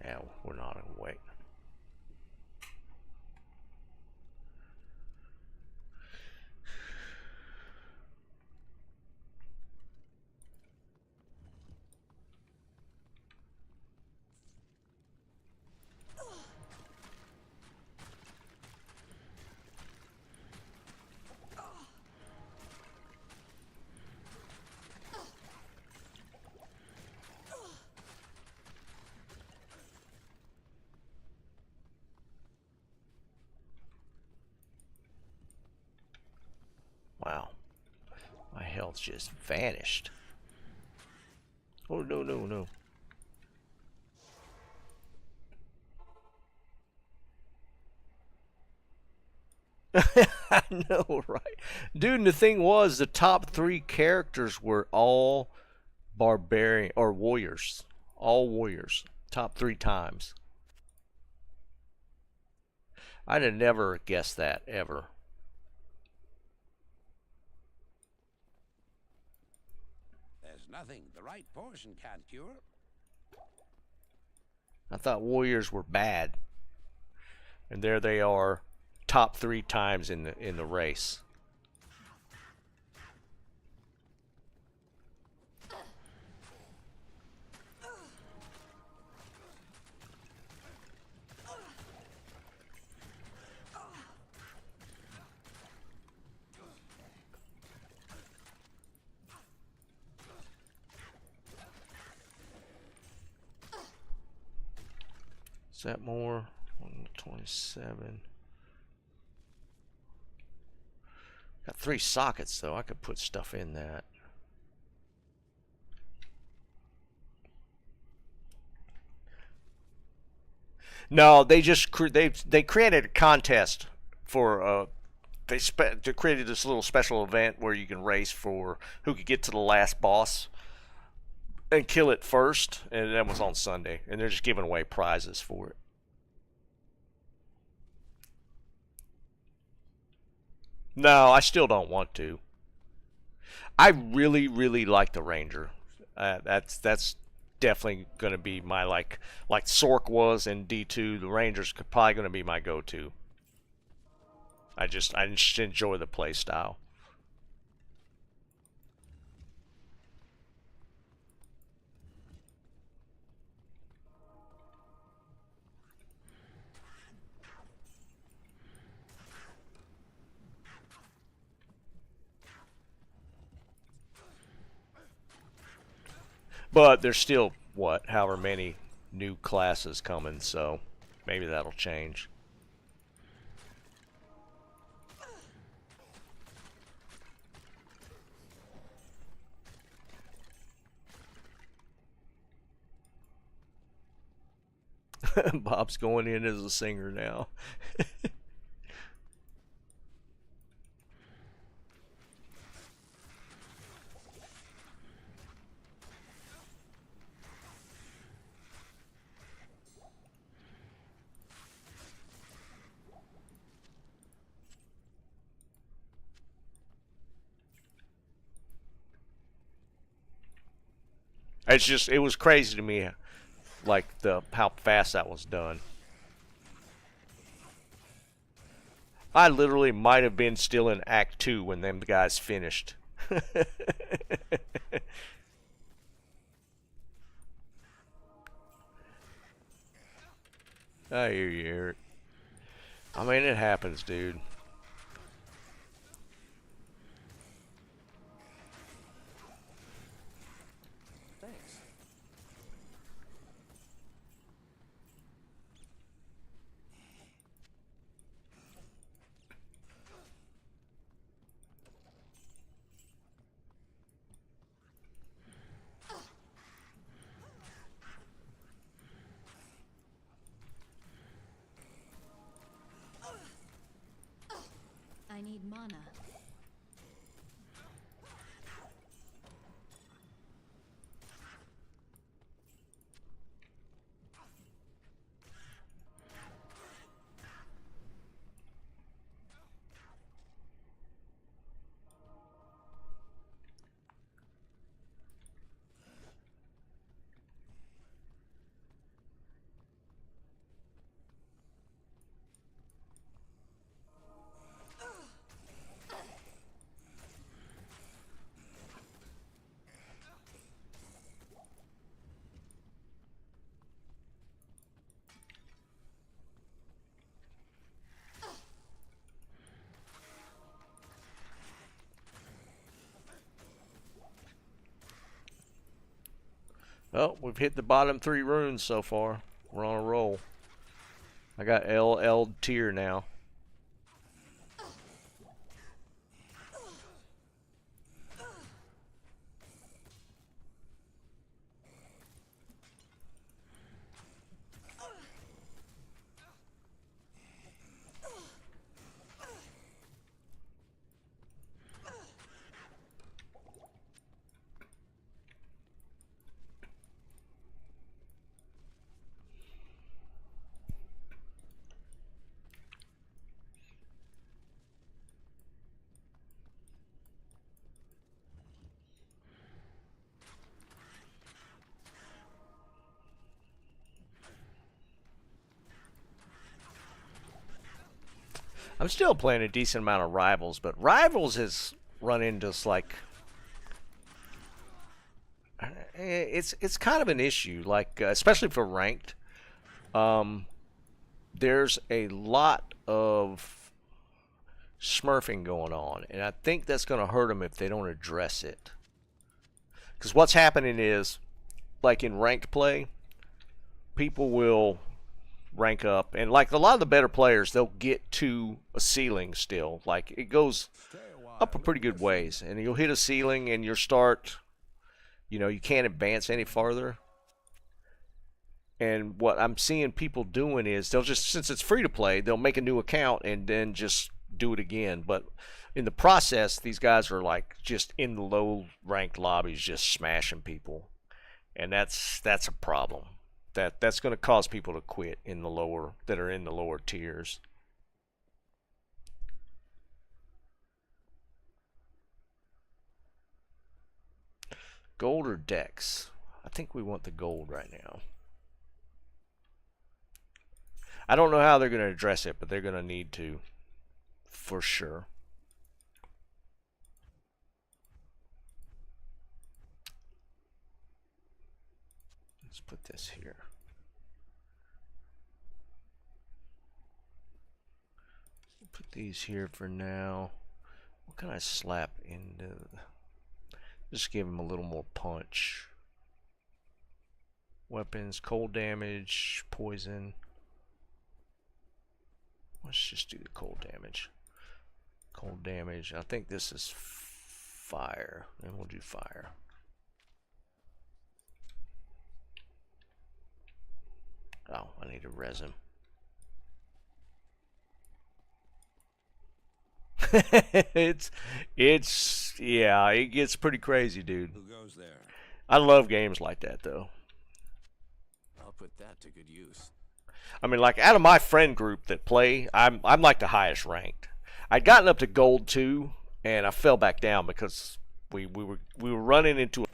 Now we're not gonna wait. Wow, my health just vanished. Oh no no no. I know, right? Dude, and the thing was, the top 3 characters were all barbarian or warriors. All warriors. Top 3 times. I'd have never guessed that, ever.
There's nothing the right portion can't cure.
I thought warriors were bad. And there they are, top 3 times in the race. Is that more? 127. Got 3 sockets though. I could put stuff in that. No, they just they created a contest for they created this little special event where you can race for who could get to the last boss and kill it first, and that was on Sunday, and they're just giving away prizes for it. No, I still don't want to. I really, really like the Ranger. That's definitely going to be my like Sork was in D2. The Ranger's probably going to be my go-to. I just enjoy the play style. But there's still, what, however many new classes coming, so maybe that'll change. Bob's going in as a singer now. It's just, it was crazy to me, like how fast that was done. I literally might have been still in Act 2 when them guys finished. I hear you, Eric. I mean, it happens, dude.
Thanks.
I need mana.
Well, we've hit the bottom 3 runes so far. We're on a roll. I got LL tier now. I'm still playing a decent amount of Rivals, but Rivals has run into like it's kind of an issue, like especially for ranked. There's a lot of smurfing going on, and I think that's going to hurt them if they don't address it. Because what's happening is, like in ranked play, people will rank up, and like a lot of the better players, they'll get to a ceiling still. Like it goes up a pretty good ways, and you'll hit a ceiling, and you'll start, you know, you can't advance any farther. And what I'm seeing people doing is they'll just, since it's free to play, they'll make a new account and then just do it again. But in the process, these guys are like just in the low ranked lobbies just smashing people, and that's a problem. That's going to cause people to quit in the lower, that are in the lower tiers. Gold or Dex? I think we want the gold right now. I don't know how they're going to address it, but they're going to need to, for sure. Let's put this here. Put these here for now. What can I slap into? Just give him a little more punch. Weapons, cold damage, poison. Let's just do the cold damage. Cold damage. I think this is fire. And we'll do fire. Oh, I need to res him. it's yeah, it gets pretty crazy, dude.
Who goes there?
I love games like that though.
I'll put that to good use.
I mean, like out of my friend group that play, I'm like the highest ranked. I'd gotten up to gold 2, and I fell back down because we were running into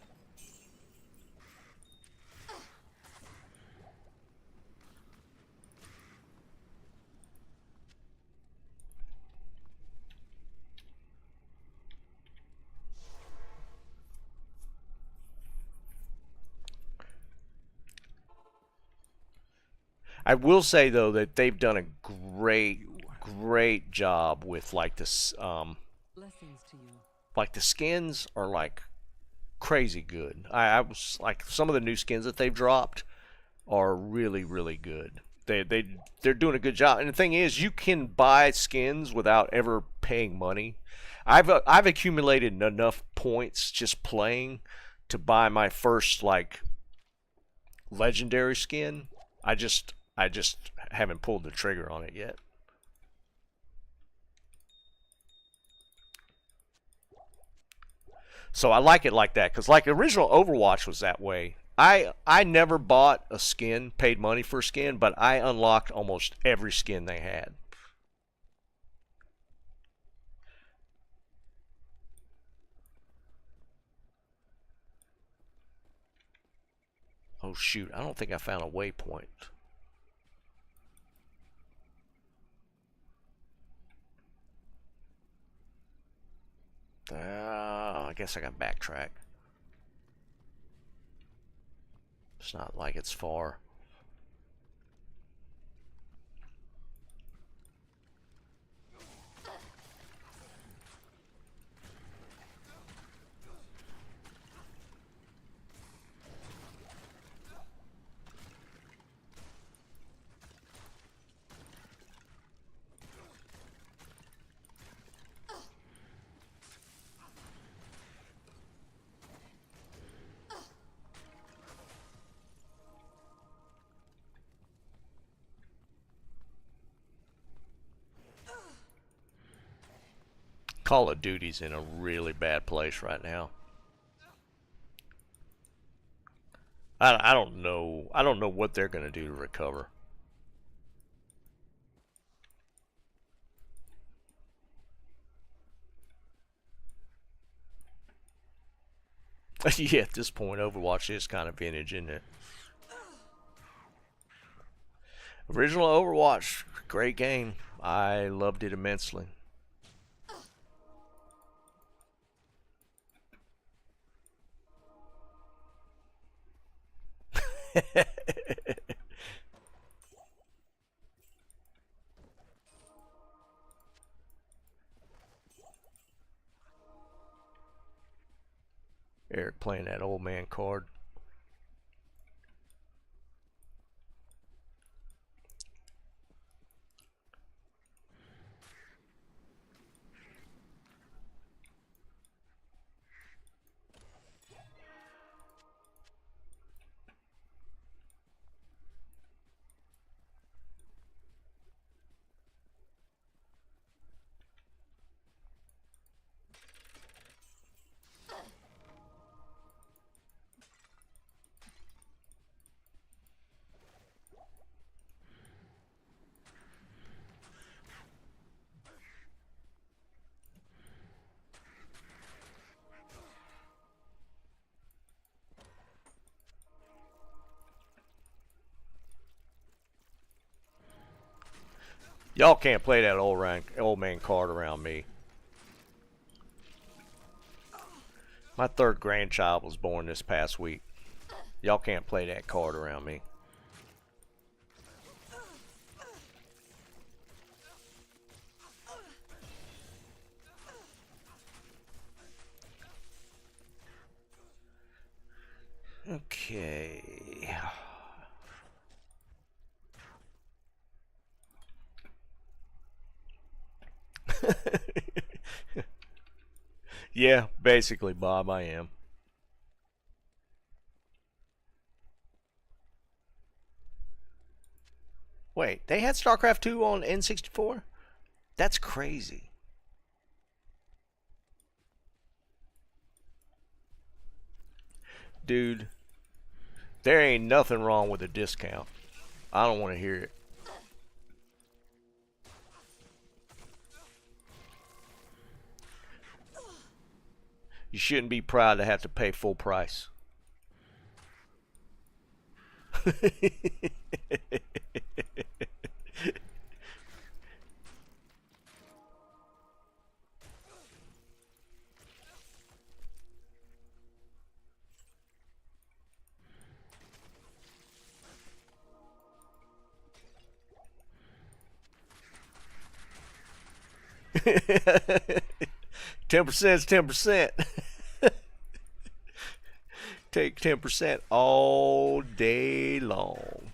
I will say though that they've done a great job with like this
Blessings to you.
like the skins are like crazy good. I was like some of the new skins that they've dropped are really good. They're doing a good job. And the thing is, you can buy skins without ever paying money. I've accumulated enough points just playing to buy my first like legendary skin. I just haven't pulled the trigger on it yet. So I like it like that, because like original Overwatch was that way. I never bought a skin, paid money for a skin, but I unlocked almost every skin they had. Oh shoot, I don't think I found a waypoint. I guess I got backtrack. It's not like it's far. Call of Duty's in a really bad place right now. I don't know. I don't know what they're going to do to recover. Yeah, at this point, Overwatch is kind of vintage, isn't it? Original Overwatch, great game. I loved it immensely. Eric playing that old man card. Y'all can't play that old man card around me. My third grandchild was born this past week. Y'all can't play that card around me. Okay. Yeah, basically, Bob, I am. Wait, they had StarCraft 2 on N64? That's crazy. Dude, there ain't nothing wrong with a discount. I don't want to hear it. You shouldn't be proud to have to pay full price. 10% is 10%. Take 10% all day long.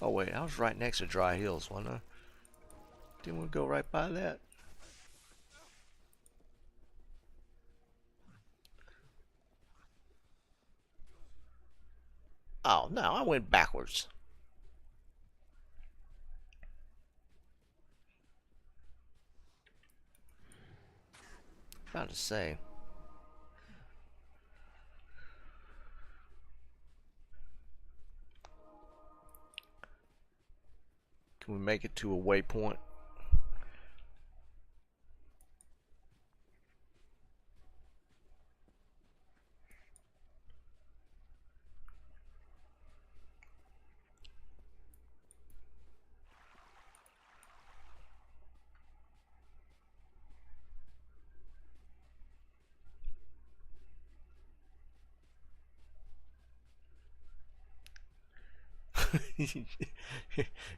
Oh wait, I was right next to Dry Hills, wasn't I? Didn't we go right by that? Oh no, I went backwards. About to say. Can we make it to a waypoint?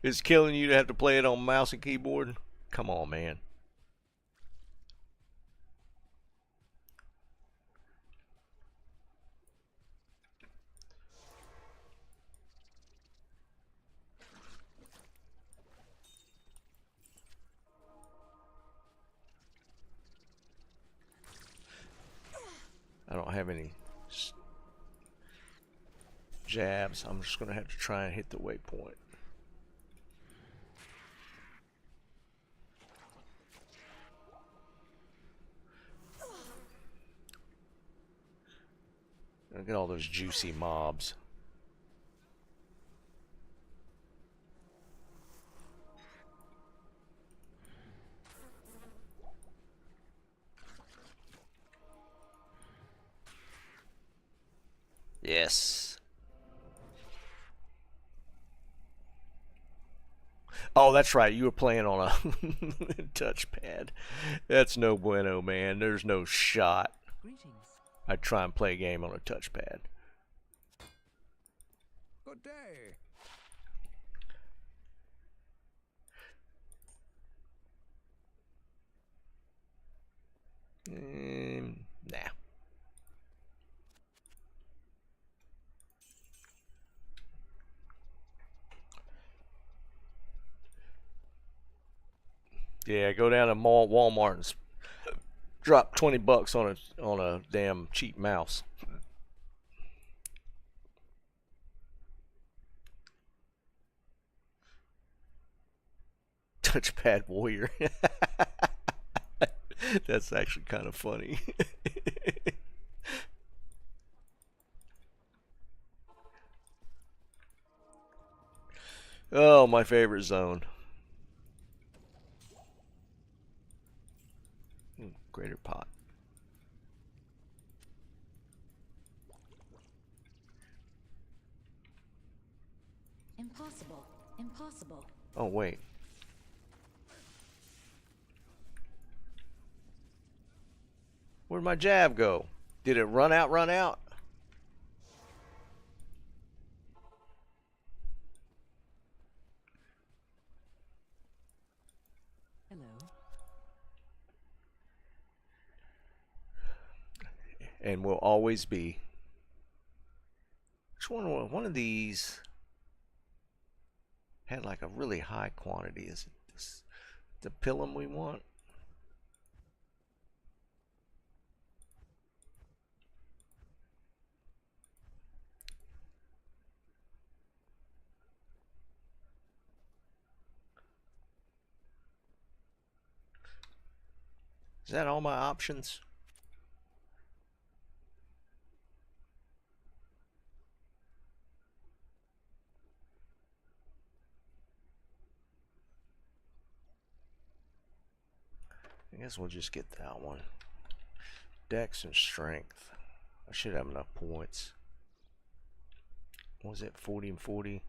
It's killing you to have to play it on mouse and keyboard? Come on, man. I don't have any jabs. I'm just going to have to try and hit the waypoint. Look at all those juicy mobs. Yes. Oh, that's right. You were playing on a touchpad. That's no bueno, man. There's no shot.
Greetings.
I'd try and play a game on a touchpad.
Good day.
Nah. Yeah, go down to Walmart and drop $20 on a damn cheap mouse. Touchpad warrior. That's actually kind of funny. Oh, my favorite zone. Greater pot.
Impossible. Impossible.
Oh, wait. Where'd my jab go? Did it run out, run out?
Hello.
And will always be. Which one of these had like a really high quantity? Is it this, the Pilum we want? Is that all my options? I guess we'll just get that one. Dex and strength. I should have enough points. What was it? 40 and 40?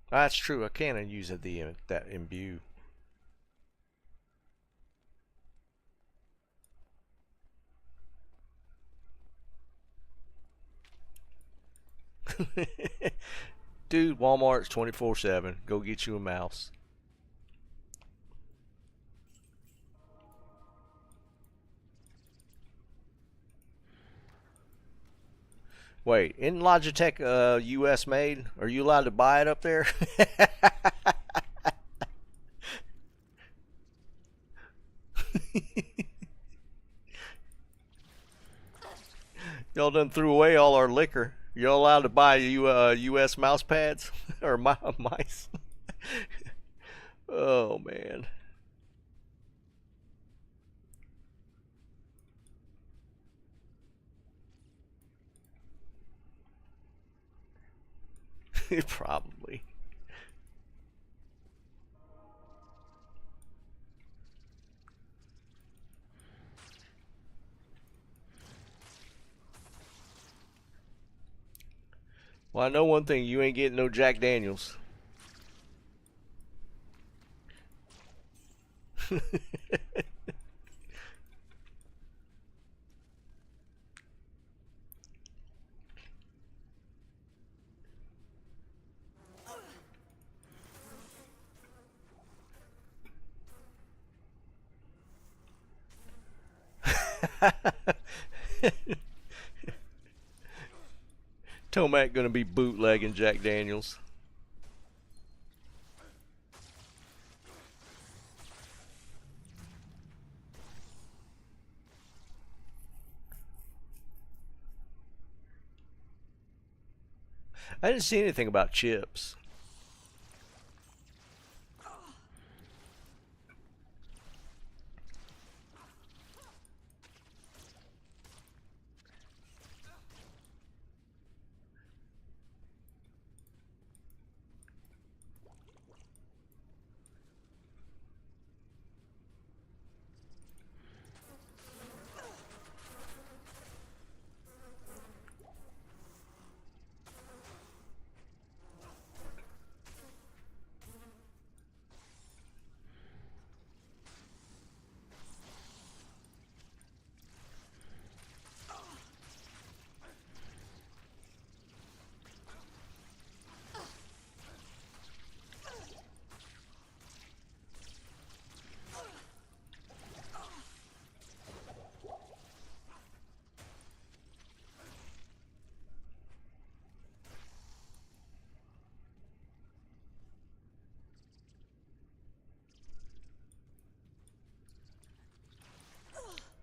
That's true. I can't use that imbue. Dude, Walmart's 24/7. Go get you a mouse. Wait, isn't Logitech US made? Are you allowed to buy it up there? Y'all done threw away all our liquor. Y'all allowed to buy US mouse pads or mice? Oh man. Probably. Well, I know one thing, you ain't getting no Jack Daniels. Tomac gonna be bootlegging Jack Daniels. I didn't see anything about chips.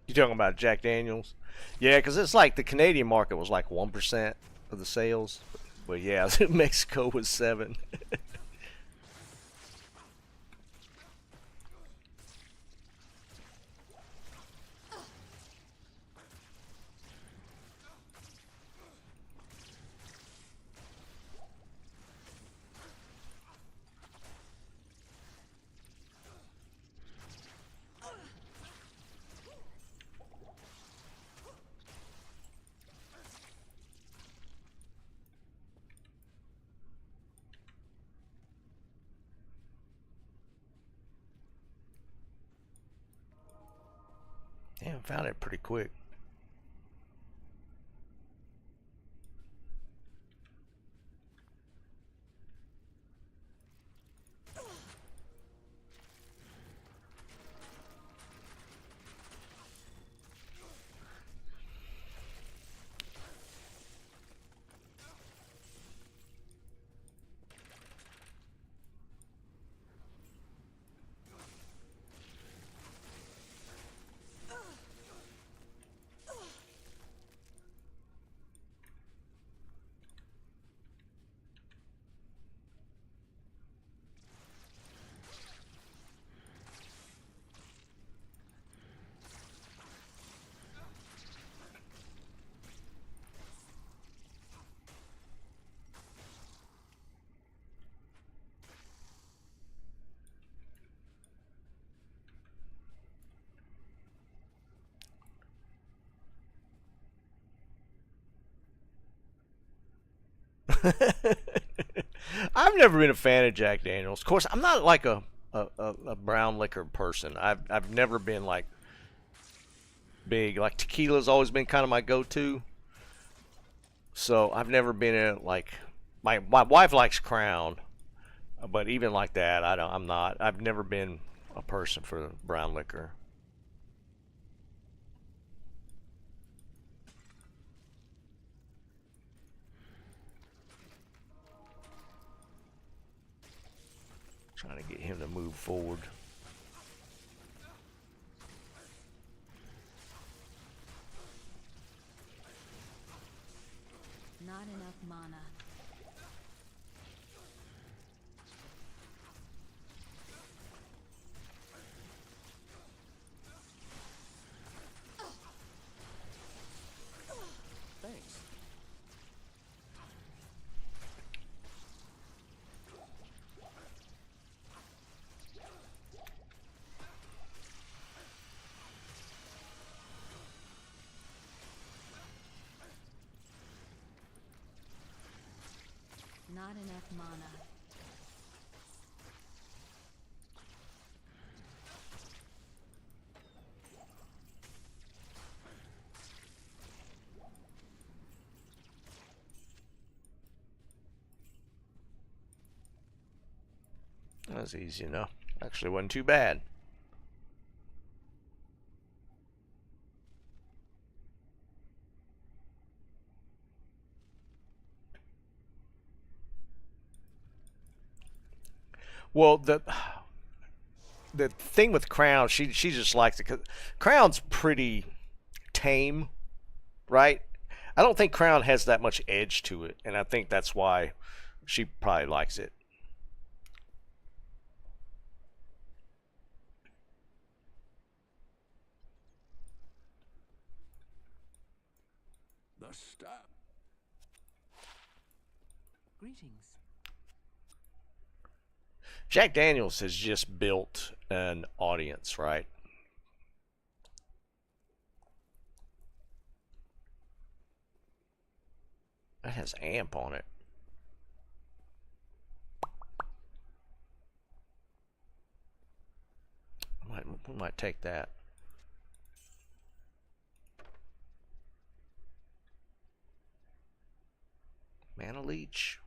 You talking about Jack Daniels? Yeah, because it's like the Canadian market was like 1% of the sales, but yeah, Mexico was 7. Damn, found it pretty quick. I've never been a fan of Jack Daniels. Of course, I'm not like a brown liquor person. I've never been like big. Like tequila's always been kind of my go-to. So I've never been in like my wife likes Crown, but even like that, I'm not. I've never been a person for brown liquor. Trying to get him to move forward.
Not enough mana.
Thanks.
Not enough mana.
That was easy enough. Actually, wasn't too bad. Well, the thing with Crown, she just likes it. 'Cause Crown's pretty tame, right? I don't think Crown has that much edge to it, and I think that's why she probably likes it.
The stuff.
Greetings.
Jack Daniels has just built an audience, right? That has amp on it. We might take that. Mana leech.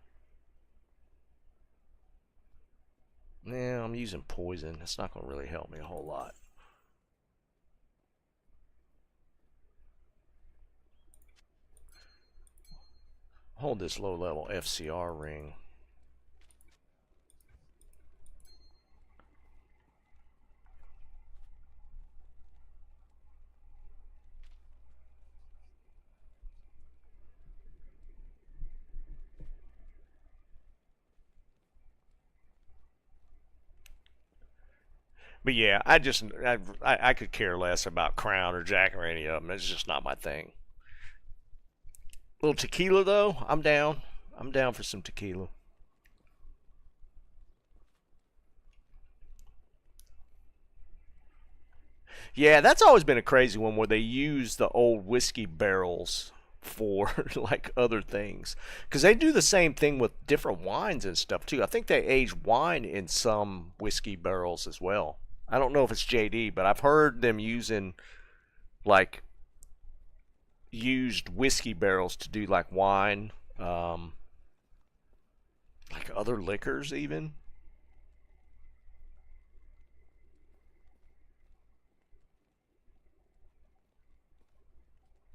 Yeah, I'm using poison. That's not going to really help me a whole lot. Hold this low level FCR ring. But yeah, I could care less about Crown or Jack or any of them. It's just not my thing. Little tequila though, I'm down. I'm down for some tequila. Yeah, that's always been a crazy one where they use the old whiskey barrels for like other things, because they do the same thing with different wines and stuff too. I think they age wine in some whiskey barrels as well. I don't know if it's JD, but I've heard them using like used whiskey barrels to do like wine, like other liquors even.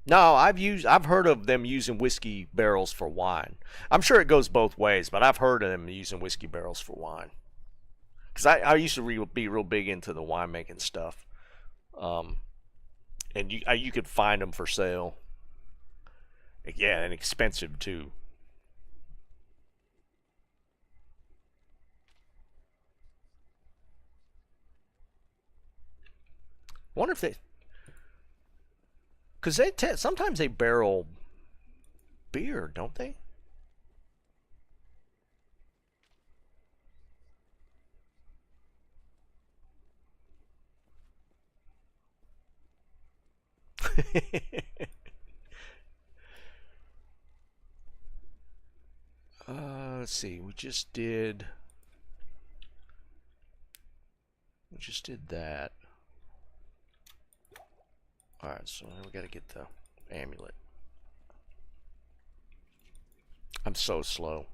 No, I've heard of them using whiskey barrels for wine. I'm sure it goes both ways, but I've heard of them using whiskey barrels for wine. Because I used to be real big into the winemaking stuff, and you could find them for sale. Yeah, and expensive too. Wonder if they, because sometimes they barrel beer, don't they? let's see. We just did that. All right, so now we got to get the amulet. I'm so slow.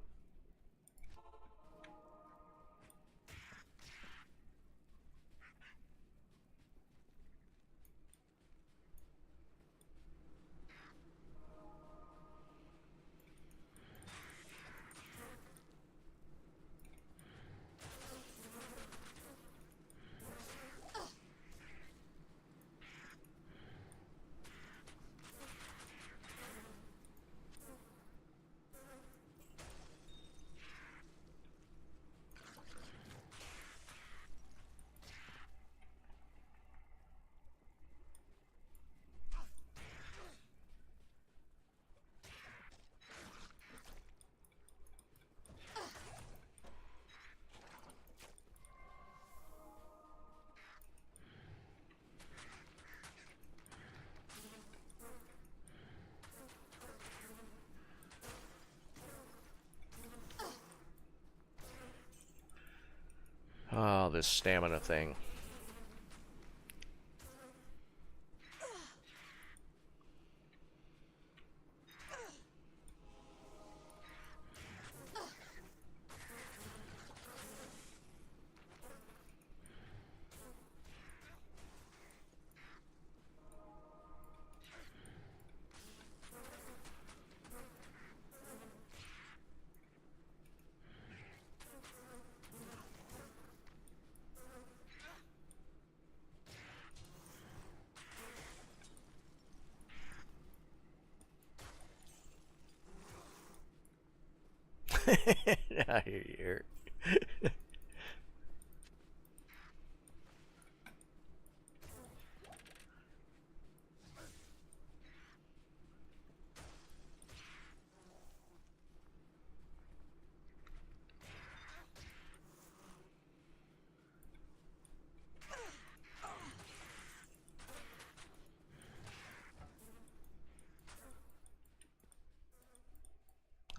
Oh, this stamina thing. I hear you, Eric.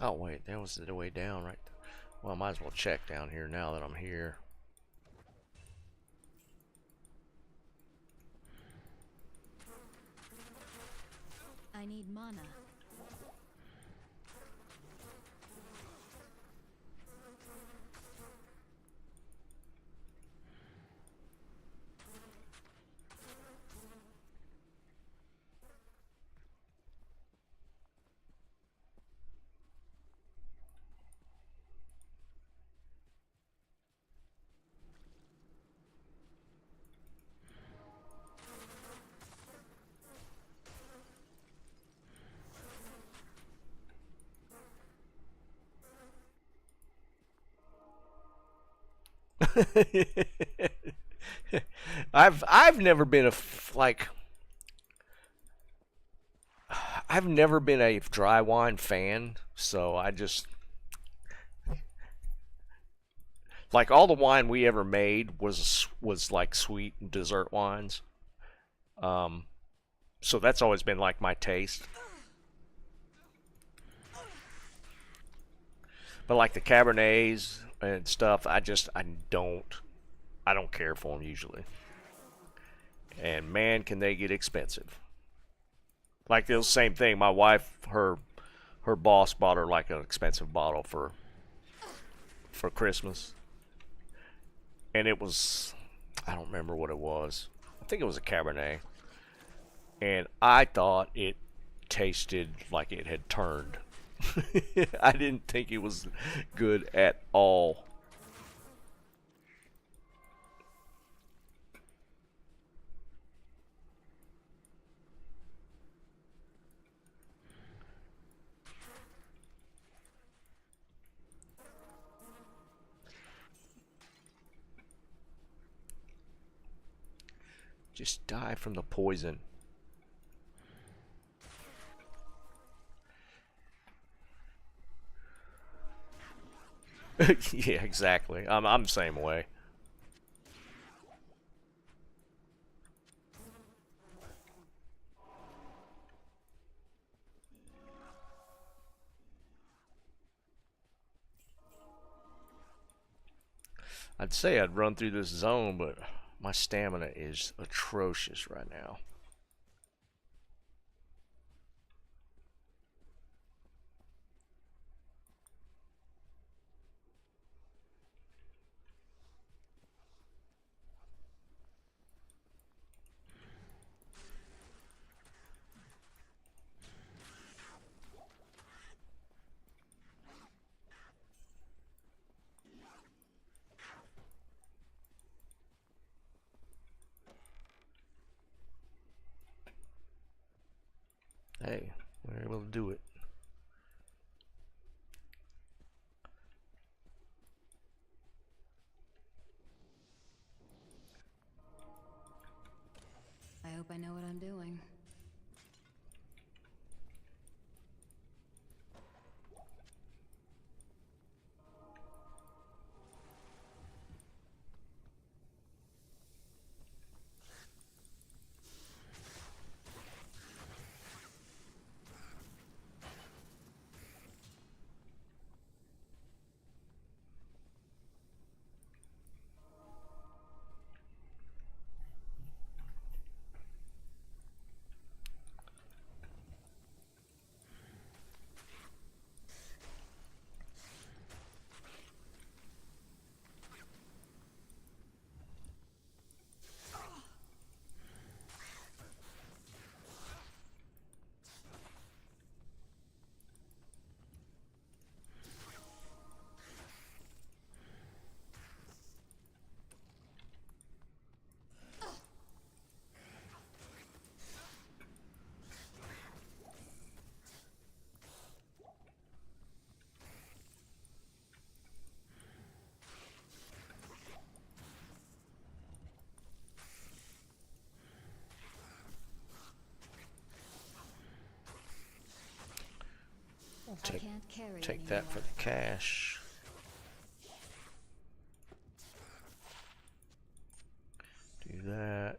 Oh wait, that was the way down, right? Well, I might as well check down here now that I'm here.
I need mana. I've never been I've never been a dry wine fan, so I just like all the wine we ever made was like sweet and dessert wines. So that's always been like my taste. But like the Cabernets and stuff, I don't care for them usually. And man, can they get expensive. Like the same thing, my wife, her boss bought her like an expensive bottle for Christmas. And it was, I don't remember what it was. I think it was a Cabernet. And I thought it tasted like it had turned. I didn't think it was good at all. Just die from the poison. Yeah, exactly. I'm the same way. I'd say I'd run through this zone, but my stamina is atrocious right now. Hey, we were able to do it.
I hope I know what I'm doing. I can't carry
Take that for
anymore.
the cash. Do that.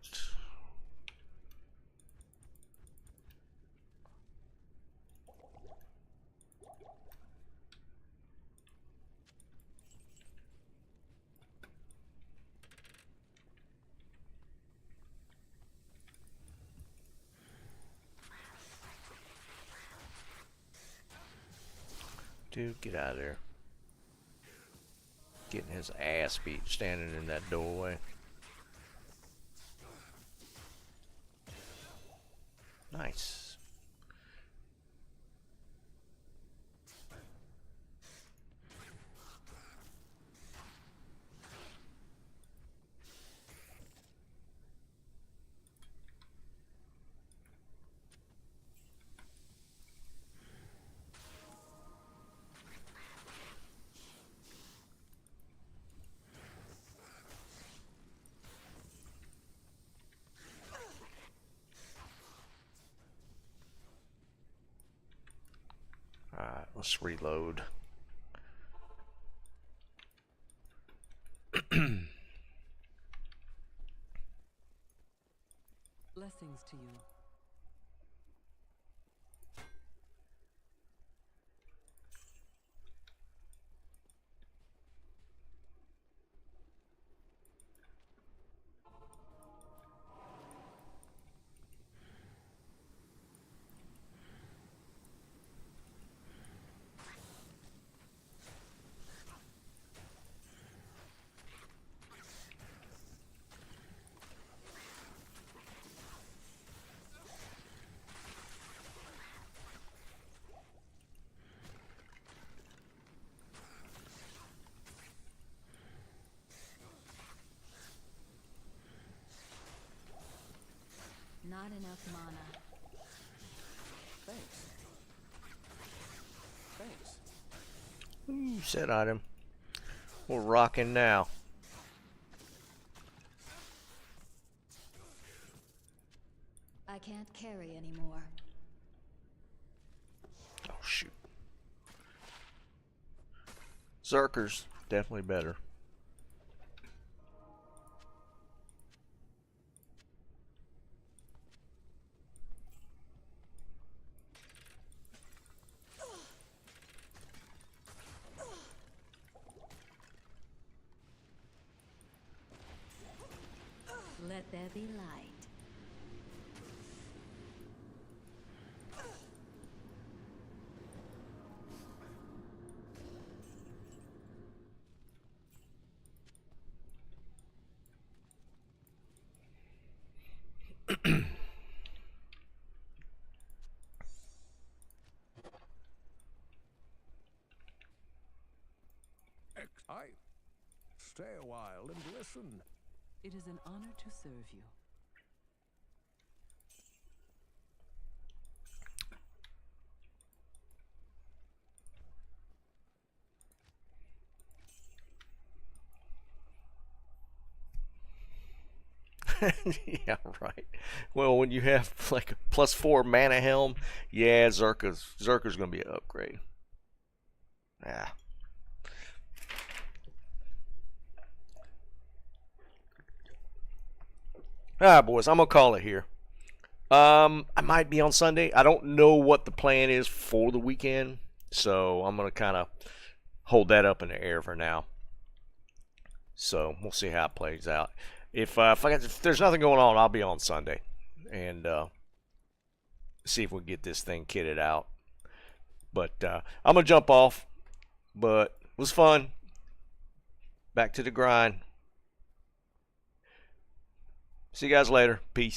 Dude, get out of there. Getting his ass beat standing in that doorway. Nice. Alright, let's reload.
Blessings to you.
Not enough mana.
Thanks. Thanks.
Ooh, set item. We're rocking now.
I can't carry anymore.
Oh, shoot. Zerkers, definitely better.
Heavy light.
I stay a while and listen.
It is an honor to serve you.
Yeah, right. Well, when you have like a +4 mana helm, yeah, Zerka's gonna be an upgrade. Yeah. Alright, boys, I'm gonna call it here. I might be on Sunday. I don't know what the plan is for the weekend, so I'm gonna kind of hold that up in the air for now. So we'll see how it plays out. If there's nothing going on, I'll be on Sunday and see if we can get this thing kitted out. But I'm gonna jump off. But it was fun. Back to the grind. See you guys later. Peace.